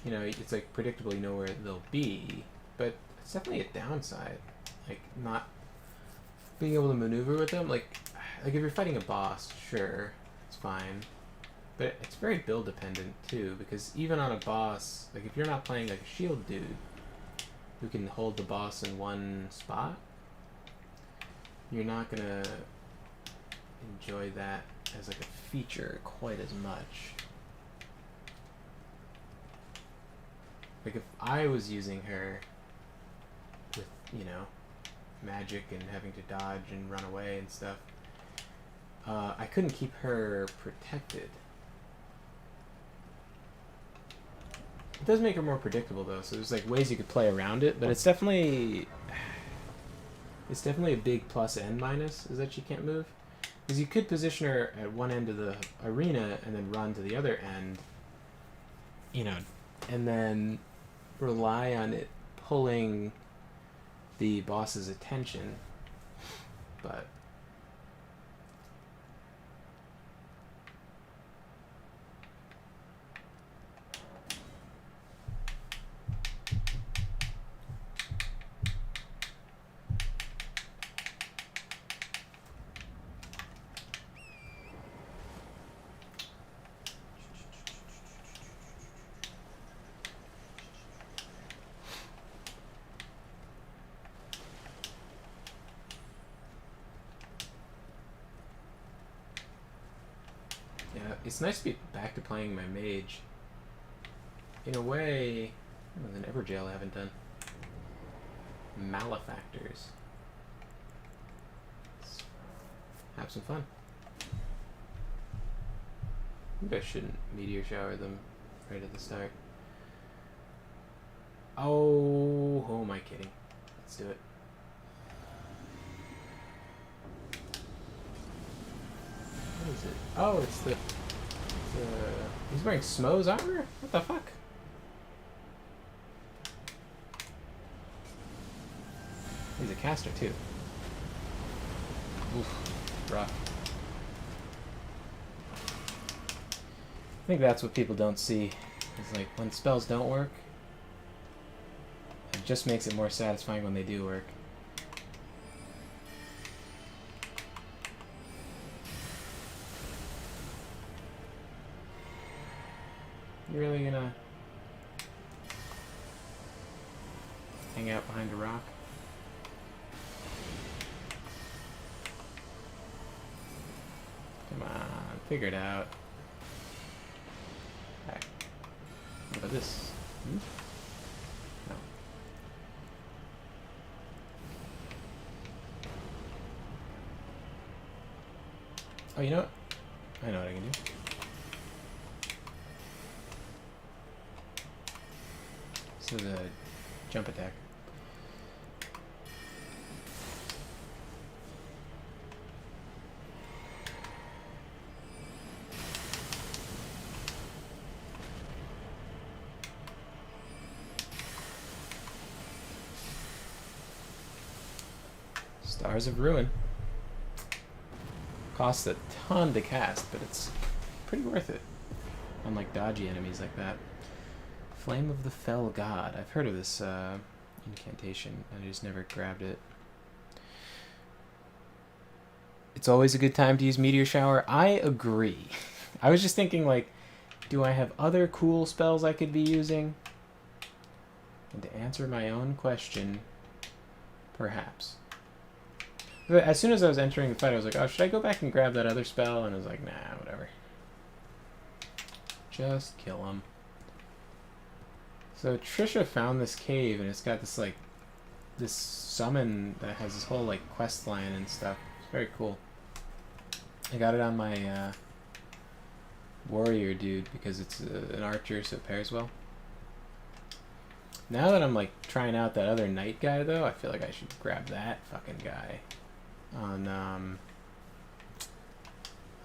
you know, it's like predictable, you know where they'll be, but it's definitely a downside, like not being able to maneuver with them. Like if you're fighting a boss, sure, it's fine, but it's very build dependent too, because even on a boss, like if you're not playing like a shield dude who can hold the boss in one spot, you're not gonna enjoy that as like a feature quite as much. Like if I was using her with, you know, magic and having to dodge and run away and stuff, I couldn't keep her protected. It does make her more predictable though, so there's like ways you could play around it, but it's definitely a big plus and minus, is that she can't move. Because you could position her at one end of the arena and then run to the other end, you know, and then rely on it pulling the boss's attention, but yeah, it's nice to be back to playing my mage. In a way, there's an Everjail I haven't done. Malefactors. Let's have some fun. Maybe I shouldn't meteor shower them right at the start. Oh, who am I kidding? Let's do it. What is it? Oh, it's the he's wearing Smo's armor? What the fuck? He's a caster too. Oof, rough. I think that's what people don't see. It's like when spells don't work, it just makes it more satisfying when they do work. You really gonna hang out behind a rock? Come on, figure it out. Alright. What about this? No. Oh, you know what? I know what I can do. This is a jump attack. Stars of Ruin. Costs a ton to cast, but it's pretty worth it. Unlike dodgy enemies like that. Flame of the Fell God. I've heard of this incantation, and I just never grabbed it. It's always a good time to use Meteor Shower. I agree. I was just thinking, like, do I have other cool spells I could be using? And to answer my own question, perhaps. But as soon as I was entering the fight, I was like, oh, should I go back and grab that other spell? And I was like, nah, whatever. Just kill him. So Trisha found this cave, and it's got this, like, this summon that has this whole, like, quest line and stuff. It's very cool. I got it on my warrior dude because it's an archer, so it pairs well. Now that I'm, like, trying out that other knight guy, though, I feel like I should grab that fucking guy on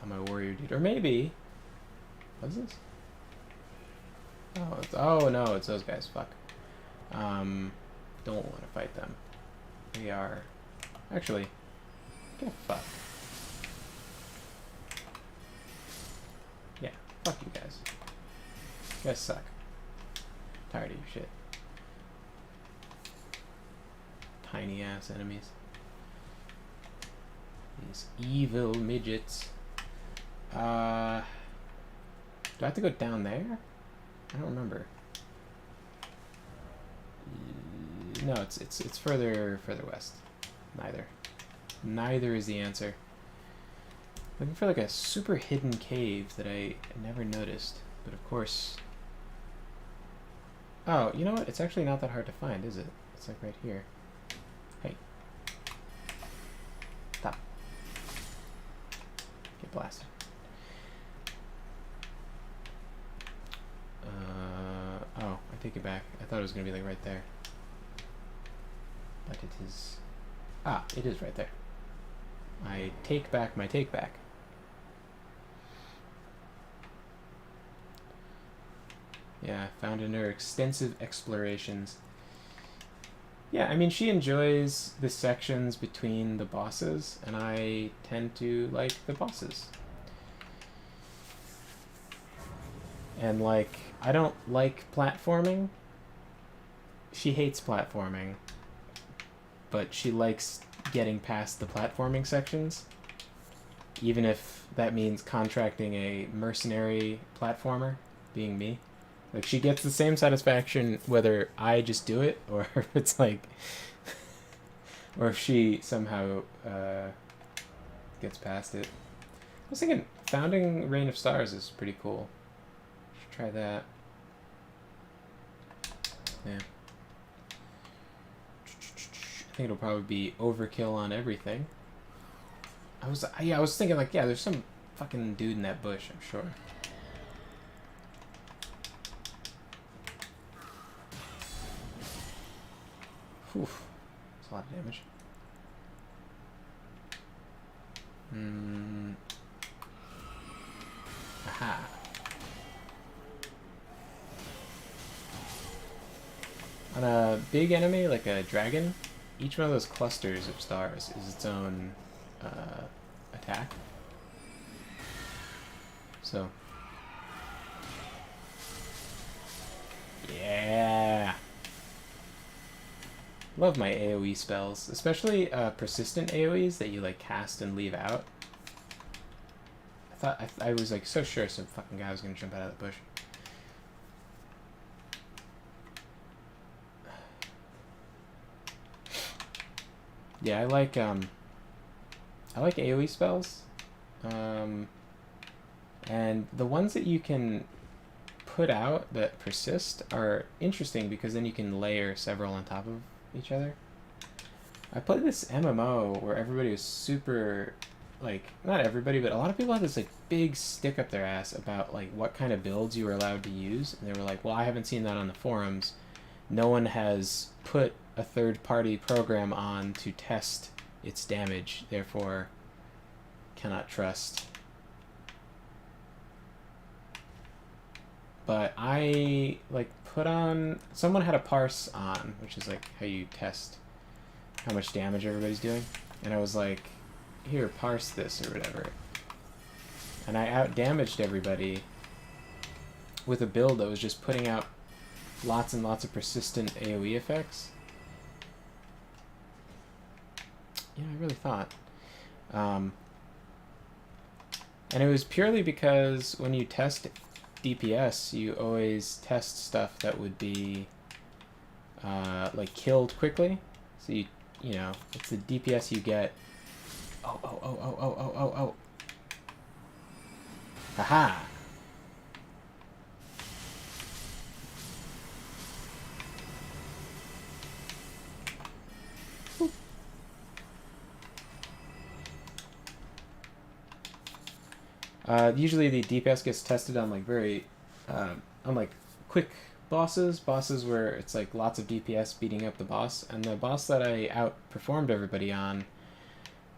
my warrior dude. Or maybe... What's this? Oh, no, it's those guys. Fuck. Don't want to fight them. We are... Actually, get fucked. Yeah, fuck you guys. You guys suck. Tired of your shit. Tiny ass enemies. These evil midgets. Do I have to go down there? I don't remember. No, it's further west. Neither is the answer. Looking for like a super hidden cave that I never noticed, but of course. Oh, you know what? It's actually not that hard to find, is it? It's like right here. Hey. Stop. Get blasted. Oh, I take it back. I thought it was going to be like right there. But it is... Ah, it is right there. I take back my take back. Yeah, found in her extensive explorations. Yeah, I mean, she enjoys the sections between the bosses, and I tend to like the bosses. And, like, I don't like platforming. She hates platforming. But she likes getting past the platforming sections. Even if that means contracting a mercenary platformer, being me. Like, she gets the same satisfaction whether I just do it, or if it's like... or if she somehow gets past it. I was thinking, founding Reign of Stars is pretty cool. Try that. Yeah. I think it'll probably be overkill on everything. I was thinking like, yeah, there's some fucking dude in that bush, I'm sure. Whew. That's a lot of damage. Aha. On a big enemy, like a dragon, each one of those clusters of stars is its own attack. So, yeah. Love my AoE spells, especially persistent AoEs that you like cast and leave out. I was like so sure some fucking guy was gonna jump out of the bush. Yeah, I like AoE spells, and the ones that you can put out that persist are interesting because then you can layer several on top of each other. I played this MMO where everybody was super, like, not everybody, but a lot of people had this like big stick up their ass about like what kind of builds you were allowed to use, and they were like, well, I haven't seen that on the forums. no one has put a third-party program on to test its damage, therefore cannot trust. But I like put on, someone had a parse on, which is like how you test how much damage everybody's doing, and I was like, here, parse this or whatever, and I out damaged everybody with a build that was just putting out lots and lots of persistent AoE effects. Yeah, I really thought. And it was purely because when you test DPS, you always test stuff that would be like killed quickly. So you know, it's the DPS you get. Oh. Haha. Usually the DPS gets tested on like very, on like quick bosses where it's like lots of DPS beating up the boss, and the boss that I outperformed everybody on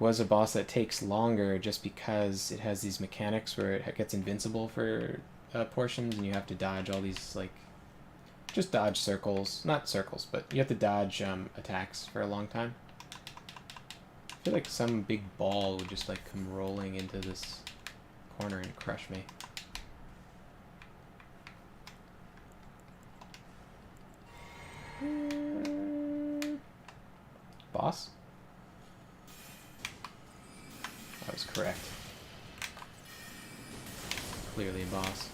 was a boss that takes longer just because it has these mechanics where it gets invincible for portions, and you have to dodge all these, like, just dodge circles, not circles, but you have to dodge attacks for a long time. I feel like some big ball would just like come rolling into this corner and crush me. Boss? I was correct. Clearly a boss.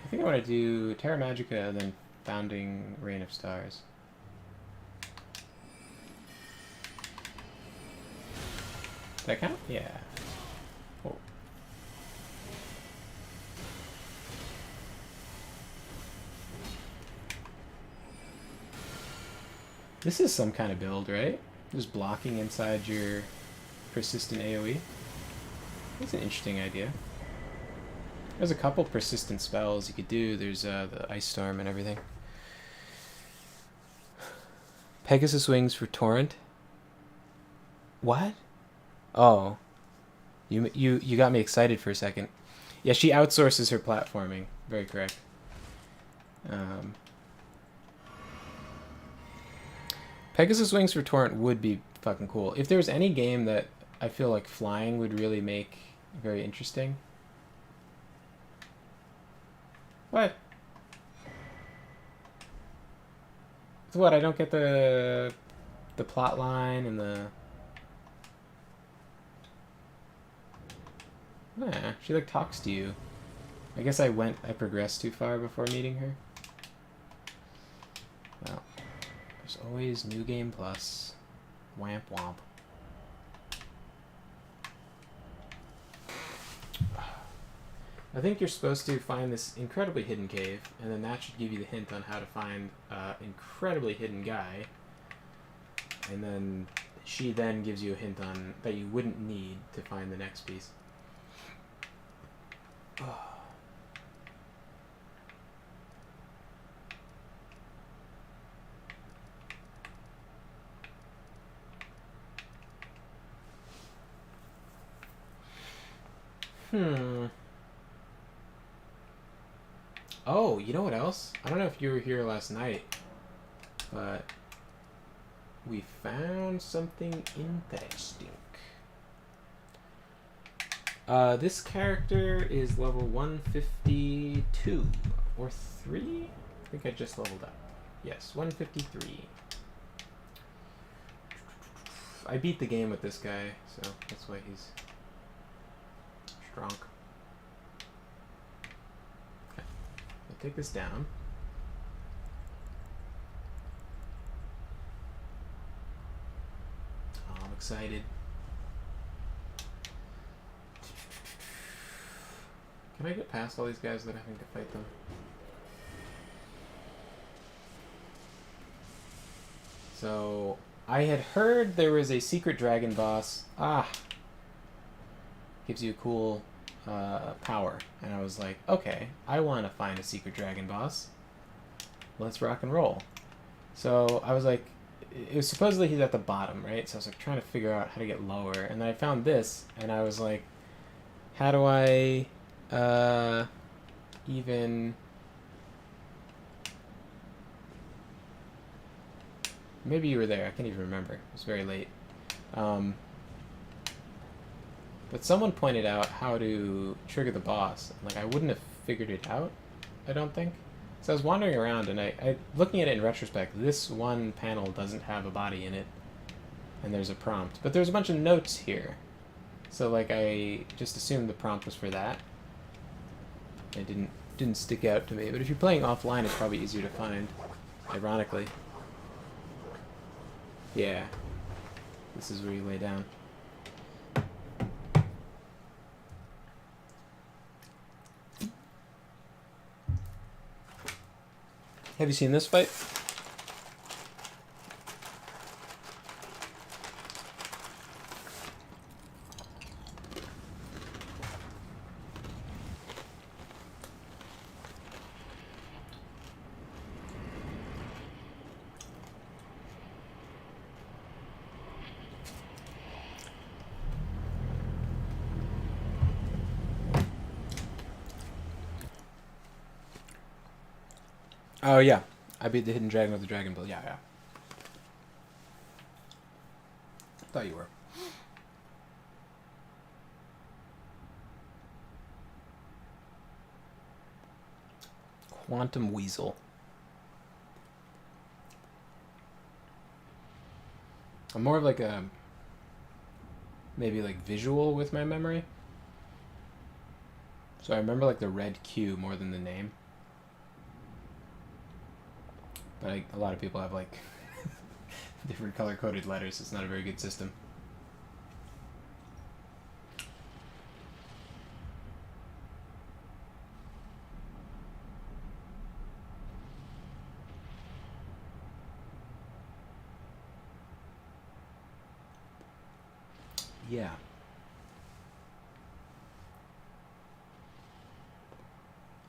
I think I want to do Terra Magica and then Founding Reign of Stars. Does that count? Yeah. Oh. This is some kind of build, right? Just blocking inside your persistent AoE. That's an interesting idea. There's a couple persistent spells you could do. There's the Ice Storm and everything. Pegasus Wings for Torrent. What? Oh. You got me excited for a second. Yeah, she outsources her platforming. Very correct. Pegasus Wings for Torrent would be fucking cool. If there was any game that I feel like flying would really make very interesting. What? So what? I don't get the plot line and the. Nah, she like talks to you. I guess I progressed too far before meeting her. Well, there's always New Game Plus. Wamp womp. I think you're supposed to find this incredibly hidden cave, and then that should give you the hint on how to find an incredibly hidden guy. And then she then gives you a hint on that you wouldn't need to find the next piece. Oh, you know what else? I don't know if you were here last night, but we found something interesting. This character is level 152 or 3? I think I just leveled up. Yes, 153. I beat the game with this guy, so that's why he's strong. Okay, I'll take this down. Oh, I'm excited. Can I get past all these guys that are having to fight them? So, I had heard there was a secret dragon boss. Gives you a cool power. And I was like, okay, I want to find a secret dragon boss. Let's rock and roll. So I was like, it was supposedly he's at the bottom, right? So I was like trying to figure out how to get lower. And then I found this, and I was like, how do I even... Maybe you were there. I can't even remember. It was very late. But someone pointed out how to trigger the boss. Like, I wouldn't have figured it out, I don't think. So I was wandering around, and looking at it in retrospect, this one panel doesn't have a body in it. And there's a prompt. But there's a bunch of notes here. So, like, I just assumed the prompt was for that. It didn't stick out to me. But if you're playing offline, it's probably easier to find, ironically. Yeah. This is where you lay down. Have you seen this fight? Oh, yeah. I beat the hidden dragon with the dragon bill. Yeah, yeah. Thought you were. Quantum Weasel. I'm more of like a... maybe like visual with my memory. So I remember like the red Q more than the name. But a lot of people have like different color-coded letters. It's not a very good system. Yeah.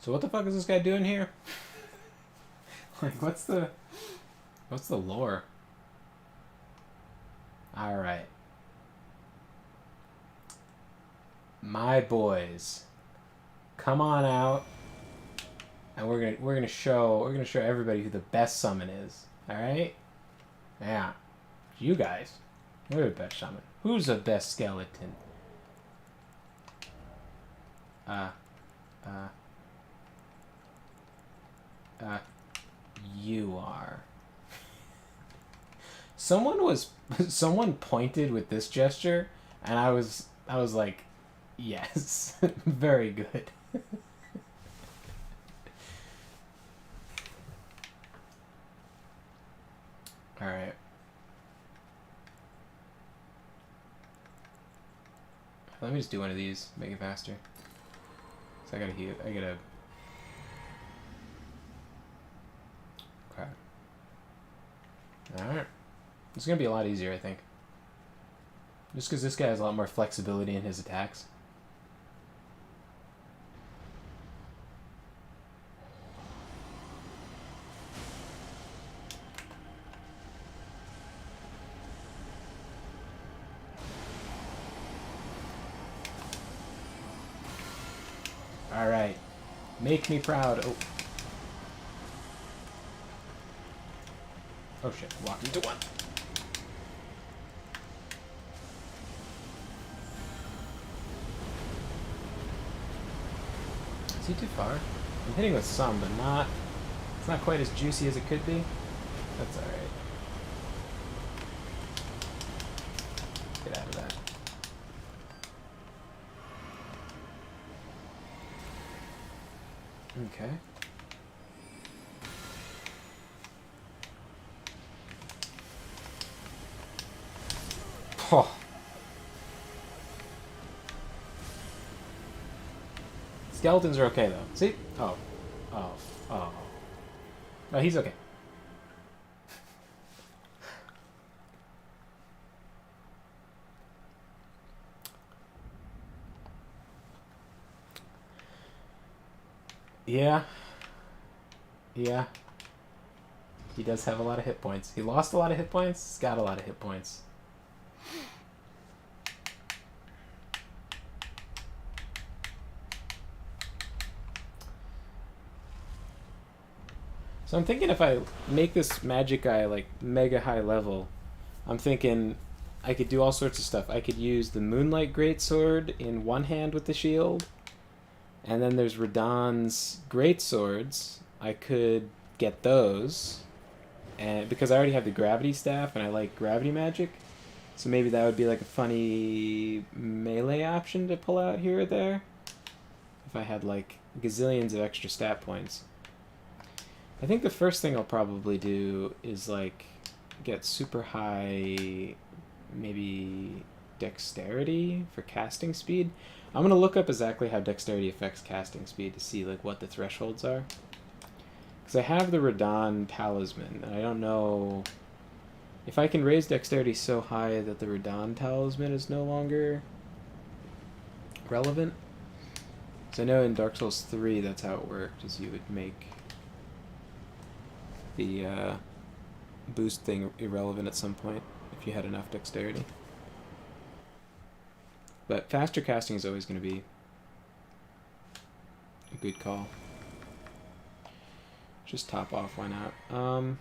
So what the fuck is this guy doing here? Like, what's the lore? Alright. My boys. Come on out. And we're gonna show everybody who the best summon is. Alright? Yeah. You guys. We're the best summon. Who's the best skeleton? You are. Someone pointed with this gesture, and I was like, yes, very good. All right. Let me just do one of these, make it faster. So I gotta heal. I gotta. Okay. Alright. It's gonna be a lot easier, I think. Just because this guy has a lot more flexibility in his attacks. Alright. Make me proud. Oh. Oh shit, walked into one. Is he too far? I'm hitting with some, but not... It's not quite as juicy as it could be. That's alright. Get out of that. Okay. Oh. Skeletons are okay, though. See? Oh. Oh. Oh. Oh, he's okay. Yeah. Yeah. He does have a lot of hit points. He lost a lot of hit points. He's got a lot of hit points. So I'm thinking if I make this magic guy like mega high level, I'm thinking I could do all sorts of stuff. I could use the Moonlight Greatsword in one hand with the shield, and then there's Radahn's Greatswords. I could get those, and because I already have the Gravity Staff and I like gravity magic, so maybe that would be like a funny melee option to pull out here or there. If I had like gazillions of extra stat points. I think the first thing I'll probably do is like get super high, maybe dexterity for casting speed. I'm gonna look up exactly how dexterity affects casting speed to see like what the thresholds are. Because I have the Radahn talisman, and I don't know if I can raise dexterity so high that the Radahn talisman is no longer relevant. Because I know in Dark Souls 3 that's how it worked, is you would make the boost thing irrelevant at some point if you had enough dexterity. But faster casting is always going to be a good call. Just top off, why not? I'm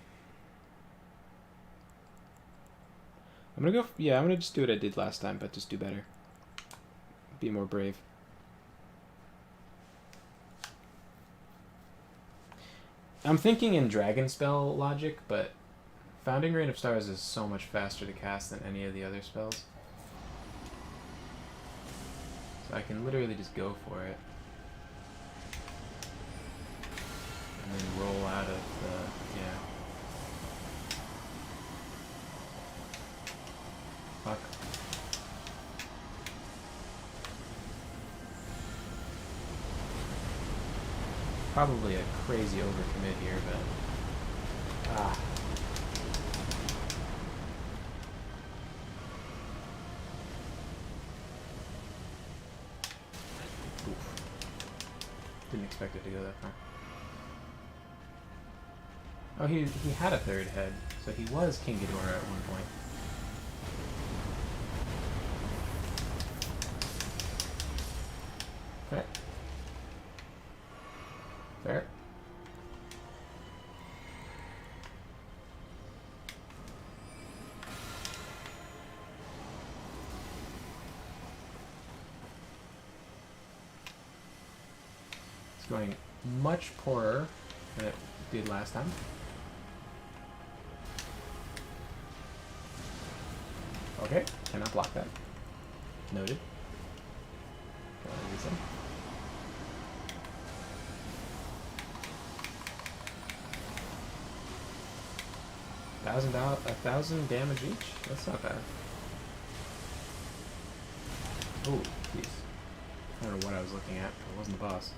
gonna go. Yeah, I'm gonna just do what I did last time, but just do better. Be more brave. I'm thinking in Dragon Spell logic, but Founding Rain of Stars is so much faster to cast than any of the other spells. So I can literally just go for it. And then roll out of the... yeah. Fuck. Probably a crazy overcommit here, but... ah. Oof. Didn't expect it to go that far. Oh, he had a third head, so he was King Ghidorah at one point. Fair. Fair. It's going much poorer than it did last time. Okay, cannot block that. Noted. $1,000 damage each? That's not bad. Oh, jeez. I don't know what I was looking at. It wasn't the boss.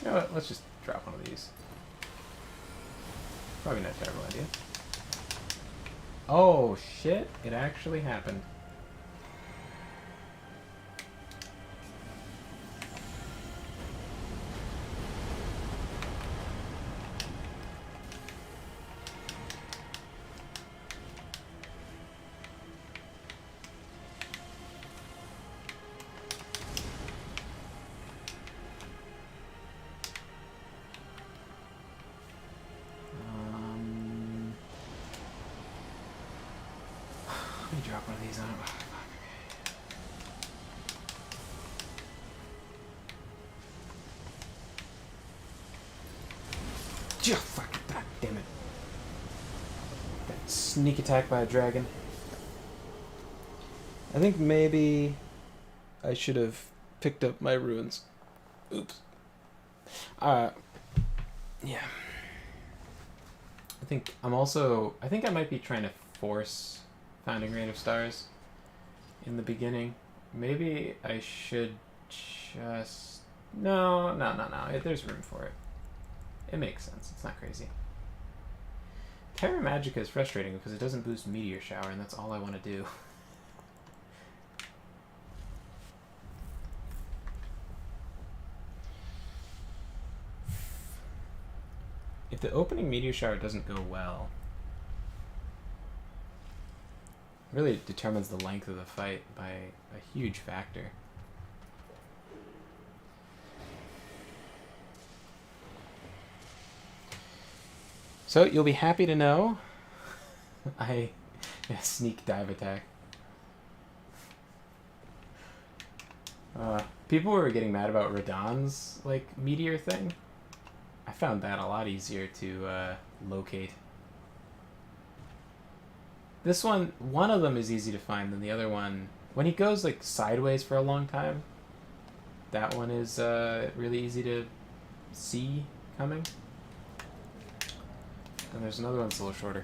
You know what? Let's just drop one of these. Probably not a terrible idea. Oh, shit. It actually happened. Let me drop one of these on it. Fuck it. God damn it. That sneak attack by a dragon. I think maybe I should have picked up my runes. Oops. Yeah. I think I might be trying to force Founding Rain of Stars. in the beginning. Maybe I should just... No. There's room for it. It makes sense. It's not crazy. Terra Magica is frustrating because it doesn't boost Meteor Shower, and that's all I want to do. If the opening Meteor Shower doesn't go well, it really determines the length of the fight by a huge factor. So you'll be happy to know I sneak dive attack. People were getting mad about Radahn's like meteor thing. I found that a lot easier to locate. This one of them is easy to find than the other one. When he goes like sideways for a long time, that one is really easy to see coming. And there's another one that's a little shorter.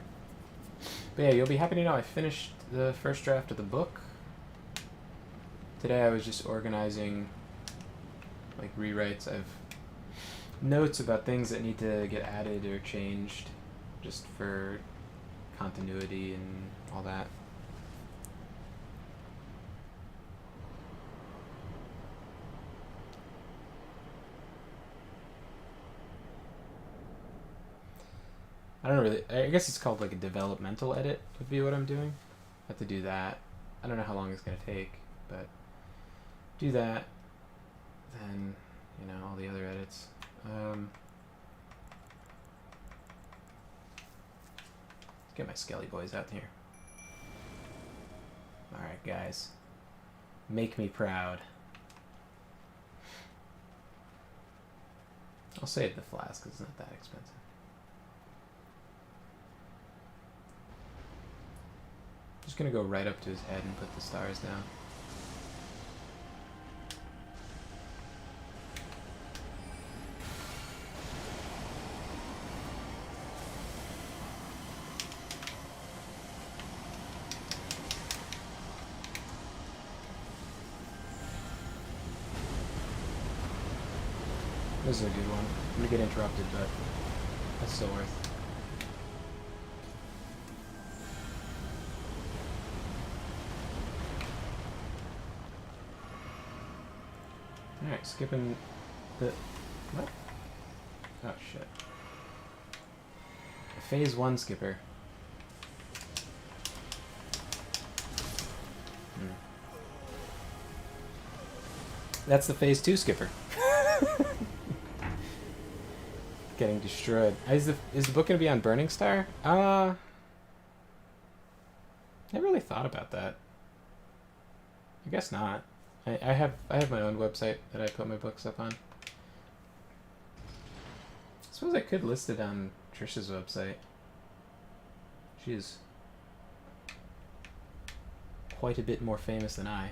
But yeah, you'll be happy to know I finished the first draft of the book. Today I was just organizing like rewrites. I've notes about things that need to get added or changed just for continuity and all that. I don't really... I guess it's called like a developmental edit would be what I'm doing. I have to do that. I don't know how long it's going to take, but do that. Then, you know, all the other edits. Let's get my Skelly boys out here. Alright, guys. Make me proud. I'll save the flask because it's not that expensive. Just gonna go right up to his head and put the stars down. This is a good one. I'm gonna get interrupted, but that's still worth. Alright, skipping the... What? Oh, shit. Phase 1 skipper. That's the Phase 2 skipper. Getting destroyed. Is the book going to be on Burning Star? I really thought about that. I guess not. I have my own website that I put my books up on. I suppose I could list it on Trisha's website. She is quite a bit more famous than I.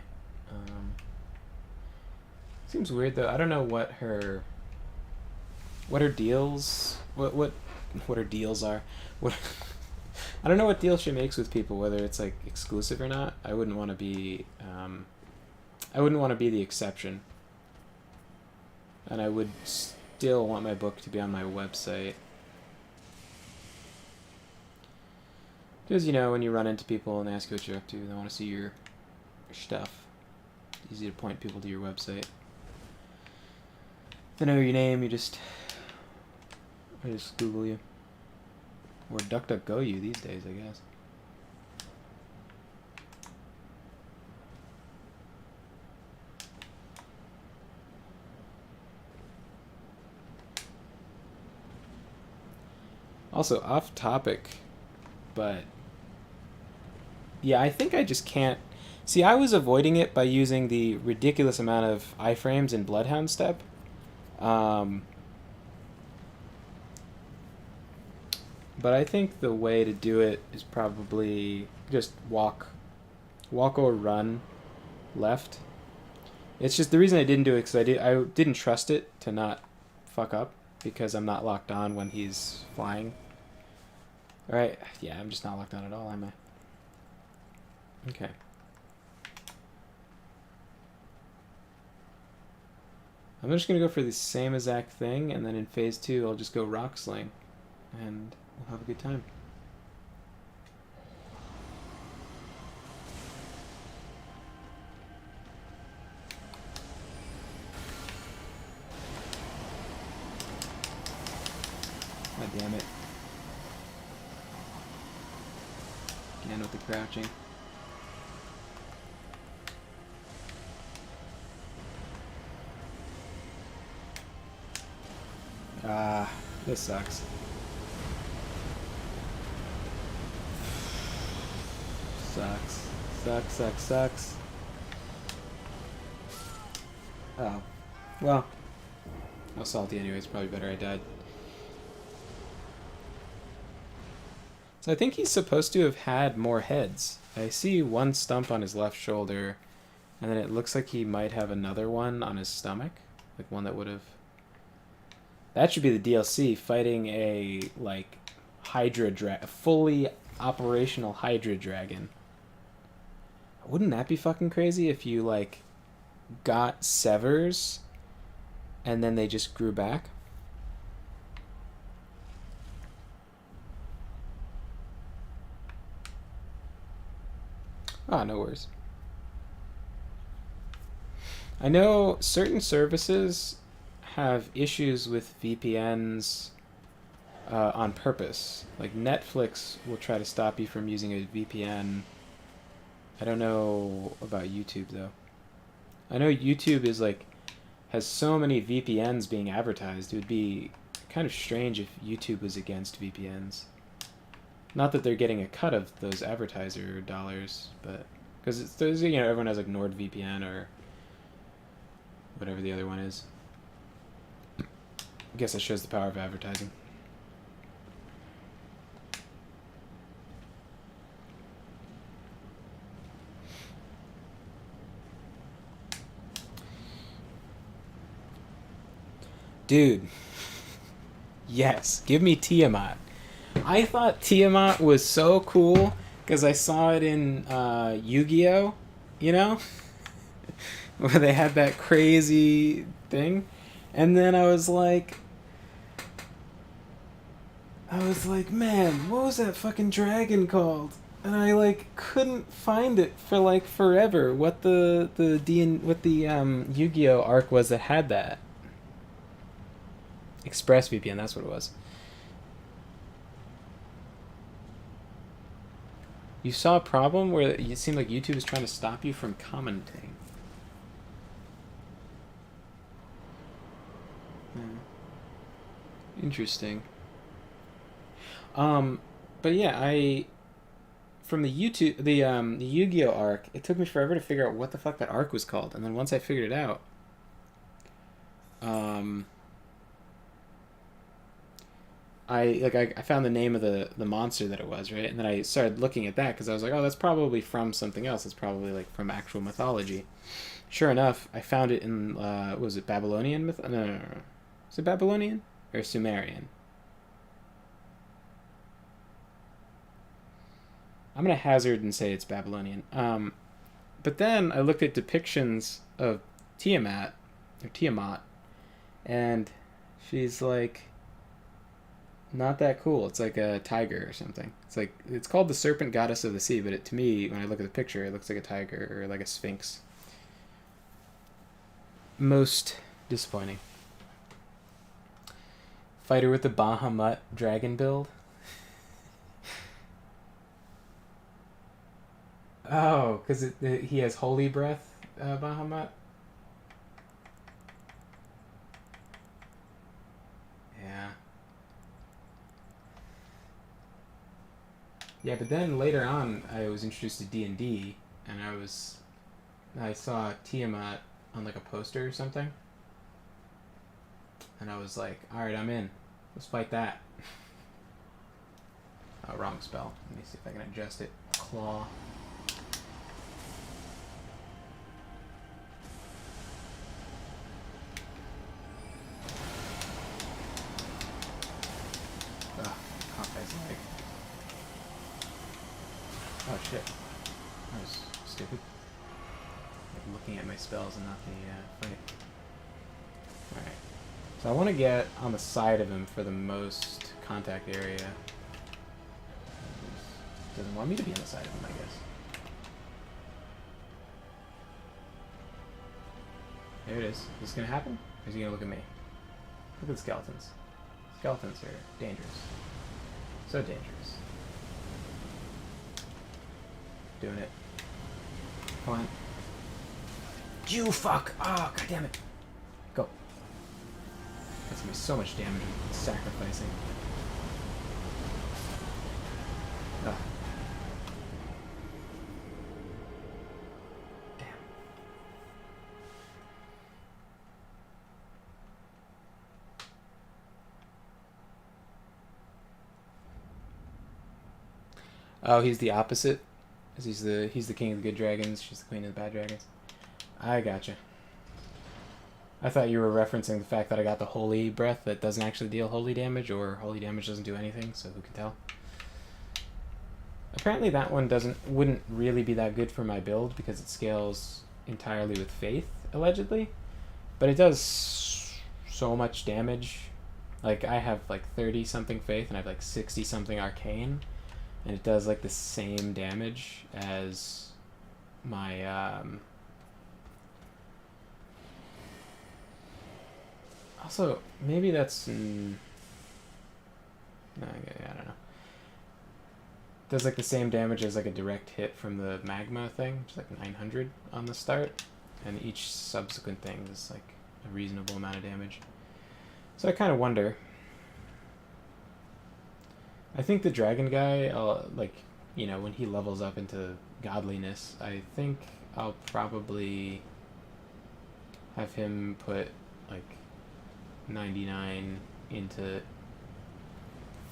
Seems weird though. I don't know what her deals what her deals are. What I don't know what deal she makes with people, whether it's like exclusive or not. I wouldn't want to be the exception. And I would still want my book to be on my website. Because, you know, when you run into people and they ask you what you're up to, they want to see your stuff. It's easy to point people to your website. If they know your name, I just Google you. Or DuckDuckGo you these days, I guess. Also, off topic, but yeah, I think I just can't... See, I was avoiding it by using the ridiculous amount of iframes in Bloodhound Step. But I think the way to do it is probably just walk or run left. It's just the reason I didn't do it because I didn't trust it to not fuck up because I'm not locked on when he's flying. Alright, yeah, I'm just not locked on at all, am I? Okay. I'm just gonna go for the same exact thing, and then in phase 2 I'll just go rock sling, and we'll have a good time. God damn it. Again with the crouching. Ah, this sucks. Sucks. Sucks. Oh. Well. I was salty anyways, probably better I died. So I think he's supposed to have had more heads. I see one stump on his left shoulder, and then it looks like he might have another one on his stomach. Like one that would have... That should be the DLC, fighting a, like, a fully operational Hydra dragon. Wouldn't that be fucking crazy if you, like, got severs and then they just grew back? Ah, no worries. I know certain services have issues with VPNs on purpose. Like Netflix will try to stop you from using a VPN. I don't know about YouTube though. I know YouTube is like has so many VPNs being advertised. It would be kind of strange if YouTube was against VPNs. Not that they're getting a cut of those advertiser dollars, but because there's everyone has like NordVPN or whatever the other one is. I guess that shows the power of advertising. Dude. Yes, give me Tiamat. I thought Tiamat was so cool because I saw it in Yu-Gi-Oh! You know? Where they had that crazy thing. And then I was like, man, what was that fucking dragon called? And I like couldn't find it for like forever. What the Yu-Gi-Oh arc was that had that? ExpressVPN, that's what it was. You saw a problem where it seemed like YouTube was trying to stop you from commenting. Interesting. But yeah, from the the Yu-Gi-Oh arc, it took me forever to figure out what the fuck that arc was called, and then once I figured it out, I found the name of the monster that it was, right, and then I started looking at that because I was like, oh, that's probably from something else. It's probably like from actual mythology. Sure enough, I found it in was it Babylonian myth? No. Is it Babylonian or Sumerian? I'm gonna hazard and say it's Babylonian. But then I looked at depictions of Tiamat, and she's like not that cool. It's like a tiger or something. It's called the serpent goddess of the sea, but to me, when I look at the picture, it looks like a tiger or like a sphinx. Most disappointing. Fighter with the Bahamut dragon build. Oh, because he has holy breath, Bahamut. Yeah. Yeah, but then later on, I was introduced to D&D, and I saw Tiamat on like a poster or something, and I was like, all right, I'm in. Let's fight that. Oh, wrong spell. Let me see if I can adjust it. Claw. Oh shit. That was stupid. Like looking at my spells and not the fight. Alright. So I want to get on the side of him for the most contact area. Doesn't want me to be on the side of him, I guess. There it is. Is this gonna happen? Or is he gonna look at me? Look at the skeletons. Skeletons are dangerous. So dangerous. Doing it. Come on. You fuck! Oh, god damn it. Go. That's gonna be so much damage with sacrificing. Ah. Damn. Oh, he's the opposite? He's the king of the good dragons, she's the queen of the bad dragons. I gotcha. I thought you were referencing the fact that I got the holy breath that doesn't actually deal holy damage, or holy damage doesn't do anything, so who can tell? Apparently that one wouldn't really be that good for my build because it scales entirely with faith, allegedly. But it does so much damage. Like, I have like 30 something faith and I have like 60 something arcane, and it does like the same damage as my also maybe that's no, I don't know. Does like the same damage as like a direct hit from the magma thing, which is like 900 on the start, and each subsequent thing is like a reasonable amount of damage. So I kind of wonder. I think the dragon guy, like, you know, when he levels up into godliness, I think I'll probably have him put like 99 into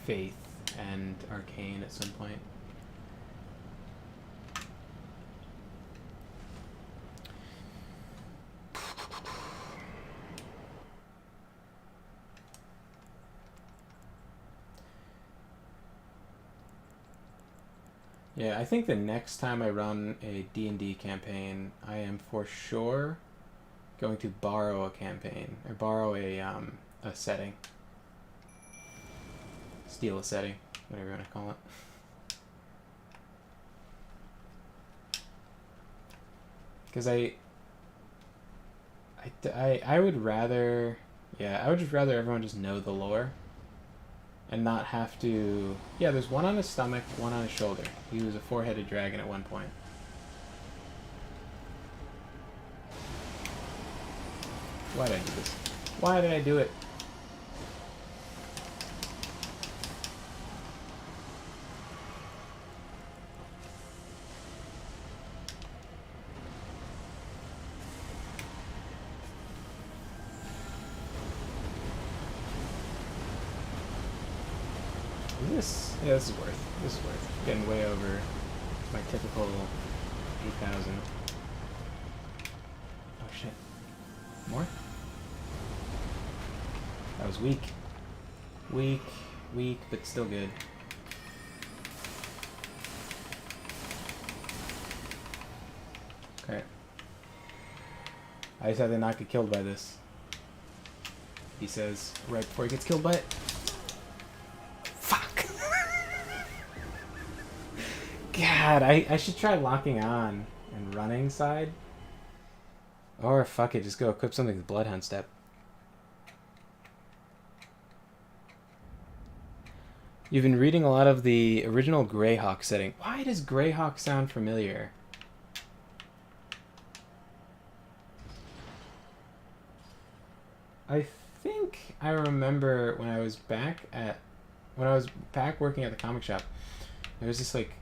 faith and arcane at some point. Yeah, I think the next time I run a D&D campaign, I am for sure going to borrow a campaign, or borrow a setting. Steal a setting, whatever you want to call it. Because I would rather, yeah, I would just rather everyone just know the lore and not have to. Yeah, there's one on his stomach, one on his shoulder. He was a four-headed dragon at one point. Why did I do this? Why did I do it? Yeah, this is worth. Getting way over my typical 8,000. Oh shit. More? That was weak. Weak, but still good. Okay. I just had to not get killed by this. He says right before he gets killed by it. God, I should try locking on and running side. Or fuck it, just go equip something with Bloodhound Step. You've been reading a lot of the original Greyhawk setting. Why does Greyhawk sound familiar? I think I remember when I was back working at the comic shop, there was this like,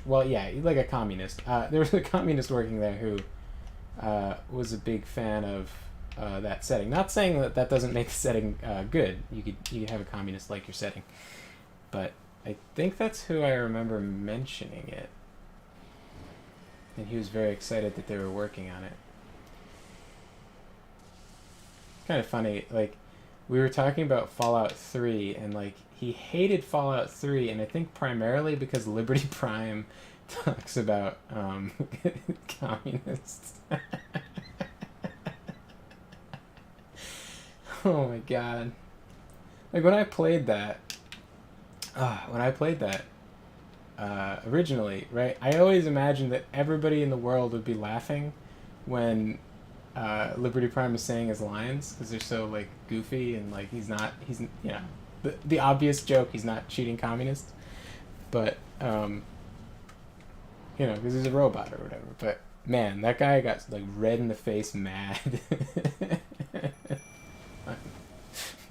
well, yeah, like a communist. There was a communist working there who was a big fan of that setting. Not saying that that doesn't make the setting good. You could have a communist like your setting, but I think that's who I remember mentioning it, and he was very excited that they were working on it. Kind of funny, like we were talking about Fallout 3, and like he hated Fallout 3, and I think primarily because Liberty Prime talks about communists. Oh my god. Like when I played that, originally, right? I always imagined that everybody in the world would be laughing when Liberty Prime is saying his lines because they're so like goofy and like he's the obvious joke, he's not cheating communists, but because he's a robot or whatever. But man, that guy got like red in the face, mad.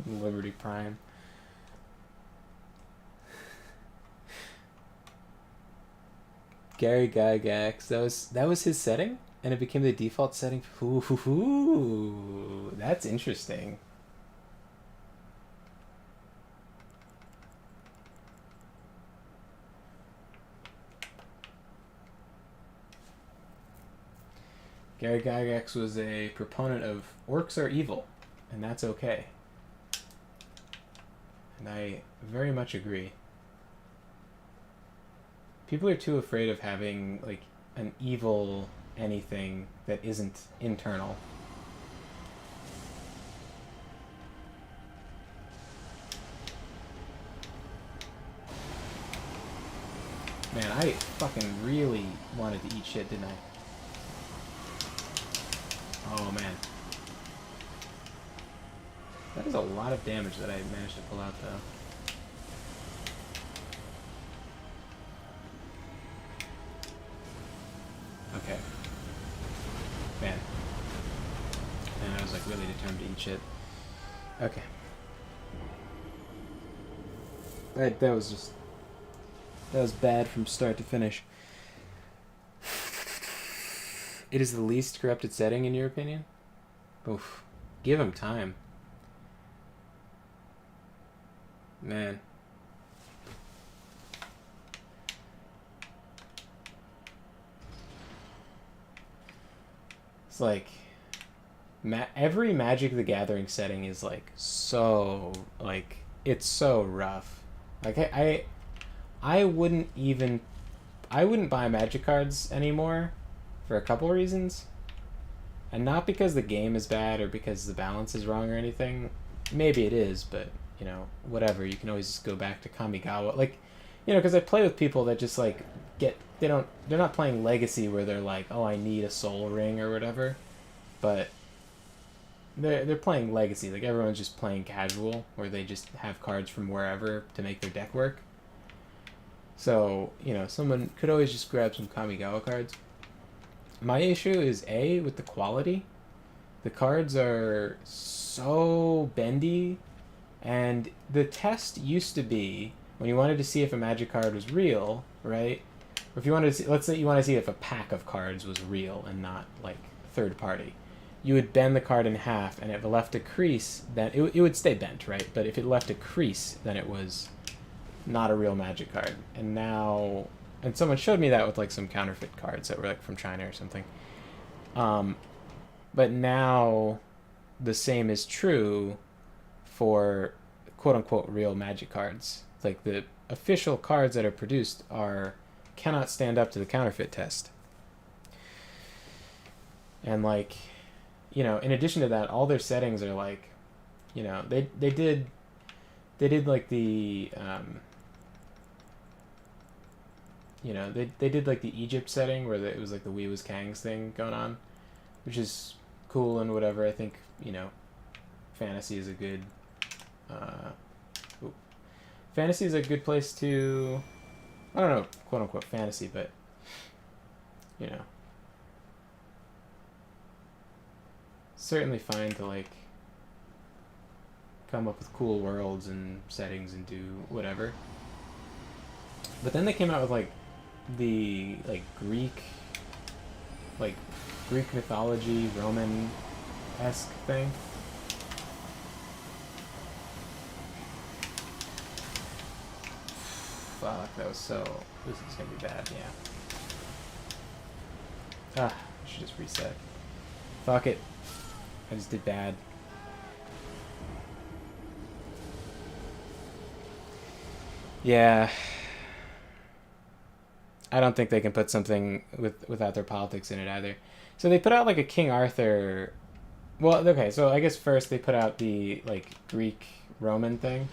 Liberty Prime. Gary Gygax. That was his setting, and it became the default setting. Ooh, that's interesting. Gary Gygax was a proponent of orcs are evil, and that's okay. And I very much agree. People are too afraid of having like an evil anything that isn't internal. Man, I fucking really wanted to eat shit, didn't I? Oh man. That is a lot of damage that I managed to pull out though. Okay. Man. And I was like really determined to eat shit. Okay. That was bad from start to finish. It is the least corrupted setting in your opinion? Oof. Give him time. Man. It's like every Magic the Gathering setting is like so like it's so rough. Like I wouldn't buy Magic cards anymore for a couple reasons. And not because the game is bad or because the balance is wrong or anything. Maybe it is, but whatever. You can always just go back to Kamigawa. Like, because I play with people that just like they're not playing Legacy where they're like, oh, I need a soul ring or whatever. But they're playing Legacy. Like everyone's just playing casual where they just have cards from wherever to make their deck work. So, someone could always just grab some Kamigawa cards. My issue is with the quality. The cards are so bendy, and the test used to be when you wanted to see if a Magic card was real, right? Or if you wanted to see, let's say you want to see if a pack of cards was real and not like third party, you would bend the card in half, and if it left a crease, then it would stay bent, right? But if it left a crease, then it was not a real Magic card. And now, and someone showed me that with like some counterfeit cards that were like from China or something. But now the same is true for quote unquote real Magic cards. Like the official cards that are produced cannot stand up to the counterfeit test. And like, in addition to that, all their settings are like, they did like the they did like the Egypt setting where it was like the We Was Kangs thing going on, which is cool and whatever. I think fantasy is a good fantasy is a good place to, I don't know, quote unquote fantasy, but certainly fine to like come up with cool worlds and settings and do whatever. But then they came out with like the Greek mythology, Roman-esque thing. Fuck, this is gonna be bad, yeah. I should just reset. Fuck it. I just did bad. Yeah. I don't think they can put something without their politics in it either. So they put out like a King Arthur. Well, okay, so I guess first they put out the like Greek Roman thing,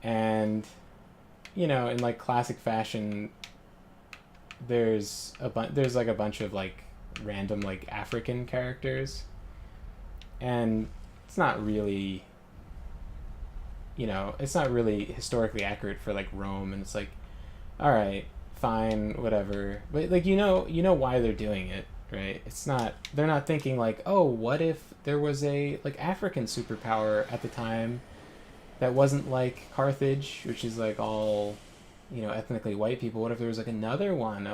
and in like classic fashion, there's like a bunch of like random like African characters, and it's not really it's not really historically accurate for like Rome, and it's like, all right, fine, whatever. But like why they're doing it, right? It's not they're not thinking like, oh, what if there was a like African superpower at the time that wasn't like Carthage, which is like all ethnically white people. What if there was like another one?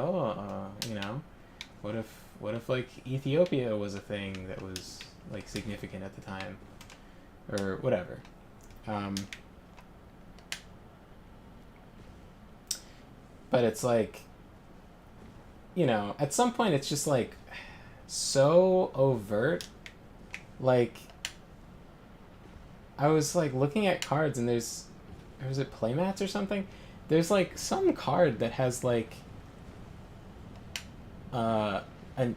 What if like Ethiopia was a thing that was like significant at the time, or whatever. But it's like, at some point it's just like so overt. Like, I was like looking at cards, and was it playmats or something? There's like some card that has like an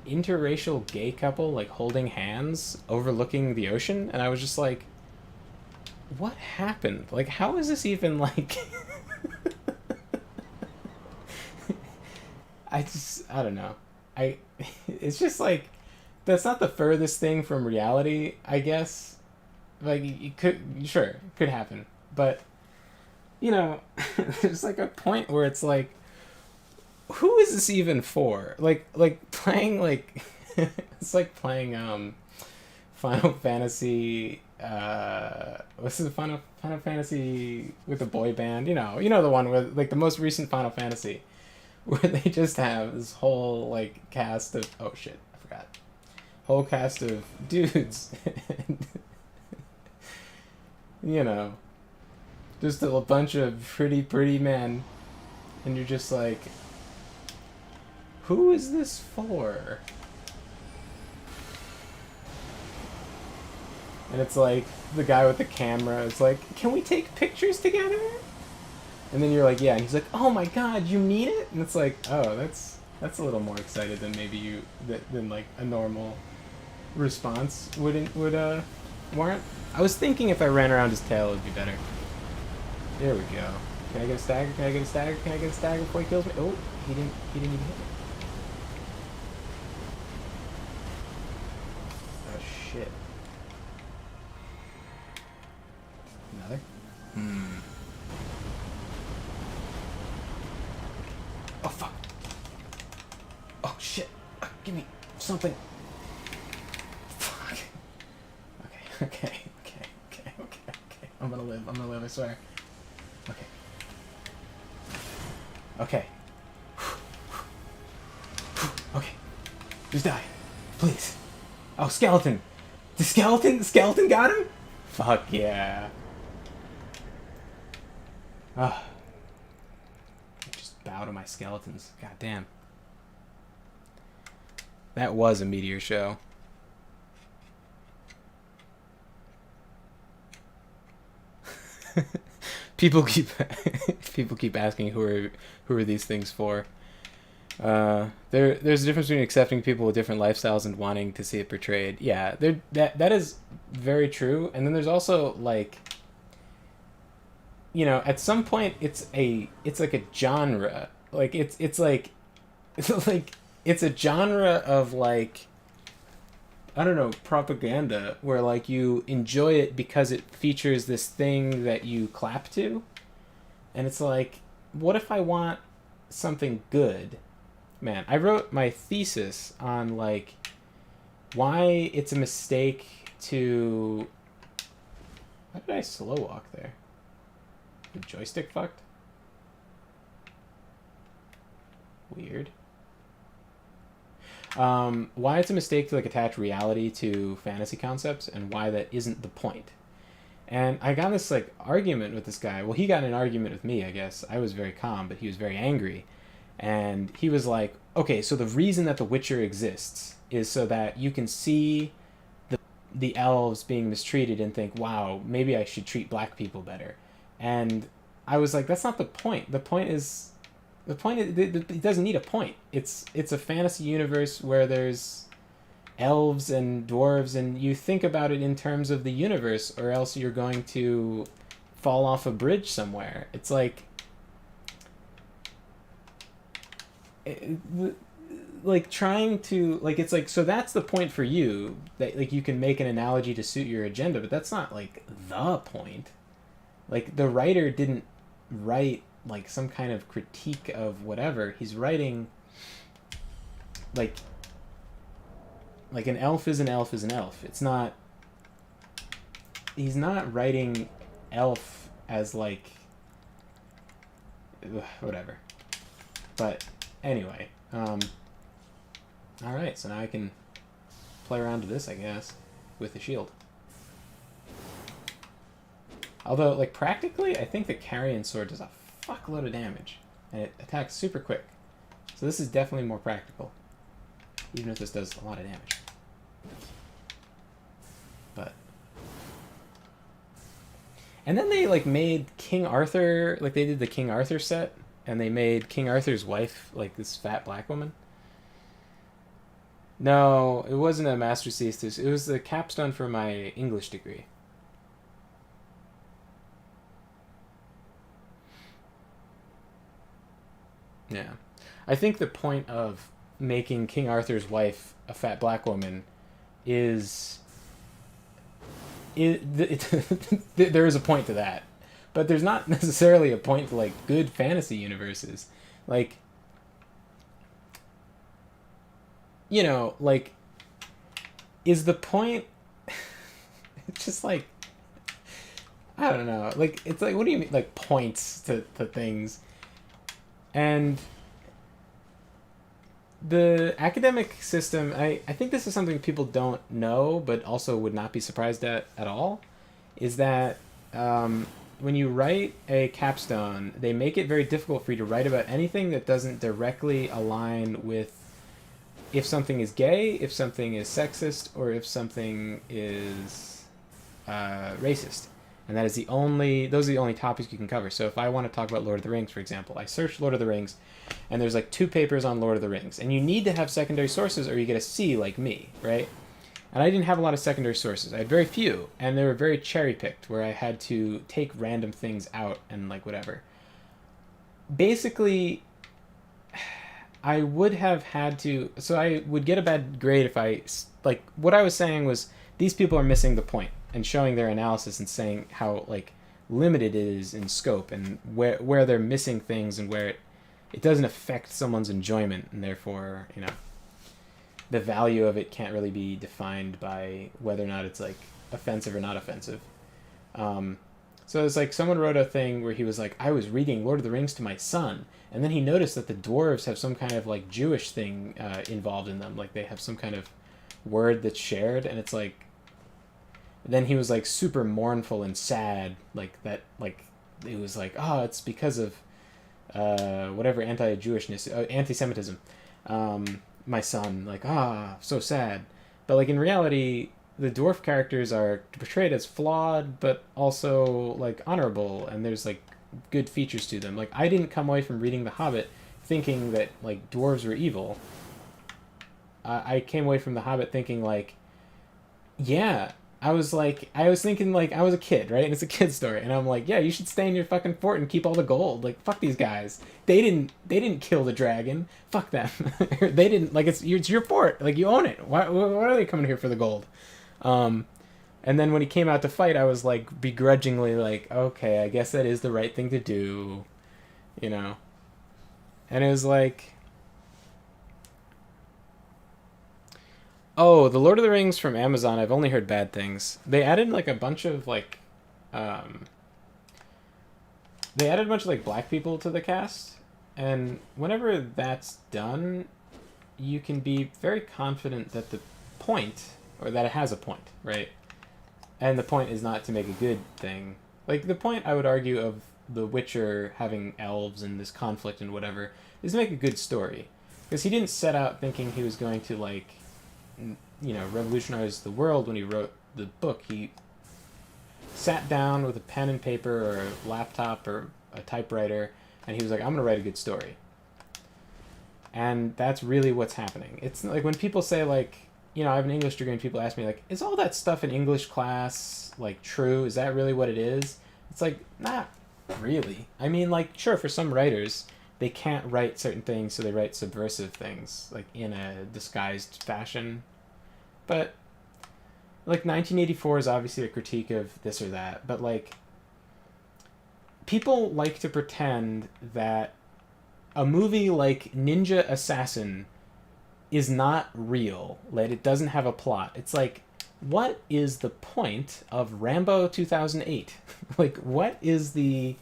interracial gay couple like holding hands overlooking the ocean, and I was just like, what happened? Like, how is this even like I don't know. It's just like, that's not the furthest thing from reality, I guess. Like, it could happen, but there's like a point where it's like, who is this even for? Like playing like it's like playing Final Fantasy. What's the Final Fantasy with the boy band? You know the one with like the most recent Final Fantasy, where they just have this whole like cast of I forgot, whole cast of dudes. Just a bunch of pretty men, and you're just like, who is this for? And it's like, the guy with the camera is like, can we take pictures together? And then you're like, yeah. And he's like, oh my god, you mean it? And it's like, oh, that's a little more excited than maybe than like a normal response would warrant. I was thinking if I ran around his tail, it'd be better. There we go. Can I get a stagger? Can I get a stagger? Can I get a stagger before he kills me? Oh, he didn't even hit me. Oh shit. Another? Oh fuck. Oh shit. Give me something. Fuck. Okay. I'm gonna live, I swear. Okay. Okay. Just die. Please. Oh, skeleton. The skeleton got him? Fuck yeah. Ah. Just bow to my skeletons. God damn. That was a meteor show. People keep asking who are these things for. There's a difference between accepting people with different lifestyles and wanting to see it portrayed. Yeah, that is very true. And then there's also like, at some point it's like a genre. Like it's like it's a genre of like, I don't know, propaganda, where like you enjoy it because it features this thing that you clap to. And it's like, what if I want something good? Man, I wrote my thesis on like why it's a mistake to... Why did I slow walk there? The joystick fucked? Weird. Why it's a mistake to like attach reality to fantasy concepts, and why that isn't the point. And I got this like argument with this guy. Well, he got in an argument with me, I guess. I was very calm, but he was very angry. And he was like, okay, so the reason that The Witcher exists is so that you can see the elves being mistreated and think, wow, maybe I should treat black people better. And I was like, that's not the point. The point is The point is, it doesn't need a point. It's a fantasy universe where there's elves and dwarves, and you think about it in terms of the universe, or else you're going to fall off a bridge somewhere. It's like, like trying to like it's like so that's the point for you, that like you can make an analogy to suit your agenda, but that's not like the point. Like the writer didn't write like some kind of critique of whatever. He's writing like an elf is an elf is an elf. It's not, he's not writing elf as like whatever. But anyway, all right, so now I can play around with this, I guess, with the shield. Although, like, practically, I think the carrion sword does a fuckload of damage, and it attacks super quick. So this is definitely more practical, even if this does a lot of damage. But... And then they, like, made King Arthur, like, they did the King Arthur set, and they made King Arthur's wife, like, this fat black woman. No, it wasn't a master's thesis. It was the capstone for my English degree. Yeah. I think the point of making King Arthur's wife a fat black woman is... there is a point to that. But there's not necessarily a point to, like, good fantasy universes. Like... You know, like... Is the point... It's just, like... I don't know. Like, it's like, what do you mean, like, points to things? And the academic system, I think this is something people don't know, but also would not be surprised at all, is that when you write a capstone, they make it very difficult for you to write about anything that doesn't directly align with if something is gay, if something is sexist, or if something is racist. And that is those are the only topics you can cover. So if I want to talk about Lord of the Rings, for example, I search Lord of the Rings, and there's like 2 papers on Lord of the Rings. And you need to have secondary sources or you get a C like me, right? And I didn't have a lot of secondary sources. I had very few, and they were very cherry-picked, where I had to take random things out and like whatever. Basically, I would have had to... So I would get a bad grade if I... Like, what I was saying was, these people are missing the point, and showing their analysis and saying how like limited it is in scope, and where they're missing things, and where it doesn't affect someone's enjoyment, and therefore, you know, the value of it can't really be defined by whether or not it's like offensive or not offensive. So it's like someone wrote a thing where he was like, I was reading Lord of the Rings to my son, and then he noticed that the dwarves have some kind of like Jewish thing involved in them, like they have some kind of word that's shared, and it's like, then he was like super mournful and sad, like that, like it was like, oh, it's because of whatever anti-Jewishness, anti-Semitism. My son, like, so sad. But like in reality, the dwarf characters are portrayed as flawed, but also like honorable, and there's like good features to them. Like I didn't come away from reading The Hobbit thinking that like dwarves were evil. I came away from The Hobbit thinking like, yeah. I was thinking like I was a kid, right? And it's a kid's story, and I'm like, yeah, you should stay in your fucking fort and keep all the gold. Like, fuck these guys. They didn't kill the dragon. Fuck them. They didn't, like, it's your fort. Like, you own it. Why are they coming here for the gold? And then when he came out to fight, I was like begrudgingly like, okay, I guess that is the right thing to do, you know. And it was like, oh, the Lord of the Rings from Amazon, I've only heard bad things. They added like a bunch of like black people to the cast, and whenever that's done, you can be very confident that the point, or that it has a point, right? And the point is not to make a good thing. Like the point, I would argue, of The Witcher having elves and this conflict and whatever is to make a good story, because he didn't set out thinking he was going to like, you know, revolutionize the world when he wrote the book. He sat down with a pen and paper or a laptop or a typewriter, and he was like, I'm going to write a good story. And that's really what's happening. It's like when people say like, you know, I have an English degree and people ask me like, is all that stuff in English class like true? Is that really what it is? It's like, not really. I mean, like, sure, for some writers, they can't write certain things, so they write subversive things, like in a disguised fashion. But like 1984 is obviously a critique of this or that, but like people like to pretend that a movie like Ninja Assassin is not real, that it doesn't have a plot. It's like, what is the point of Rambo 2008? Like, what is the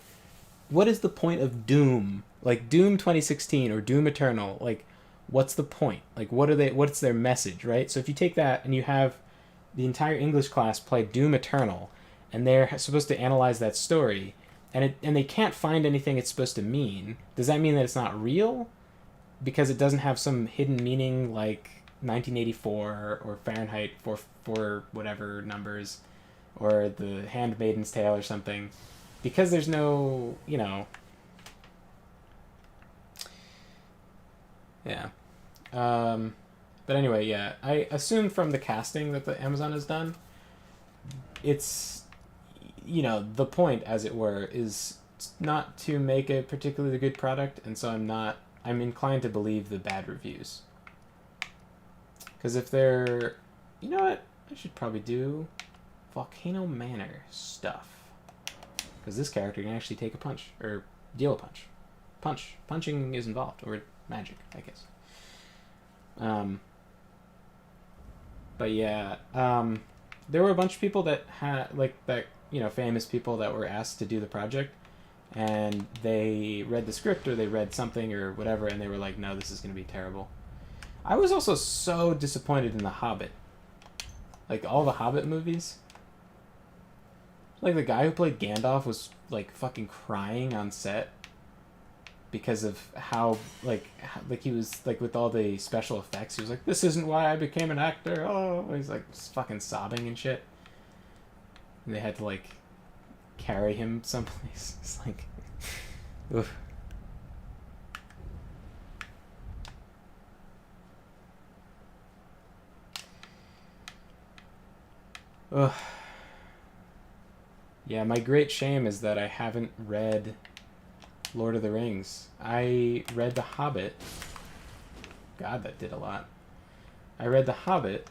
point of Doom? Like Doom 2016 or Doom Eternal? Like, what's the point? Like, what's their message, right? So if you take that and you have the entire English class play Doom Eternal, and they're supposed to analyze that story, and they can't find anything it's supposed to mean, does that mean that it's not real? Because it doesn't have some hidden meaning like 1984 or Fahrenheit for whatever numbers, or The Handmaiden's Tale or something, because there's no, you know, yeah. But anyway, yeah, I assume from the casting that the Amazon has done, it's, you know, the point, as it were, is not to make a particularly good product, and so I'm inclined to believe the bad reviews. Because if they're, you know what, I should probably do Volcano Manor stuff. Because this character can actually take a punch, or deal a punch. Punching is involved, or magic, I guess. But yeah, there were a bunch of people that had, like, that, you know, famous people that were asked to do the project, and they read the script or they read something or whatever, and they were like, no, this is going to be terrible. I was also so disappointed in The Hobbit. Like, all the Hobbit movies. Like, the guy who played Gandalf was, like, fucking crying on set because of how, like he was, like, with all the special effects, he was like, this isn't why I became an actor. Oh, he's, like, fucking sobbing and shit. And they had to, like, carry him someplace. It's like, oof. Ugh. Yeah, my great shame is that I haven't read Lord of the Rings. I read The Hobbit. God, that did a lot. I read The Hobbit,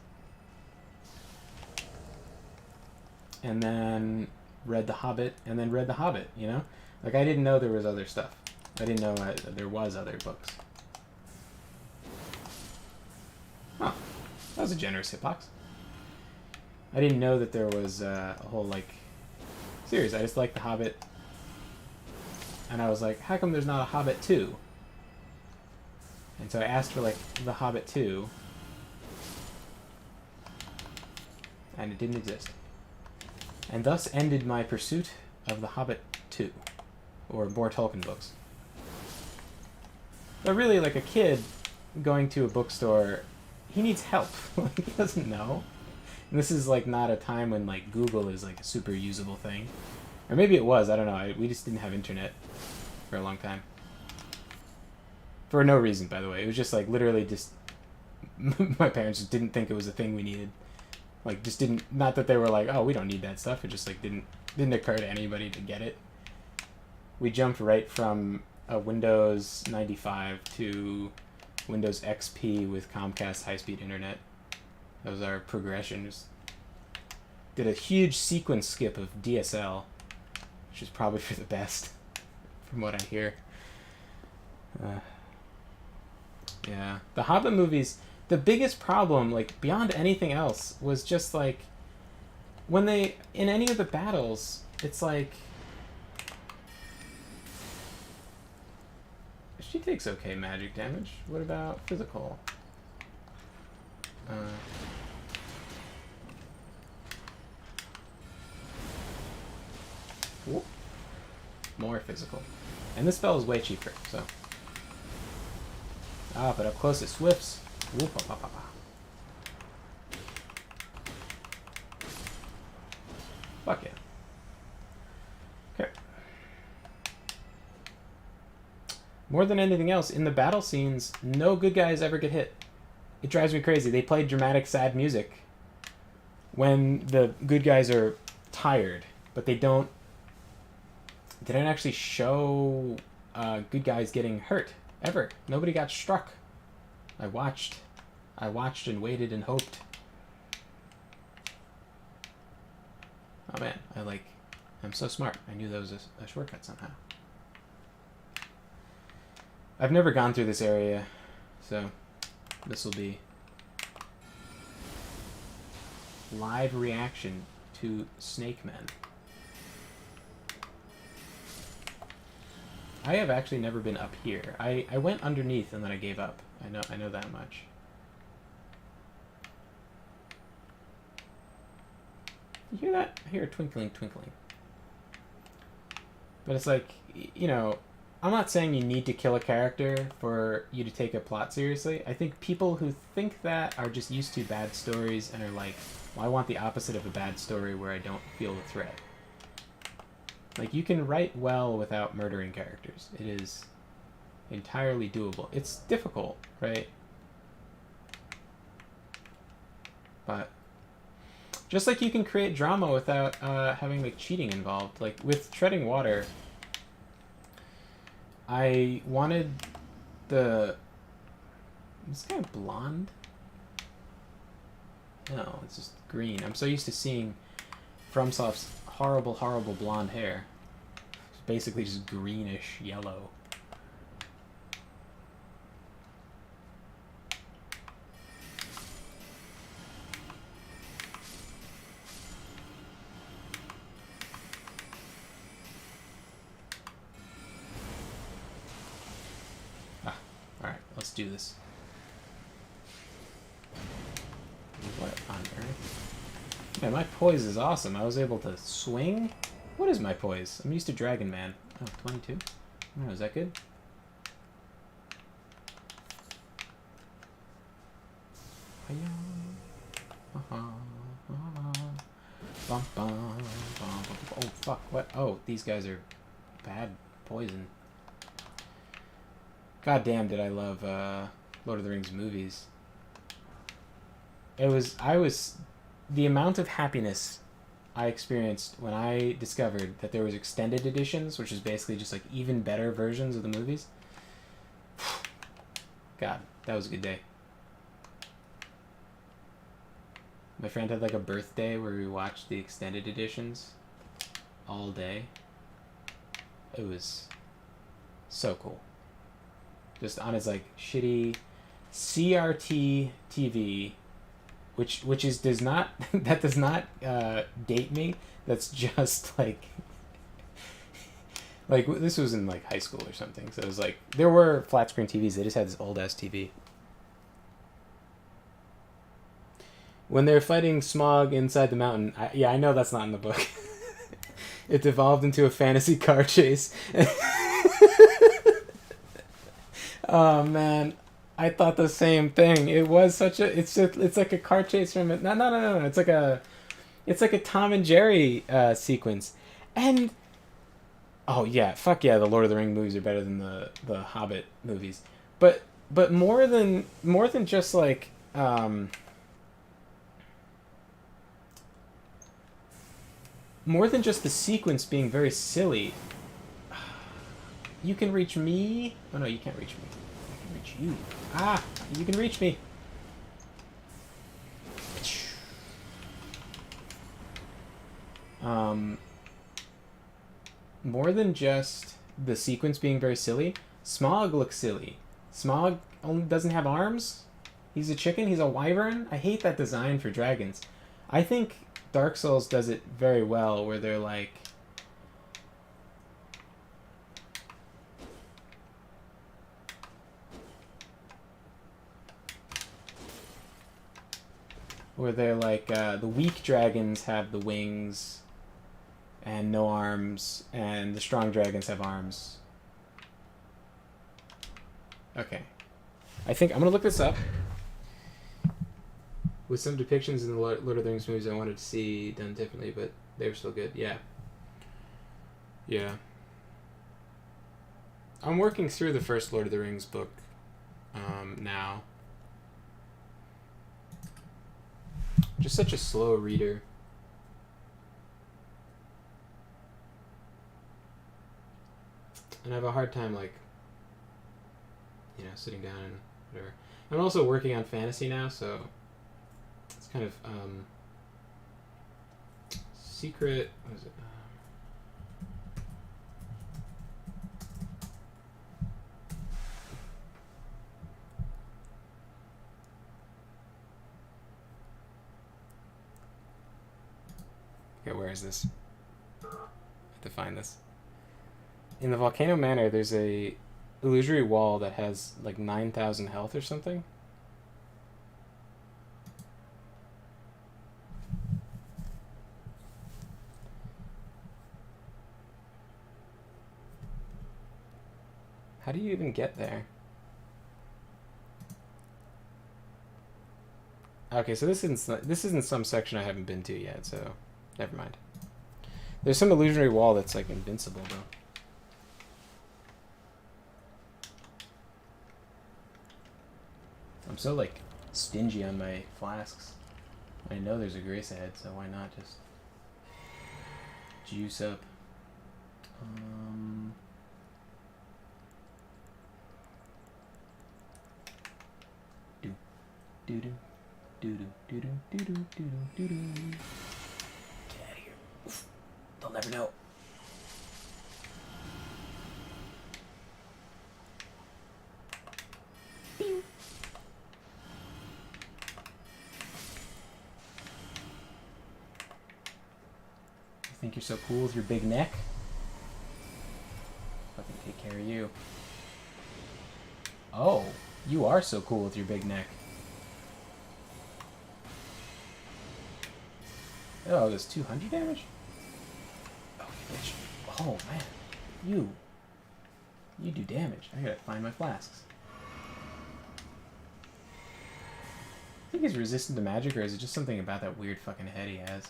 and then read The Hobbit, and then read The Hobbit, you know? Like, I didn't know there was other stuff. I didn't know there was other books. Huh. That was a generous hitbox. I didn't know that there was a whole, like, series. I just liked The Hobbit. And I was like, how come there's not a Hobbit 2? And so I asked for, like, The Hobbit 2. And it didn't exist. And thus ended my pursuit of The Hobbit 2. Or more Tolkien books. But really, like, a kid going to a bookstore, he needs help. Like, he doesn't know. And this is, like, not a time when, like, Google is, like, a super usable thing. Or maybe it was, I don't know. We just didn't have internet for a long time. For no reason, by the way. It was just, like, literally just... my parents just didn't think it was a thing we needed. Like, just didn't... Not that they were like, oh, we don't need that stuff. It just, like, didn't occur to anybody to get it. We jumped right from a Windows 95 to Windows XP with Comcast high-speed internet. That was our progression. Just did a huge sequence skip of DSL, which is probably for the best, from what I hear. Yeah. The Hobbit movies, the biggest problem, like, beyond anything else, was just, like, when they, in any of the battles, it's like... She takes okay magic damage. What about physical? Whoop. More physical. And this spell is way cheaper, so. Ah, but up close it swifts. Whoop, pa, pa, pa, pa. Fuck yeah. Okay. More than anything else, in the battle scenes, no good guys ever get hit. It drives me crazy. They play dramatic, sad music when the good guys are tired, but they don't actually show good guys getting hurt ever. Nobody got struck. I watched and waited and hoped. Oh man, I'm so smart. I knew that was a shortcut somehow. I've never gone through this area, so this will be live reaction to Snake Men. I have actually never been up here. I went underneath and then I gave up. I know that much. You hear that? I hear a twinkling, twinkling. But it's like, you know, I'm not saying you need to kill a character for you to take a plot seriously. I think people who think that are just used to bad stories and are like, well, I want the opposite of a bad story where I don't feel the threat. Like, you can write well without murdering characters. It is entirely doable. It's difficult, right? But just like you can create drama without having like cheating involved. Like with Treading Water, I wanted the... Is this guy blonde? No, it's just green. I'm so used to seeing FromSoft's horrible, horrible blonde hair. It's basically just greenish yellow. Alright, let's do this. What on earth? Yeah, my poise is awesome. I was able to swing. What is my poise? I'm used to Dragon Man. Oh, 22? Oh, is that good? Oh, fuck. What? Oh, these guys are bad poison. God damn, did I love Lord of the Rings movies. The amount of happiness I experienced when I discovered that there was extended editions, which is basically just like even better versions of the movies. God, that was a good day. My friend had like a birthday where we watched the extended editions all day. It was so cool. Just on his like shitty CRT TV, which does not date me. That's just like this was in like high school or something. So it was like there were flat screen TVs. They just had this old ass TV. When they're fighting Smaug inside the mountain, I know that's not in the book. It devolved into a fantasy car chase. Oh man, I thought the same thing. It was such a it's like a car chase from it. No. It's like a Tom and Jerry sequence. And oh yeah, fuck yeah, the Lord of the Rings movies are better than the Hobbit movies. But more than just like more than just the sequence being very silly. You can reach me. Oh no, you can't reach me. I can reach you. Ah, you can reach me. More than just the sequence being very silly, Smaug looks silly. Smaug only doesn't have arms. He's a chicken. He's a wyvern. I hate that design for dragons. I think Dark Souls does it very well, where they're like, the weak dragons have the wings and no arms, and the strong dragons have arms. Okay. I think I'm gonna look this up. With some depictions in the Lord of the Rings movies I wanted to see done differently, but they were still good. Yeah. Yeah. I'm working through the first Lord of the Rings book now. Just such a slow reader. And I have a hard time, like, you know, sitting down and whatever. I'm also working on fantasy now, so it's kind of secret. What is it? Okay, where is this? I have to find this. In the Volcano Manor, there's a illusory wall that has like 9,000 health or something. How do you even get there? Okay, so this isn't some section I haven't been to yet, so never mind. There's some illusionary wall that's like invincible though. I'm so like stingy on my flasks. I know there's a grace ahead, so why not just juice up? Do do do do do do do do do do do. Get out of here! Oof. They'll never know. Bing. Think you're so cool with your big neck? Fucking take care of you. Oh, you are so cool with your big neck. Oh, there's 200 damage? Oh, bitch. Oh, man. You do damage. I gotta find my flasks. I think he's resistant to magic, or is it just something about that weird fucking head he has?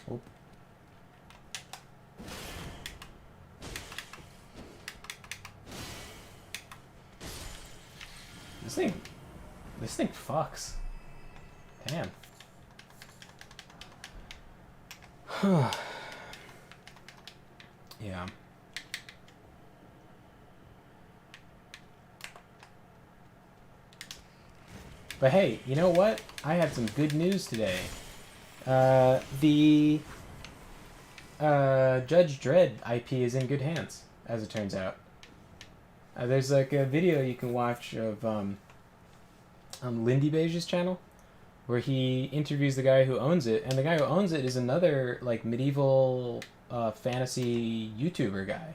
Oh. This thing fucks. Damn. Yeah. But hey, you know what? I have some good news today. The Judge Dredd IP is in good hands, as it turns out. There's like a video you can watch of on Lindy Beige's channel, where he interviews the guy who owns it, and the guy who owns it is another like medieval fantasy YouTuber guy.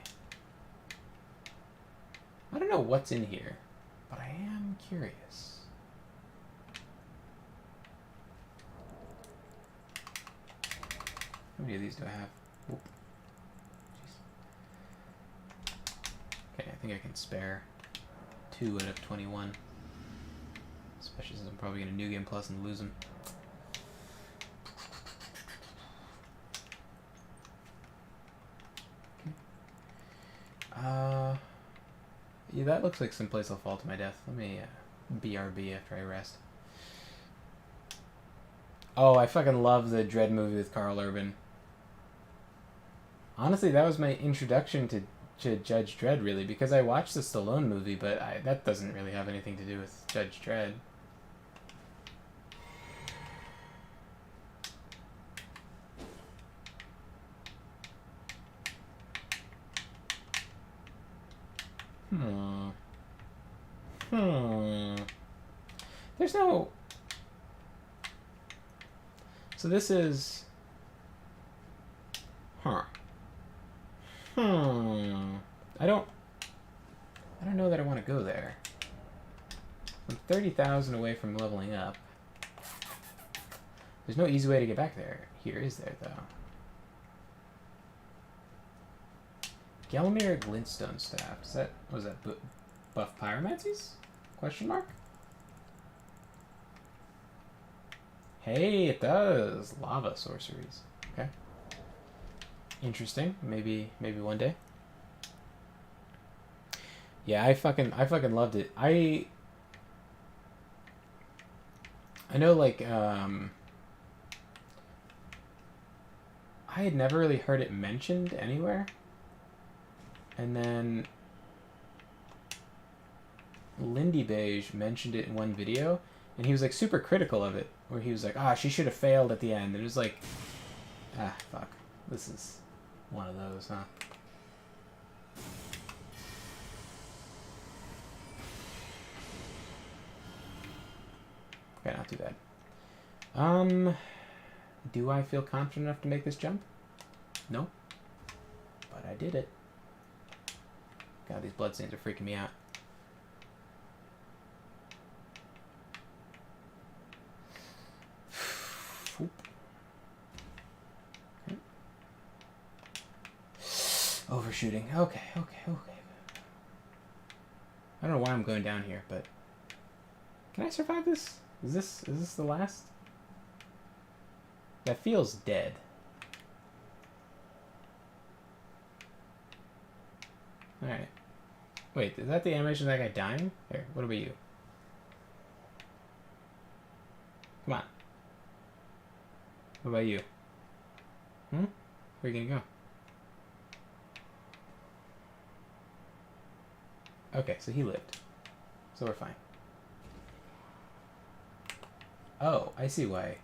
I don't know what's in here, but I am curious. How many of these do I have? Oop. Okay, I think I can spare 2 out of 21. Especially since I'm probably going to New Game Plus and lose them. Okay. Yeah, that looks like someplace I'll fall to my death. Let me BRB after I rest. Oh, I fucking love the Dredd movie with Carl Urban. Honestly, that was my introduction to Judge Dredd, really, because I watched the Stallone movie, but that doesn't really have anything to do with Judge Dredd. There's no... So this is... I don't... I don't know that I want to go there. I'm 30,000 away from leveling up. There's no easy way to get back there. Here, is there, though? Gelmir Glintstone Staff. Is that... was that buff pyromancies? Question mark? Hey, it does. Lava sorceries. Okay. Interesting. Maybe one day. Yeah, I fucking loved it. I know, like, I had never really heard it mentioned anywhere. And then Lindy Beige mentioned it in one video, and he was, like, super critical of it, where he was like, she should have failed at the end. And it was like, fuck. This is one of those, huh? Okay, not too bad. Do I feel confident enough to make this jump? No. But I did it. God, these bloodstains are freaking me out. Okay. Overshooting. Okay. I don't know why I'm going down here, but... Can I survive this? Is this the last? That feels dead. Alright. Wait, is that the animation of that guy dying? Here, what about you? Come on. What about you? Where are you gonna go? Okay, so he lived. So we're fine. Oh, I see why.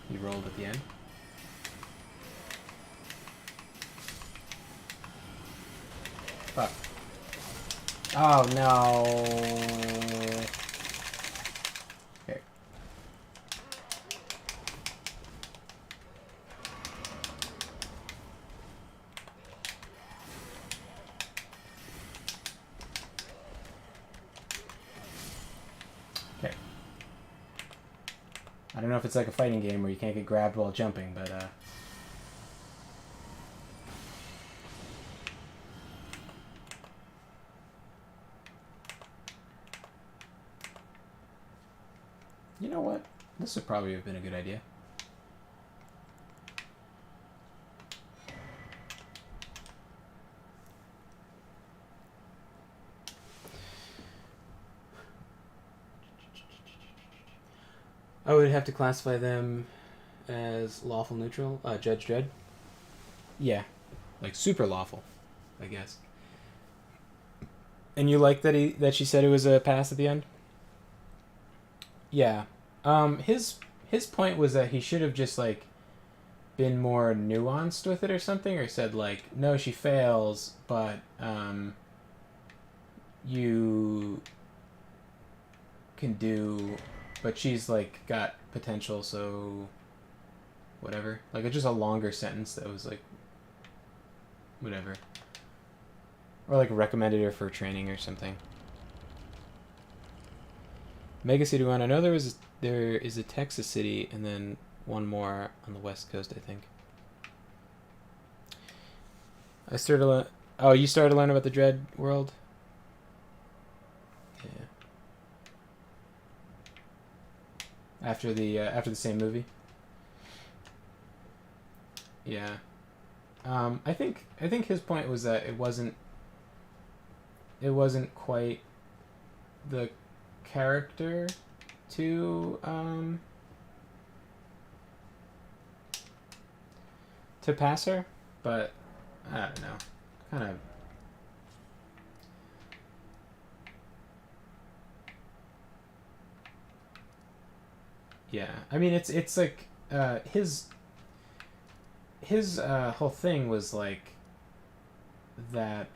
He rolled at the end. Fuck. Oh, no. Okay. Okay. I don't know if it's like a fighting game where you can't get grabbed while jumping, but, you know what? This would probably have been a good idea. I would have to classify them as lawful neutral. Judge Dredd? Yeah. Like, super lawful, I guess. And you like that she said it was a pass at the end? Yeah. His point was that he should have just, like, been more nuanced with it or something, or said, like, no, she fails, but, you can do... But she's, like, got potential, so... Whatever. Like, it's just a longer sentence that was, like... Whatever. Or, like, recommended her for training or something. Mega City 1. I know there is a Texas City, and then one more on the West Coast, I think. I started to oh, you started to learn about the Dread world? Yeah. After the same movie? Yeah. I think his point was that it wasn't quite the character to pass her, but I don't know. Kind of. Yeah, I mean it's like his whole thing was like that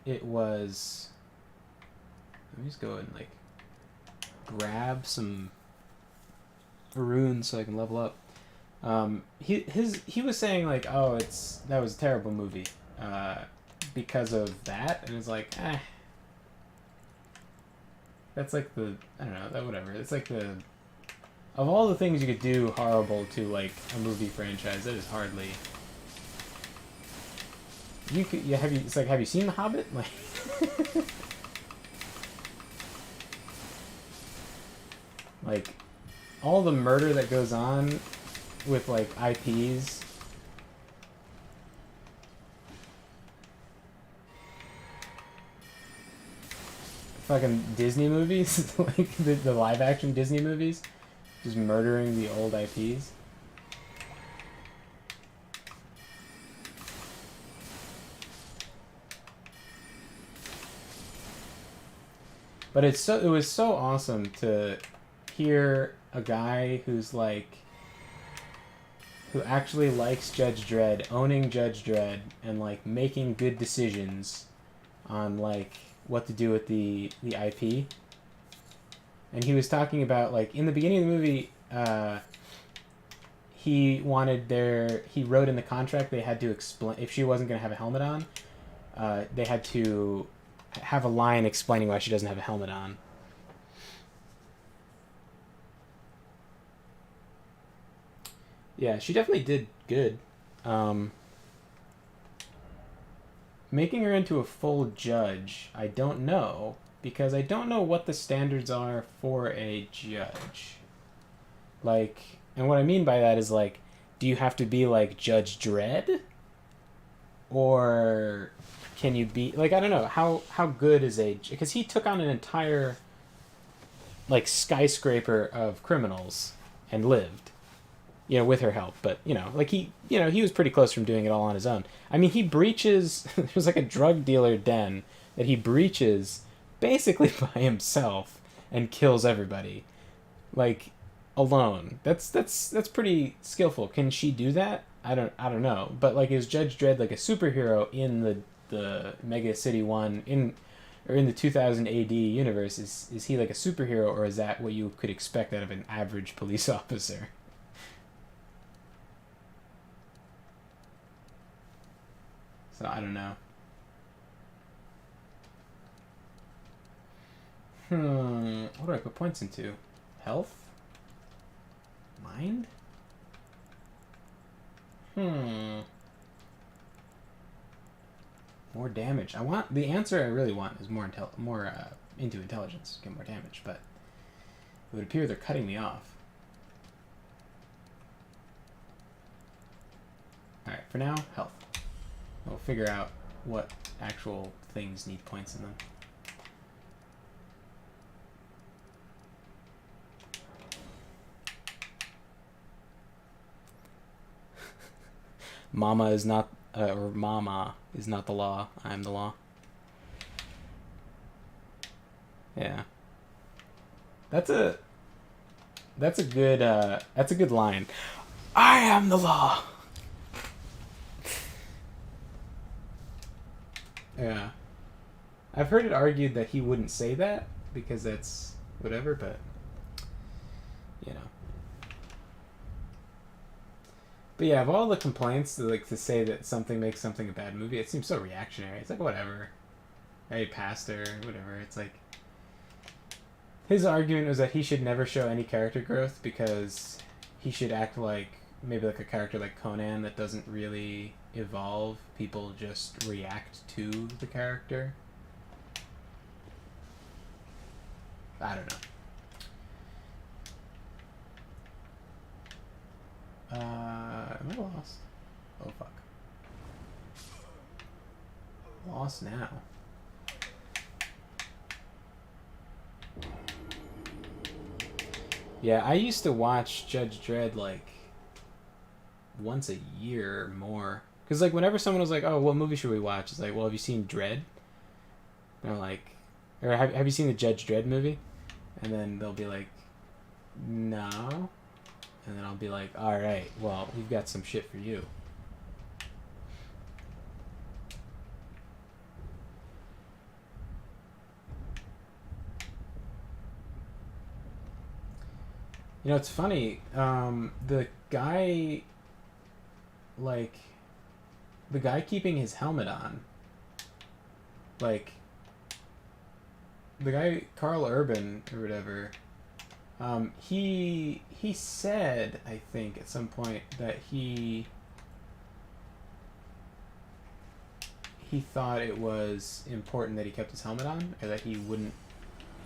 it was, let me just go and like grab some runes so I can level up. He was saying like, oh, that was a terrible movie, because of that, and it's like, that's like the, I don't know, that whatever. It's like the, of all the things you could do horrible to like a movie franchise, that is hardly. You could, yeah, have you? It's like, have you seen The Hobbit? Like, like, all the murder that goes on with like IPs. Fucking Disney movies, like the live action Disney movies, just murdering the old IPs. But it was so awesome to hear a guy who actually likes Judge Dredd, owning Judge Dredd, and like making good decisions on like what to do with the IP. And he was talking about like in the beginning of the movie, he wrote in the contract they had to explain if she wasn't going to have a helmet on, they had to have a line explaining why she doesn't have a helmet on. Yeah, she definitely did good. Um, Making her into a full judge, I don't know, because I don't know what the standards are for a judge. Like, and what I mean by that is like, do you have to be like Judge Dredd, or can you be like, I don't know, how good is a, because he took on an entire like skyscraper of criminals and lived, with her help. But like he was pretty close from doing it all on his own. I mean, he breaches. There's like a drug dealer den that he breaches basically by himself and kills everybody, like alone. That's pretty skillful. Can she do that? I don't know. But like, is Judge Dredd like a superhero in the Mega City One in the 2000 AD universe? Is he like a superhero, or is that what you could expect out of an average police officer? So I don't know. What do I put points into? Health? Mind? More damage. The answer I really want is more into intelligence, get more damage, but it would appear they're cutting me off. Alright, for now, health. We'll figure out what actual things need points in them. Mama is not the law. I am the law. Yeah. That's a good line. I am the law. Yeah. I've heard it argued that he wouldn't say that because that's whatever, but you know. But yeah, of all the complaints to say that something makes something a bad movie, it seems so reactionary. It's like, whatever. Hey, pastor, whatever. It's like, his argument was that he should never show any character growth because he should act like maybe like a character like Conan that doesn't really evolve. People just react to the character. I don't know. Am I lost? Oh fuck. Lost now. Yeah, I used to watch Judge Dredd like once a year or more. Because like whenever someone was like, oh, what movie should we watch? It's like, well, have you seen Dredd? And they're like, or have you seen the Judge Dredd movie? And then they'll be like, no. And then I'll be like, alright, well, we've got some shit for you. You know, it's funny. The guy, like, the guy keeping his helmet on, like, the guy Carl Urban or whatever. He said, I think, at some point that he thought it was important that he kept his helmet on, or that he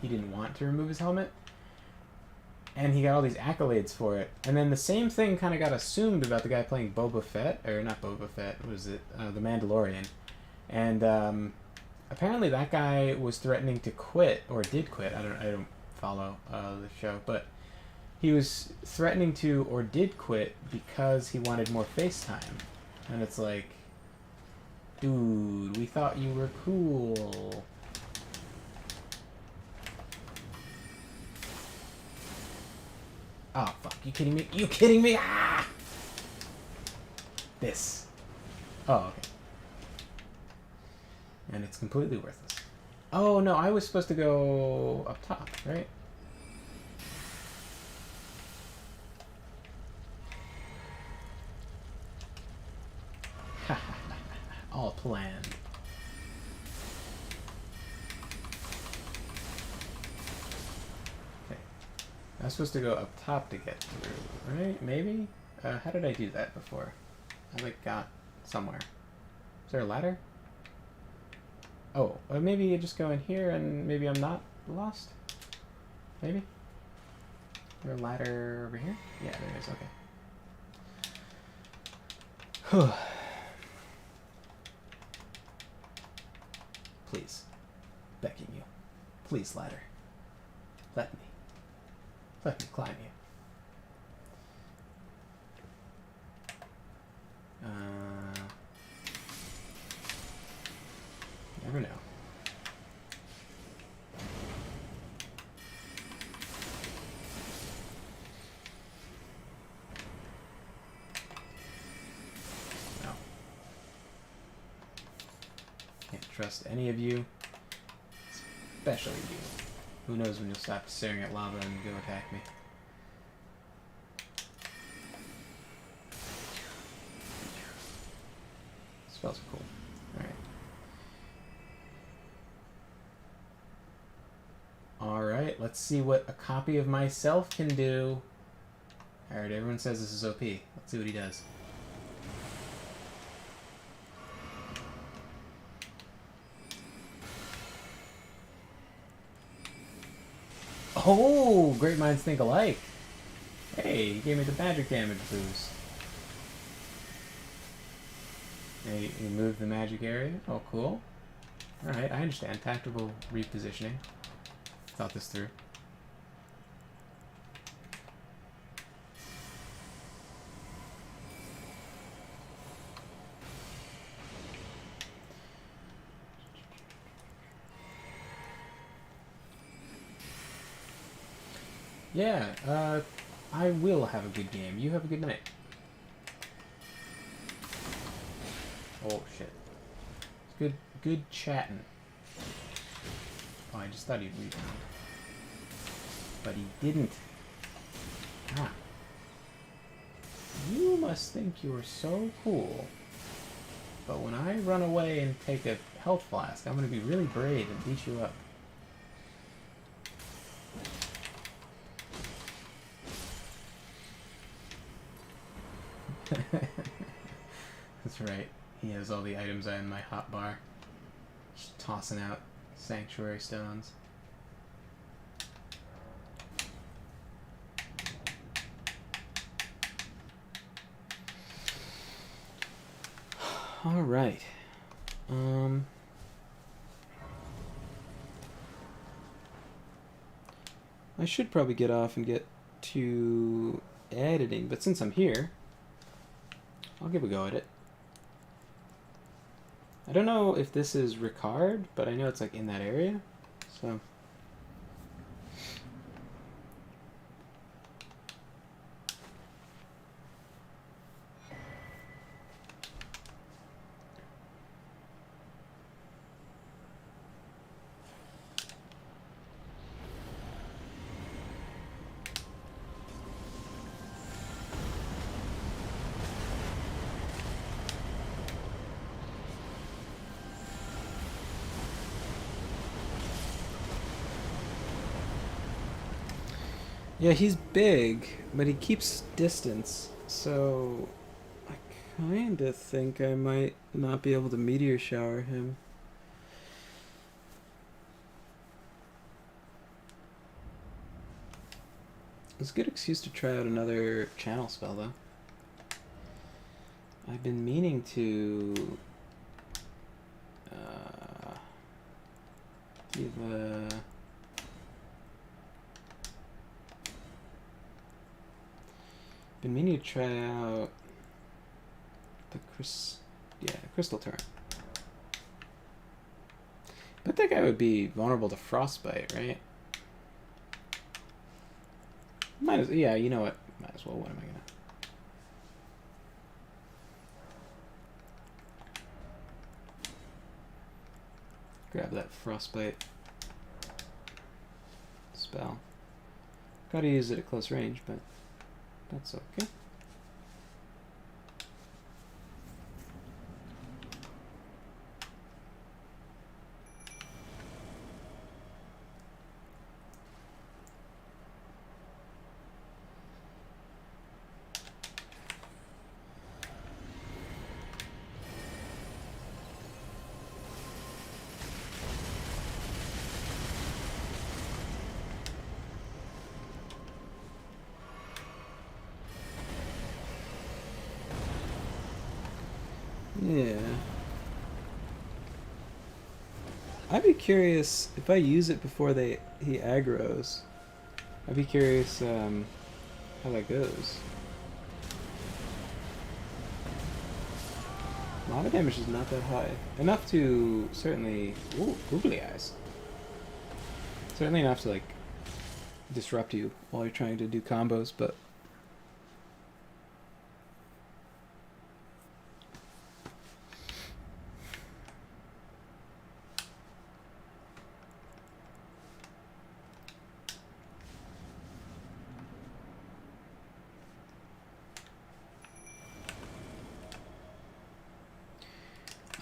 didn't want to remove his helmet, and he got all these accolades for it. And then the same thing kind of got assumed about the guy playing Boba Fett, or not Boba Fett, what was it? The Mandalorian. And apparently that guy was threatening to quit, or did quit. I don't follow the show, but he was threatening to, or did quit, because he wanted more FaceTime. And it's like, dude, we thought you were cool. Oh, fuck. You kidding me? You kidding me? Ah! This. Oh, okay. And it's completely worthless. Oh, no, I was supposed to go up top, right? All planned. Okay. I was supposed to go up top to get through, right? Maybe? How did I do that before? I, like, got somewhere. Is there a ladder? Oh, maybe you just go in here and maybe I'm not lost? Maybe? Is there a ladder over here? Yeah, there is, okay. Please. Begging you. Please, ladder. Let me climb you. Never know. No. Can't trust any of you. Especially you. Who knows when you'll stop staring at lava and go attack me. Spells are cool. Alright, let's see what a copy of myself can do. Alright, everyone says this is OP. Let's see what he does. Oh, great minds think alike. Hey, he gave me the magic damage boost. Hey, you moved the magic area. Oh, cool. Alright, I understand. Tactical repositioning. Thought this through. Yeah, I will have a good game. You have a good night. Oh, shit. Good chatting. Oh, I just thought he'd rebound. But he didn't. Ah. You must think you're so cool. But when I run away and take a health flask, I'm going to be really brave and beat you up. That's right. He has all the items in my hotbar. Just tossing out sanctuary stones. All right. I should probably get off and get to editing, but since I'm here, I'll give a go at it. I don't know if this is Ricard, but I know it's like in that area, so. Yeah, he's big, but he keeps distance, so I kinda think I might not be able to meteor shower him. It's a good excuse to try out another channel spell, though. I've been meaning to give a... Been meaning to try out the crystal turret. But that guy would be vulnerable to frostbite, right? Might as yeah, you know what? Might as well. What am I gonna? Grab that frostbite spell. Gotta use it at close range, but that's okay. Yeah. I'd be curious if I use it before he aggroes. I'd be curious how that goes. A lot of damage is not that high. Enough to certainly... Ooh, googly eyes. Certainly enough to, like, disrupt you while you're trying to do combos, but...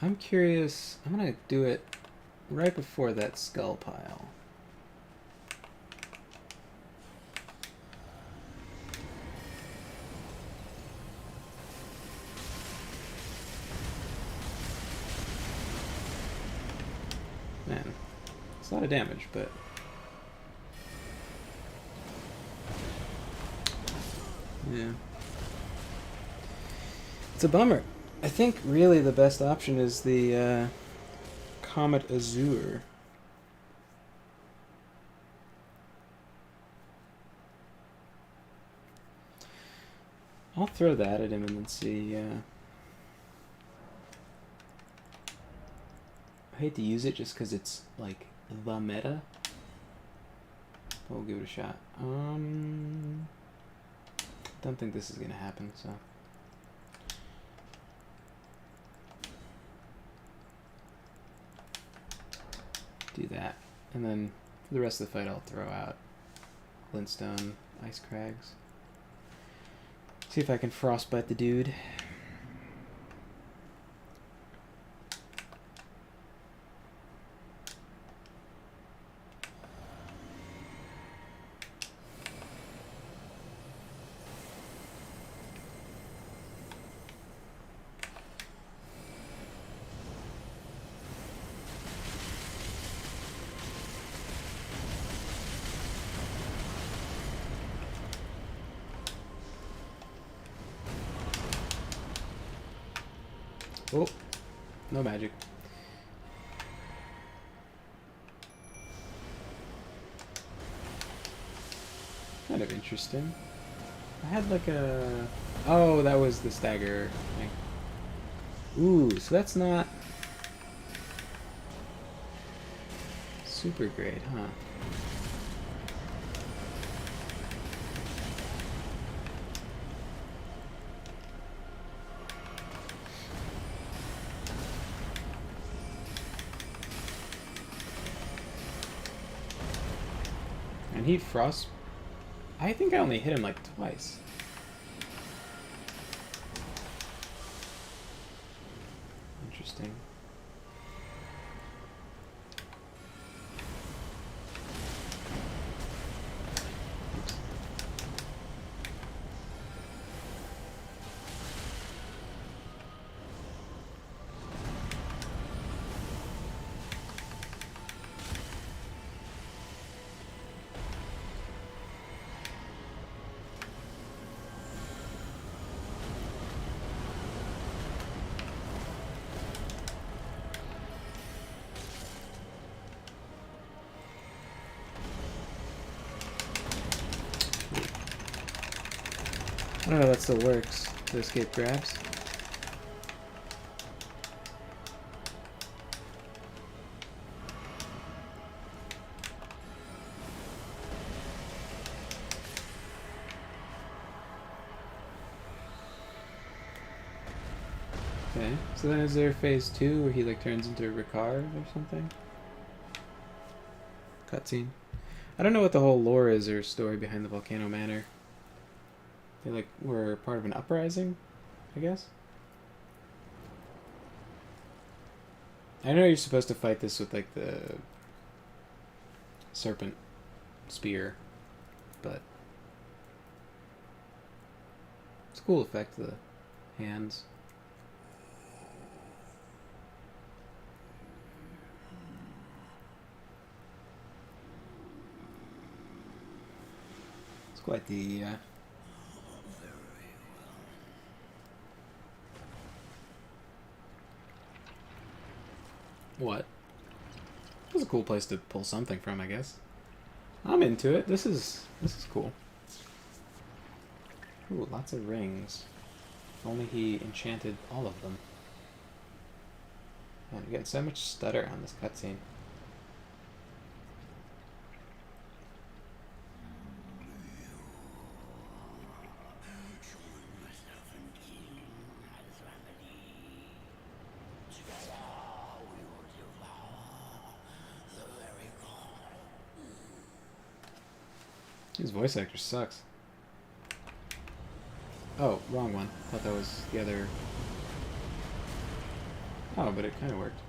I'm curious... I'm gonna do it right before that skull pile. Man, it's a lot of damage, but... Yeah. It's a bummer. I think really the best option is the Comet Azure. I'll throw that at him and then see. I hate to use it just because it's like the meta, but we'll give it a shot. Don't think this is gonna happen, so. Do that, and then for the rest of the fight I'll throw out Glintstone, Ice Crags. See if I can frostbite the dude. Oh, no magic. Kind of interesting. I had like a... Oh, that was the stagger thing. Ooh, so that's not super great, huh? And he frost... I think I only hit him like twice. Interesting. Oops. I don't know if that still works to escape grabs. Okay, so then is there phase 2 where he like turns into a Ricard or something? Cutscene. I don't know what the whole lore is or story behind the Volcano Manor. They like were part of an uprising, I guess? I know you're supposed to fight this with like the serpent spear, but it's a cool effect, the hands. It's quite the what? It was a cool place to pull something from, I guess. I'm into it. This is cool. Ooh, lots of rings. If only he enchanted all of them. Man, you get so much stutter on this cutscene. His voice actor sucks. Oh, wrong one. Thought that was the other. Oh, but it kind of worked.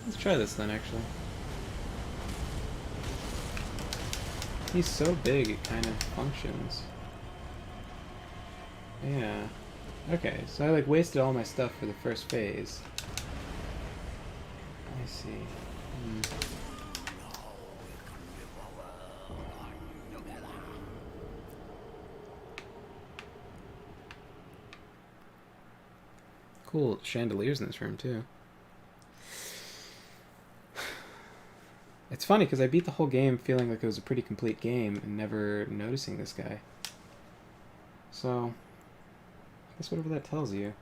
Let's try this then, actually. He's so big, it kind of functions. Yeah. Okay, so I like wasted all my stuff for the first phase. I see. Cool chandeliers in this room too. It's funny because I beat the whole game feeling like it was a pretty complete game and never noticing this guy. So, I guess whatever that tells you.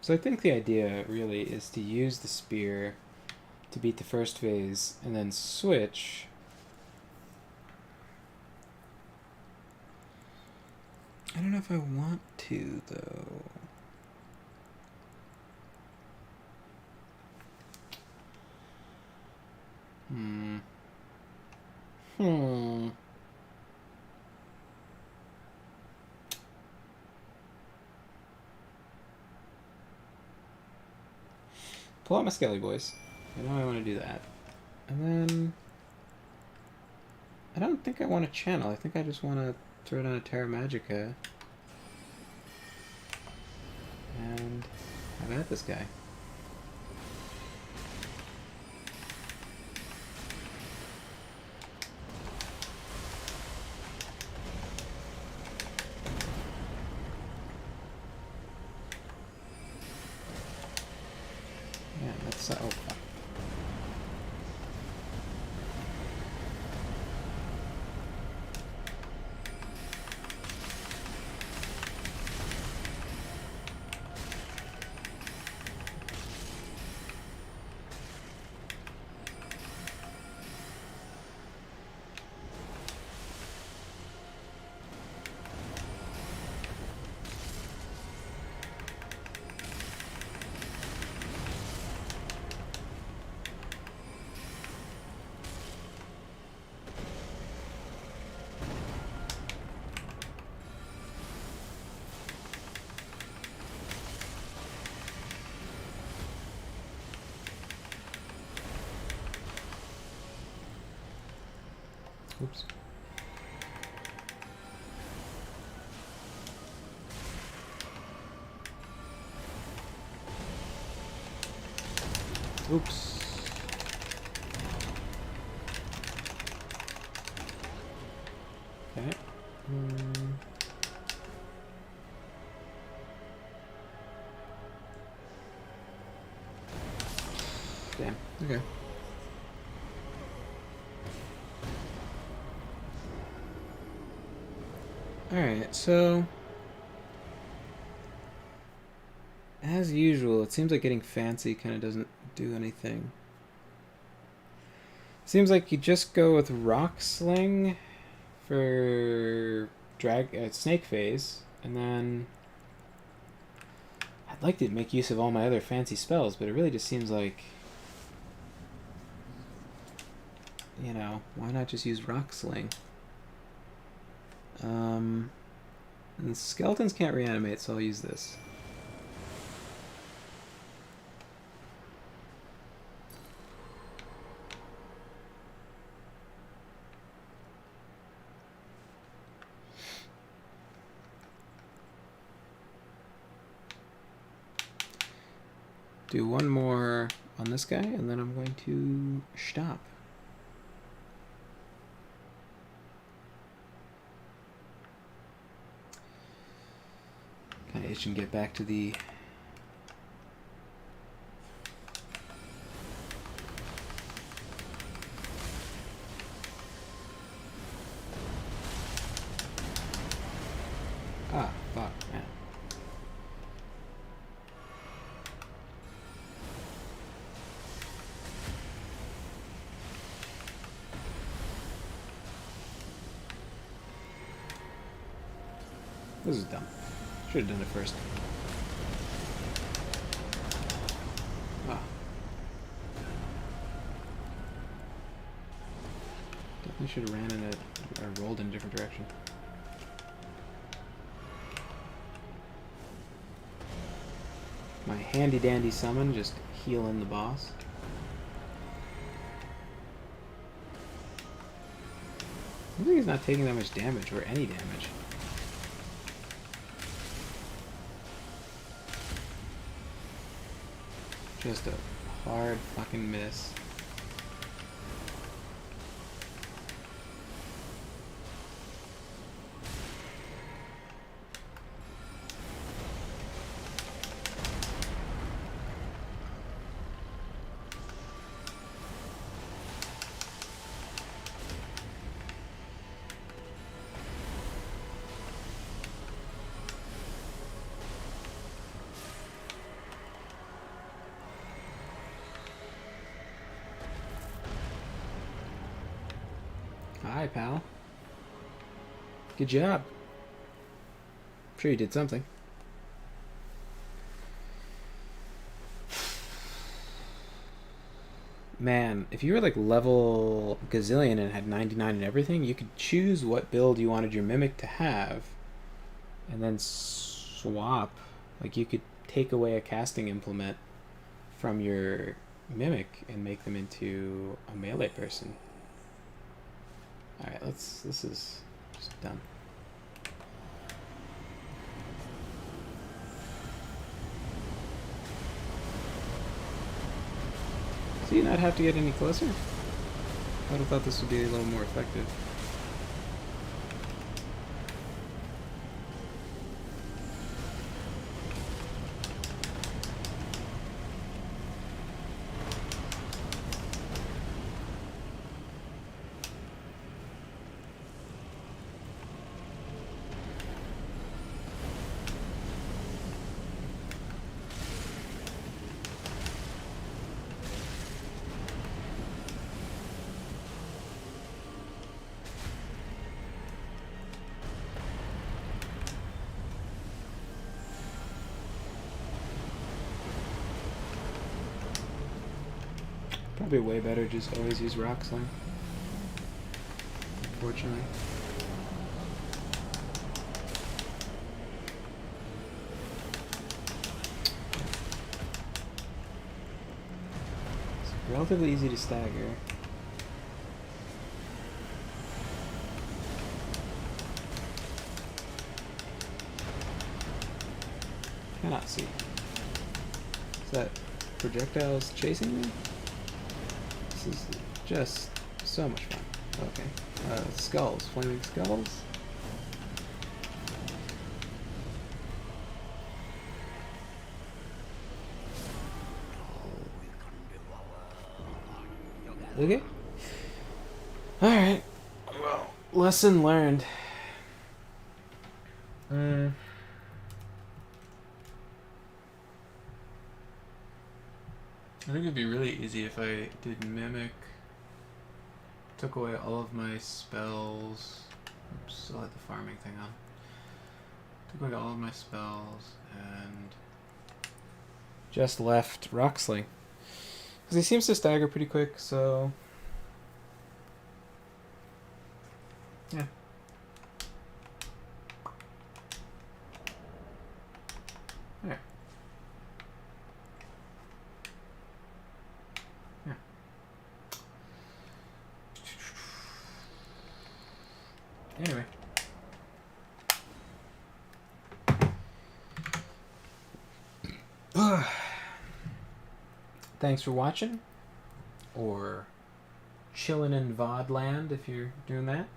So I think the idea really is to use the spear to beat the first phase and then switch. I don't know if I want to, though. Pull out my Skelly Boys. I know I want to do that. And then I don't think I want to channel. I think I just want to throw down a Terra Magica and have at this guy. Yeah, that's oh fuck. Oops. Oops. Okay. Damn. Okay. Alright, so as usual, it seems like getting fancy kind of doesn't do anything. Seems like you just go with Rock Sling for Snake Phase, and then I'd like to make use of all my other fancy spells, but it really just seems like, you know, why not just use Rock Sling? And skeletons can't reanimate, so I'll use this. Do one more on this guy, and then I'm going to stop. Kind of itching to get back to the... Ah, fuck, man. This is dumb. Should have done it first. Ah. Definitely should have ran in a... or rolled in a different direction. My handy dandy summon, just healing the boss. I think he's not taking that much damage, or any damage. Just a hard fucking miss. Hi, pal. Good job. I'm sure you did something. Man, if you were like level gazillion and had 99 and everything, you could choose what build you wanted your mimic to have and then swap. Like you could take away a casting implement from your mimic and make them into a melee person. Alright, this is just done. So you not have to get any closer? I would have thought this would be a little more effective. Probably way better just always use Rock Sling. Unfortunately. It's relatively easy to stagger. Cannot see. Is that projectiles chasing me? This is just so much fun. Okay. Skulls. Flaming skulls. Okay. Alright. Well, lesson learned. I think it'd be really easy if I did Mimic, took away all of my spells. Oops, still had the farming thing on. Took away all of my spells and just left Rocksling. Because he seems to stagger pretty quick, so... yeah. There. Yeah. Anyway. Thanks for watching, or chilling in VOD land if you're doing that.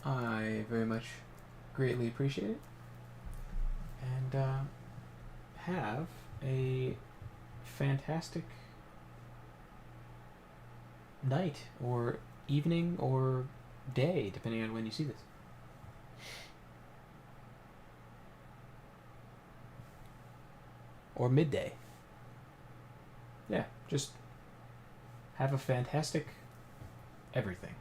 I very much greatly appreciate it. And have a fantastic night, or evening, or day, depending on when you see this. Or midday. Yeah, just have a fantastic everything.